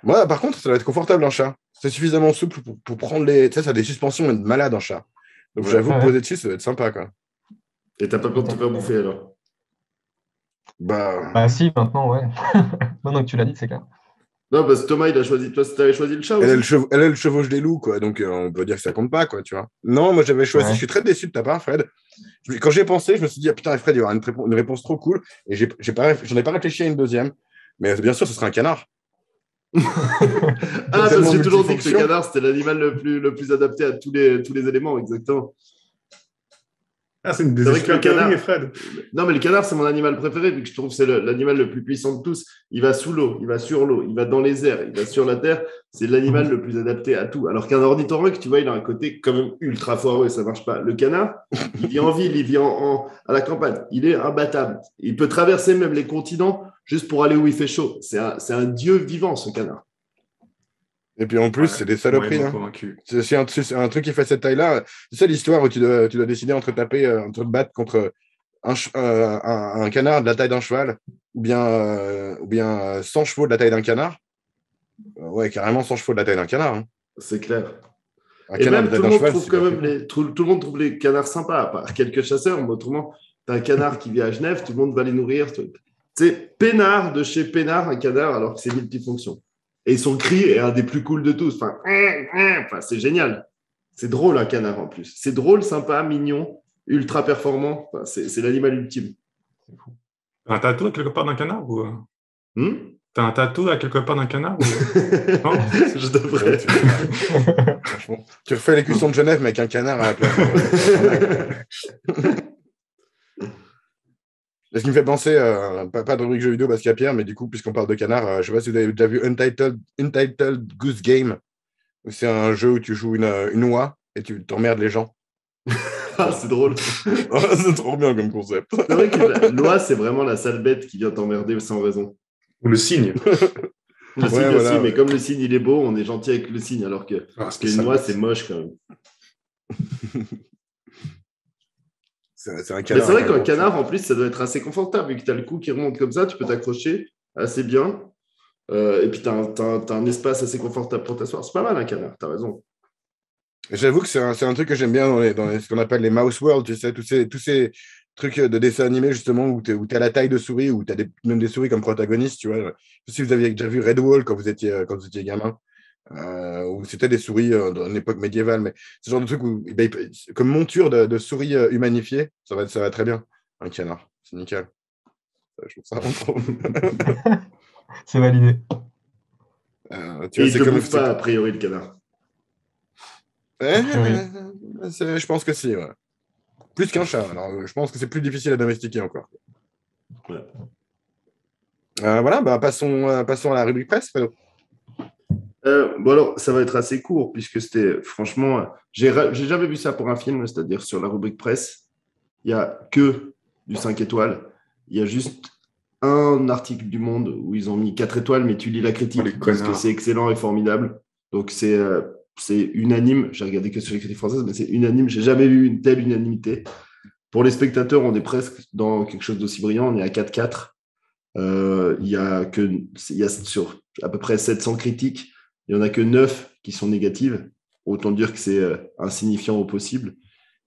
moi, par contre, ça va être confortable un chat. C'est suffisamment souple pour prendre les. Tu sais, ça a des suspensions de malade un chat. Donc Ouais. j'avoue que Ouais. poser dessus, ça va être sympa, quoi. Et t'as pas peur de te faire bouffer alors? Bah. Bah si, maintenant, ouais. Maintenant que tu l'as dit, c'est clair. Non, parce que Thomas, il a choisi. Toi, t'avais choisi le chat Elle, aussi? elle chevauche des loups, quoi. Donc on peut dire que ça compte pas, quoi, tu vois. Non, moi j'avais choisi. Ouais. Je suis très déçu de ta part, Fred. Quand j'y ai pensé, je me suis dit, ah, putain, Fred, il y aura une réponse trop cool. Et j'en ai pas réfléchi à une deuxième. Mais bien sûr, ce serait un canard. Ah, parce que tellement j'ai toujours dit que le multifonction. canard, c'était l'animal le plus adapté à tous les éléments, exactement. Ah, c'est une des C'est vrai que le super canard- théories, Fred. Non, mais le canard, c'est mon animal préféré, vu que je trouve que c'est l'animal le plus puissant de tous. Il va sous l'eau, il va sur l'eau, il va dans les airs, il va sur la terre. C'est l'animal le plus adapté à tout. Alors qu'un ornithorynque, tu vois, il a un côté quand même ultra foireux, ça marche pas. Le canard, il vit en ville, il vit à la campagne. Il est imbattable. Il peut traverser même les continents juste pour aller où il fait chaud. C'est un dieu vivant, ce canard. Et puis en plus, Ouais, c'est des saloperies. ouais, Hein. convaincu. C'est un truc qui fait cette taille-là. C'est ça l'histoire où tu dois décider entre te battre contre un canard de la taille d'un cheval ou bien 100 chevaux de la taille d'un canard. Ouais, carrément 100 chevaux de la taille d'un canard. Hein. C'est clair. Un Et canard même, de tout la le taille d'un monde cheval, trouve c'est quand super même tout le monde trouve les canards sympas, à part quelques chasseurs, mais autrement, t'as un canard qui vit à Genève, tout le monde va les nourrir. C'est peinard de chez peinard, un canard, alors que c'est multifonction. Et son cri est un des plus cools de tous. Enfin, c'est génial. C'est drôle, un canard en plus. C'est drôle, sympa, mignon, ultra performant. Enfin, c'est l'animal ultime. C'est fou. T'as un tatou à quelque part d'un canard ou... T'as un tatou à quelque part d'un canard ou... Non. Je devrais. Franchement, tu refais les cuissons de Genève, mais avec un canard à la place. Ce qui me fait penser, pas de rubrique jeux vidéo parce qu'il y a Pierre, mais du coup, puisqu'on parle de canard, je ne sais pas si vous avez déjà vu Untitled Goose Game. C'est un jeu où tu joues une oie et tu t'emmerdes les gens. Ah, c'est drôle. C'est trop bien comme concept. C'est vrai que l'oie, c'est vraiment la sale bête qui vient t'emmerder sans raison. Ou le cygne. Le cygne aussi, mais comme le cygne, il est beau, on est gentil avec le cygne, alors que qu'une oie, c'est moche quand même. C'est un canard. Mais c'est vrai qu'un canard, en plus, ça doit être assez confortable. Vu que tu as le cou qui remonte comme ça, tu peux t'accrocher assez bien. Et puis, tu as un espace assez confortable pour t'asseoir. C'est pas mal, un canard, tu as raison. J'avoue que c'est un truc que j'aime bien dans ce qu'on appelle les mouse world, tu sais, tous ces trucs de dessins animés, justement, où tu as la taille de souris, où tu as même des souris comme protagonistes, tu vois. Je sais pas si vous aviez déjà vu Red Wall quand vous étiez gamin. Où c'était des souris dans une époque médiévale, mais ce genre de truc où, comme monture de souris humanifiées, ça va très bien. Un canard, c'est nickel. Je trouve ça vraiment trop. C'est validé. Et il ne te bouffe pas, a priori, le canard. Je pense que si, ouais. Plus qu'un chat. Alors, je pense que c'est plus difficile à domestiquer encore. Ouais. Voilà, passons à la rubrique presse, Fredo. Bon alors, ça va être assez court, puisque c'était, franchement, j'ai jamais vu ça pour un film, c'est-à-dire sur la rubrique presse, il n'y a que du 5 étoiles. Il y a juste un article du Monde où ils ont mis 4 étoiles, mais tu lis la critique, parce que c'est excellent et formidable. Donc, c'est unanime. J'ai regardé que sur les critiques françaises, mais c'est unanime. J'ai jamais vu une telle unanimité. Pour les spectateurs, on est presque dans quelque chose d'aussi brillant. On est à 4-4. Il y a sur à peu près 700 critiques. Il n'y en a que 9 qui sont négatives. Autant dire que c'est insignifiant au possible.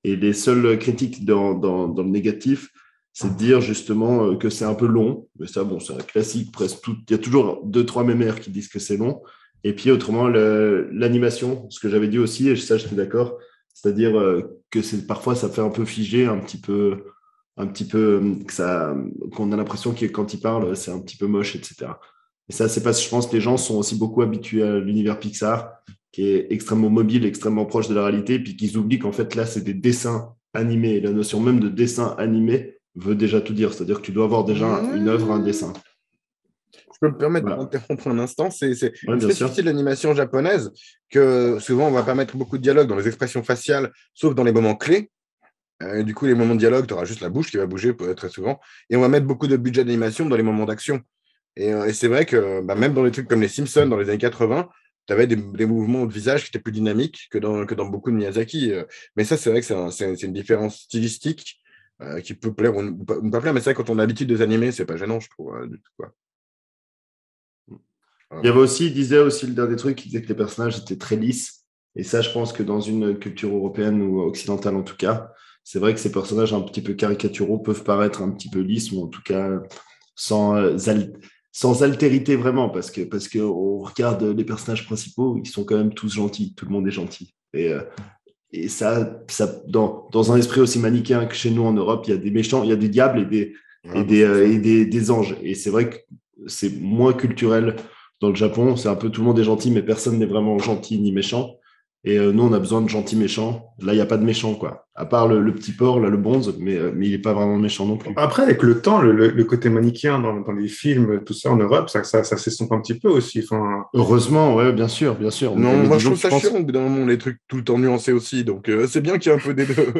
Et les seules critiques dans le négatif, c'est de dire justement que c'est un peu long. Mais ça, bon, c'est un classique presque tout. Il y a toujours 2-3 mémères qui disent que c'est long. Et puis autrement, l'animation, ce que j'avais dit aussi, et ça, je suis d'accord, c'est-à-dire que parfois, ça fait un peu figé, un petit peu qu'on a l'impression que quand ils parlent, c'est un petit peu moche, etc. Et ça, c'est parce que je pense que les gens sont aussi beaucoup habitués à l'univers Pixar, qui est extrêmement mobile, extrêmement proche de la réalité, puis qu'ils oublient qu'en fait, là, c'est des dessins animés. Et la notion même de dessin animé veut déjà tout dire. C'est-à-dire que tu dois avoir déjà une œuvre, un dessin. Je peux me permettre d'interrompre un instant. C'est une spécificité sûr. de l'animation japonaise que souvent, on ne va pas mettre beaucoup de dialogue dans les expressions faciales, sauf dans les moments clés. Du coup, les moments de dialogue, tu auras juste la bouche qui va bouger très souvent. Et on va mettre beaucoup de budget d'animation dans les moments d'action. Et c'est vrai que même dans les trucs comme les Simpsons dans les années 80, tu avais des mouvements de visage qui étaient plus dynamiques que dans beaucoup de Miyazaki. Mais ça, c'est vrai que c'est une différence stylistique qui peut plaire ou ne pas plaire. Mais c'est vrai, quand on a l'habitude des animés, c'est pas gênant, je trouve, du tout, quoi. Il y avait aussi, il disait aussi le dernier truc, il disait que les personnages étaient très lisses. Et ça, je pense que dans une culture européenne ou occidentale en tout cas, c'est vrai que ces personnages un petit peu caricaturaux peuvent paraître un petit peu lisses ou en tout cas sans altérité vraiment, parce que on regarde les personnages principaux, ils sont quand même tous gentils, tout le monde est gentil. Et ça dans un esprit aussi manichéen que chez nous en Europe, il y a des méchants, il y a des diables et des anges. Et c'est vrai que c'est moins culturel dans le Japon. C'est un peu tout le monde est gentil, mais personne n'est vraiment gentil ni méchant. Et nous, on a besoin de gentils méchants. Là, il n'y a pas de méchants, quoi. À part le petit porc, là, le bonze, mais il n'est pas vraiment méchant non plus. Après, avec le temps, le côté manichéen dans les films, tout ça en Europe, ça s'estompe un petit peu aussi. Enfin... Heureusement, ouais, bien sûr. Non, moi, je trouve ça chiant au bout d'un moment, les trucs tout le temps nuancés aussi. Donc, c'est bien qu'il y ait un peu des deux.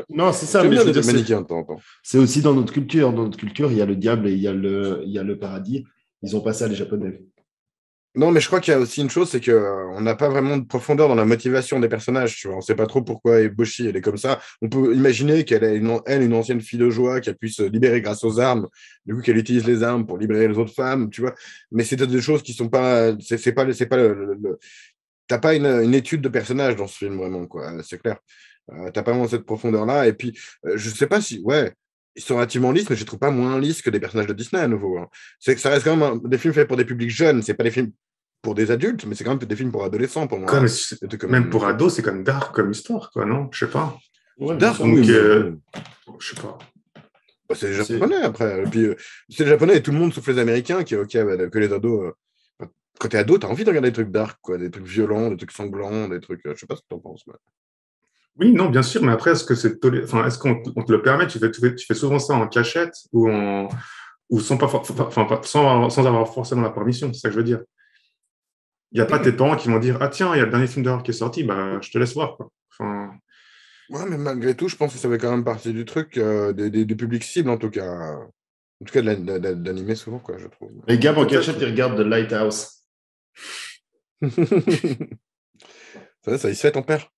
Non, c'est ça. J'aime mais bien je veux les dire, manichéens de temps en temps. c'est aussi dans notre culture. Dans notre culture, il y a le diable et il y a le paradis. Ils ont pas ça, les Japonais. Non, mais je crois qu'il y a aussi une chose, c'est qu'on n'a pas vraiment de profondeur dans la motivation des personnages. Tu vois. On ne sait pas trop pourquoi Eboshi, elle est comme ça. On peut imaginer qu'elle est une ancienne fille de joie qui a pu se libérer grâce aux armes. Du coup, qu'elle utilise les armes pour libérer les autres femmes, tu vois. Mais c'est des choses qui sont pas. T'as pas une étude de personnage dans ce film, vraiment, quoi. C'est clair. T'as pas vraiment cette profondeur-là. Et puis, je sais pas si. Ouais. ils sont relativement lisses, mais je ne trouve pas moins lisses que des personnages de Disney à nouveau. Hein. C'est que ça reste quand même des films faits pour des publics jeunes. C'est pas des films pour des adultes, mais c'est quand même des films pour adolescents pour moi. Même pour ados, c'est quand même dark comme histoire, quoi, non? Je sais pas. Ouais, dark, donc, oui, je sais pas. Bah, c'est les Japonais après. Et puis, c'est les Japonais et tout le monde sauf les Américains qui, ok, que les ados. Quand t'es ado, t'as envie de regarder des trucs dark, quoi, des trucs violents, des trucs sanglants, des trucs. Je sais pas ce que t'en penses. Mais... Oui, non, bien sûr, mais après, est-ce qu'on te le permet? Tu fais souvent ça en cachette ou sans avoir forcément la permission, c'est ça que je veux dire. Il n'y a pas tes parents qui vont dire ah tiens, il y a le dernier film d'horreur qui est sorti, bah je te laisse voir, quoi. Enfin... Ouais, mais malgré tout, je pense que ça fait quand même partie du truc, du public cible en tout cas. En tout cas, d'animer souvent, quoi, je trouve. Les gars en cachette, ils regardent The Lighthouse. Ça, il se fait ton père.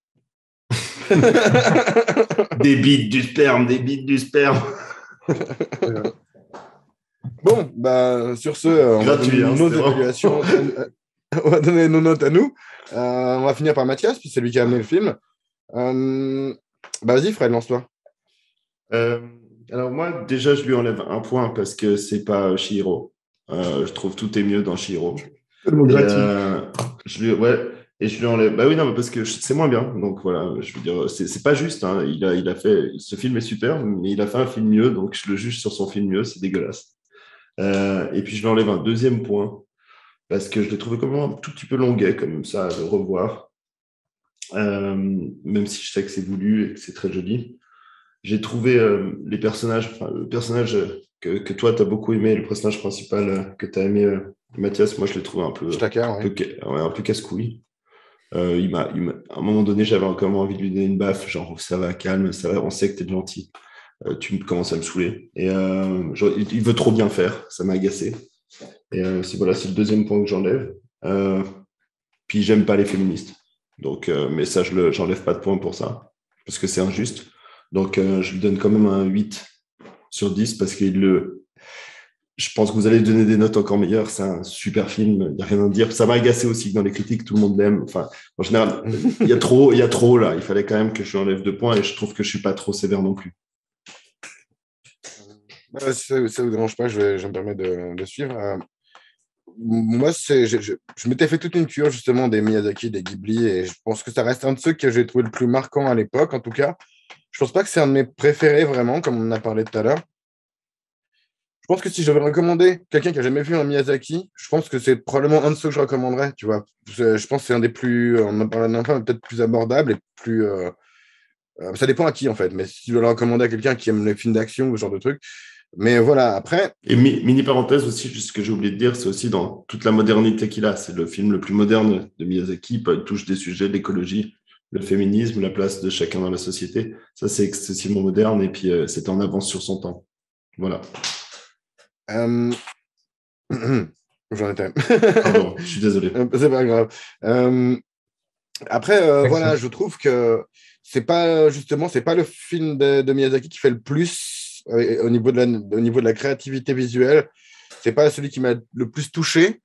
Des bites du sperme, des bites du sperme. Bon, bah, sur ce, on va donner nos évaluations. On va donner nos notes à nous. On va finir par Mathias, puis c'est lui qui a amené le film. Bah, vas-y, Fred, lance-toi. Alors moi, déjà, je lui enlève un point parce que c'est pas Chihiro. Je trouve tout est mieux dans Chihiro. Et je lui enlève. Bah oui, non, mais parce que c'est moins bien. Donc voilà, je veux dire, c'est pas juste. Hein. Il a fait. Ce film est super, mais il a fait un film mieux, donc je le juge sur son film mieux. C'est dégueulasse. Et puis je lui enlève un deuxième point parce que je l'ai trouvé comme un tout petit peu longuet, comme ça, à le revoir. Même si je sais que c'est voulu et que c'est très joli. J'ai trouvé les personnages, le personnage que toi, tu as beaucoup aimé, le personnage principal que tu as aimé, Mathias, moi, je l'ai trouvé un peu casse-couille. À un moment donné, j'avais encore envie de lui donner une baffe, genre, ça va, calme, ça va, on sait que tu es gentil. Tu commences à me saouler. Et il veut trop bien faire, ça m'a agacé. Et c'est le deuxième point que j'enlève. Puis, j'aime pas les féministes. Donc, mais ça, j'enlève pas de point pour ça, parce que c'est injuste. Donc, je lui donne quand même un 8 sur 10 parce que je pense que vous allez donner des notes encore meilleures. C'est un super film, il n'y a rien à dire. Ça m'a agacé aussi que dans les critiques, tout le monde l'aime. Enfin, en général, il y a trop là. Il fallait quand même que je lui enlève 2 points et je trouve que je ne suis pas trop sévère non plus. Si ça ne vous dérange pas, je me permets de suivre. Moi, je m'étais fait toute une cure justement des Miyazaki, des Ghibli, et je pense que ça reste un de ceux que j'ai trouvé le plus marquant à l'époque, en tout cas. Je pense pas que c'est un de mes préférés vraiment, comme on en a parlé tout à l'heure. Je pense que si je devais recommander quelqu'un qui a jamais vu un Miyazaki, je pense que c'est probablement un de ceux que je recommanderais, tu vois. Je pense que c'est un des plus, on en parlé d'un peu, peut-être plus abordable et plus. Ça dépend à qui en fait, mais si tu dois le recommander à quelqu'un qui aime les films d'action ou ce genre de trucs. Mais voilà, après. Et mini parenthèse aussi, juste ce que j'ai oublié de dire, c'est aussi dans toute la modernité qu'il a. C'est le film le plus moderne de Miyazaki. Il touche des sujets de l'écologie, le féminisme, la place de chacun dans la société. Ça, c'est excessivement moderne et puis c'est en avance sur son temps. Voilà. J'en étais. Pardon, je suis désolé. C'est pas grave. Après, voilà, je trouve que c'est pas le film de Miyazaki qui fait le plus au niveau de la créativité visuelle. C'est pas celui qui m'a le plus touché.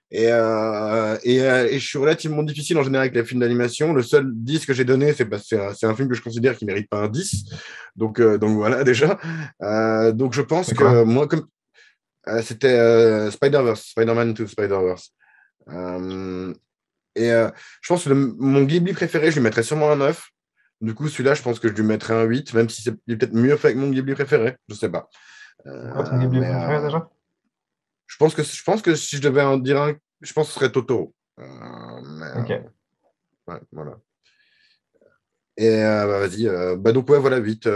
Et je suis relativement difficile en général avec les films d'animation. Le seul 10 que j'ai donné, c'est un film que je considère qui ne mérite pas un 10. Donc voilà, déjà. Donc je pense que moi, comme c'était Spider-Verse, Spider-Man 2, Spider-Verse. Je pense que mon Ghibli préféré, je lui mettrais sûrement un 9. Du coup, celui-là, je pense que je lui mettrais un 8, même si il est peut-être mieux fait que mon Ghibli préféré. Je ne sais pas. Ton Ghibli préféré déjà? Je pense que si je devais en dire un, je pense que ce serait Totoro. Ok. Ouais, voilà. Et vas-y. Donc, ouais, voilà, 8.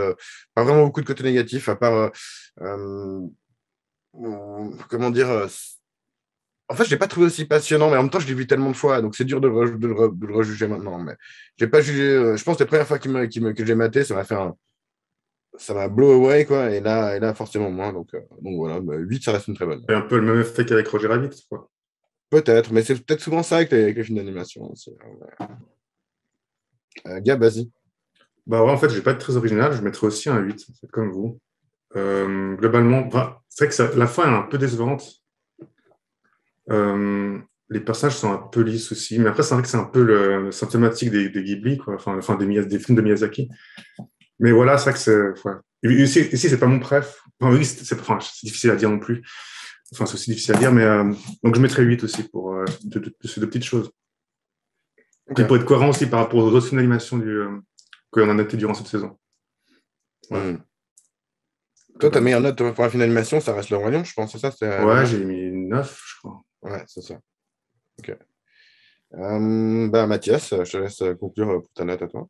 Pas vraiment beaucoup de côté négatif, à part. Comment dire En fait, je ne l'ai pas trouvé aussi passionnant, mais en même temps, je l'ai vu tellement de fois, donc c'est dur de le rejuger maintenant. Mais j'ai pas jugé. Je pense que la première fois que j'ai maté, ça m'a blow away, quoi. Et là forcément moins. Donc voilà, 8, ça reste une très bonne. C'est un peu le même effet qu'avec Roger Rabbit, quoi. Peut-être, mais c'est peut-être souvent ça avec les films d'animation. Gab, vas-y. Bah ouais, en fait, je vais pas être très original, je mettrai aussi un 8, en fait, comme vous. Globalement, c'est vrai que la fin est un peu décevante. Les personnages sont un peu lisses aussi, mais après, c'est vrai que c'est un peu le symptomatique des Ghibli, quoi. Enfin des films de Miyazaki. Mais voilà, c'est vrai que Ici, c'est pas mon préf. Enfin, oui, c'est difficile à dire non plus. Enfin, c'est aussi difficile à dire, mais donc je mettrais 8 aussi pour ces deux petites choses. Okay. Et pour être cohérent aussi par rapport aux autres films d'animation qu'on en a été durant cette saison. Ouais. Toi, ta meilleure note pour un film d'animation, ça reste Le Roi Lion, je pense, c'est ça? Ouais, j'ai mis 9, je crois. Ouais, c'est ça. Ok. Mathias, je te laisse conclure pour ta note à toi.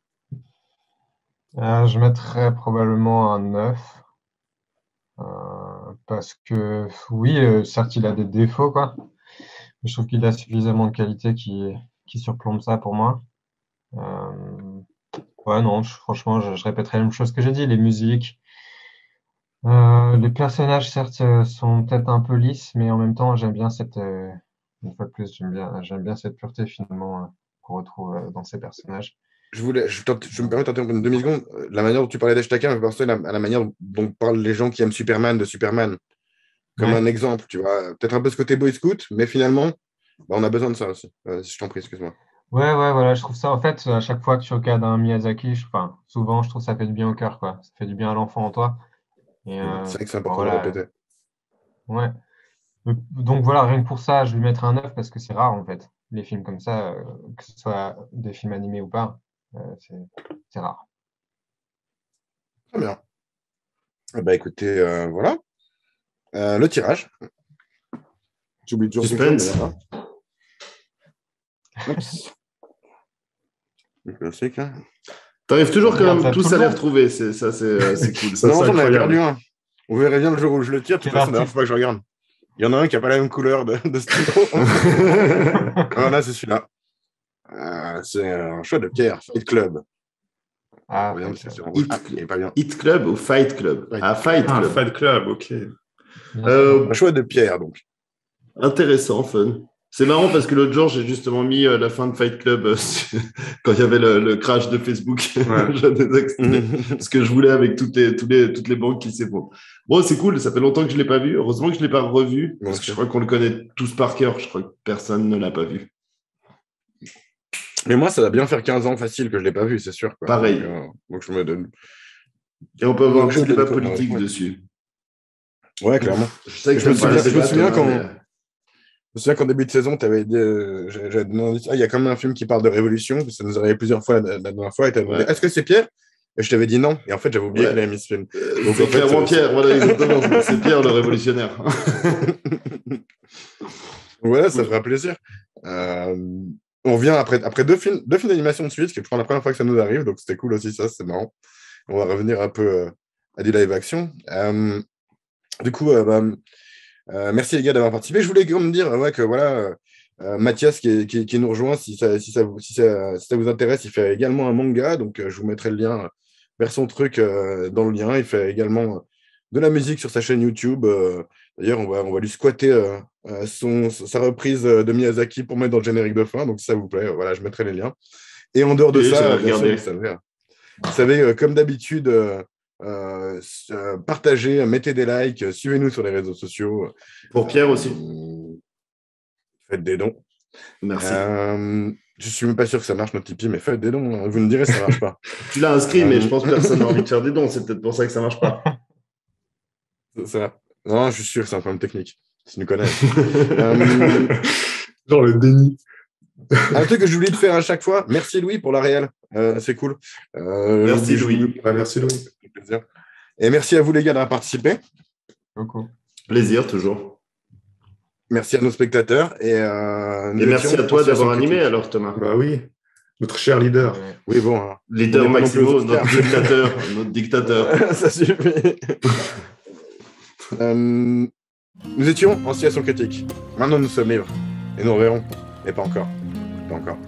Je mettrais probablement un 9. Parce que, oui, certes, il a des défauts, quoi. Mais je trouve qu'il a suffisamment de qualité qui surplombe ça pour moi. Ouais, non, franchement, je répéterai la même chose que j'ai dit. Les musiques, les personnages, certes, sont peut-être un peu lisses, mais en même temps, j'aime bien une fois de plus, j'aime bien cette pureté finalement qu'on retrouve dans ces personnages. Je me permets de t'interrompre une demi-seconde. La manière dont tu parlais d'Ashtaka me pensait à la manière dont parlent les gens qui aiment Superman de Superman. Comme un exemple, tu vois. Peut-être un peu ce côté Boy Scout, mais finalement, on a besoin de ça aussi. Si je t'en prie, excuse-moi. Ouais, voilà, je trouve ça, en fait, à chaque fois que tu regardes un Miyazaki, souvent, je trouve ça fait du bien au cœur, quoi. Ça fait du bien à l'enfant en toi. Et, C'est vrai que c'est important de voilà. répéter. Ouais. Donc voilà, rien que pour ça, je lui mettrai un 9 parce que c'est rare, en fait. Les films comme ça, que ce soit des films animés ou pas, c'est rare. Très bien. Écoutez, voilà. Le tirage. J'oublie toujours Suspense. Le classique, là. T'arrives toujours quand même tous à les monde. retrouver, c'est cool. Ça, non, j'en avais perdu un. On verrait bien le jour où je le tire. De toute façon, la dernière fois que je regarde. Il y en a un qui n'a pas la même couleur de stylo. Là, c'est celui-là. C'est un choix de Pierre, Fight Club. Hit Club ou Fight Club? Fight Club. Fight Club, ok. Un choix de Pierre, donc. Intéressant, fun. C'est marrant parce que l'autre jour, j'ai justement mis la fin de Fight Club quand il y avait le crash de Facebook. Ouais. Ce que je voulais avec toutes les banques qui s'effondrent. Bon, c'est cool, ça fait longtemps que je ne l'ai pas vu. Heureusement que je ne l'ai pas revu, parce que je crois qu'on le connaît tous par cœur. Je crois que personne ne l'a pas vu. Mais moi, ça va bien faire 15 ans facile que je ne l'ai pas vu, c'est sûr. Quoi. Pareil. Donc, je me donne. Et on peut avoir un petit débat politique dessus. Ouais, clairement. Je me souviens qu'en début de saison, tu avais dit, j'avais demandé, il y a quand même un film qui parle de révolution, ça nous arrivait plusieurs fois la dernière fois, et tu avais demandé, est-ce que c'est Pierre? Et je t'avais dit non, et en fait, j'avais oublié qu'il avait mis ce film. Donc, c'est clairement Pierre, voilà, exactement, c'est Pierre le révolutionnaire. Voilà, ça fera plaisir. On vient après deux films d'animation de suite, ce qui est la première fois que ça nous arrive, donc c'était cool aussi, ça, c'est marrant. On va revenir un peu à du live action. Du coup, merci les gars d'avoir participé. Je voulais quand même dire que voilà, Mathias qui nous rejoint, si ça vous intéresse, il fait également un manga, donc je vous mettrai le lien vers son truc dans le lien. Il fait également de la musique sur sa chaîne YouTube. D'ailleurs, on va lui squatter sa reprise de Miyazaki pour mettre dans le générique de fin, donc si ça vous plaît, voilà, je mettrai les liens. Et en dehors de ça, bien sûr, vous savez, comme d'habitude, partagez, mettez des likes, suivez-nous sur les réseaux sociaux. Pour Pierre aussi. Faites des dons. Merci. Je suis même pas sûr que ça marche notre Tipeee, mais faites des dons. Vous me direz si ça marche pas. Tu l'as inscrit, mais je pense que personne n'a envie de faire des dons. C'est peut-être pour ça que ça marche pas. C'est ça. Non, je suis sûr que c'est un problème technique. Si nous connaissent. Genre le déni. Un truc que j'oublie de faire à chaque fois. Merci Louis pour la réelle. C'est cool. Merci Louis. Merci Louis. Plaisir. Et merci à vous les gars d'avoir participé. Beaucoup. Plaisir toujours. Merci à nos spectateurs. Et merci à toi d'avoir animé alors Thomas. Bah oui. Notre cher leader. Oui, bon. Hein. Leader Maximo, notre dictateur. Ça suffit. Nous étions en situation critique. Maintenant, nous sommes libres. Et nous reverrons. Mais pas encore. Pas encore.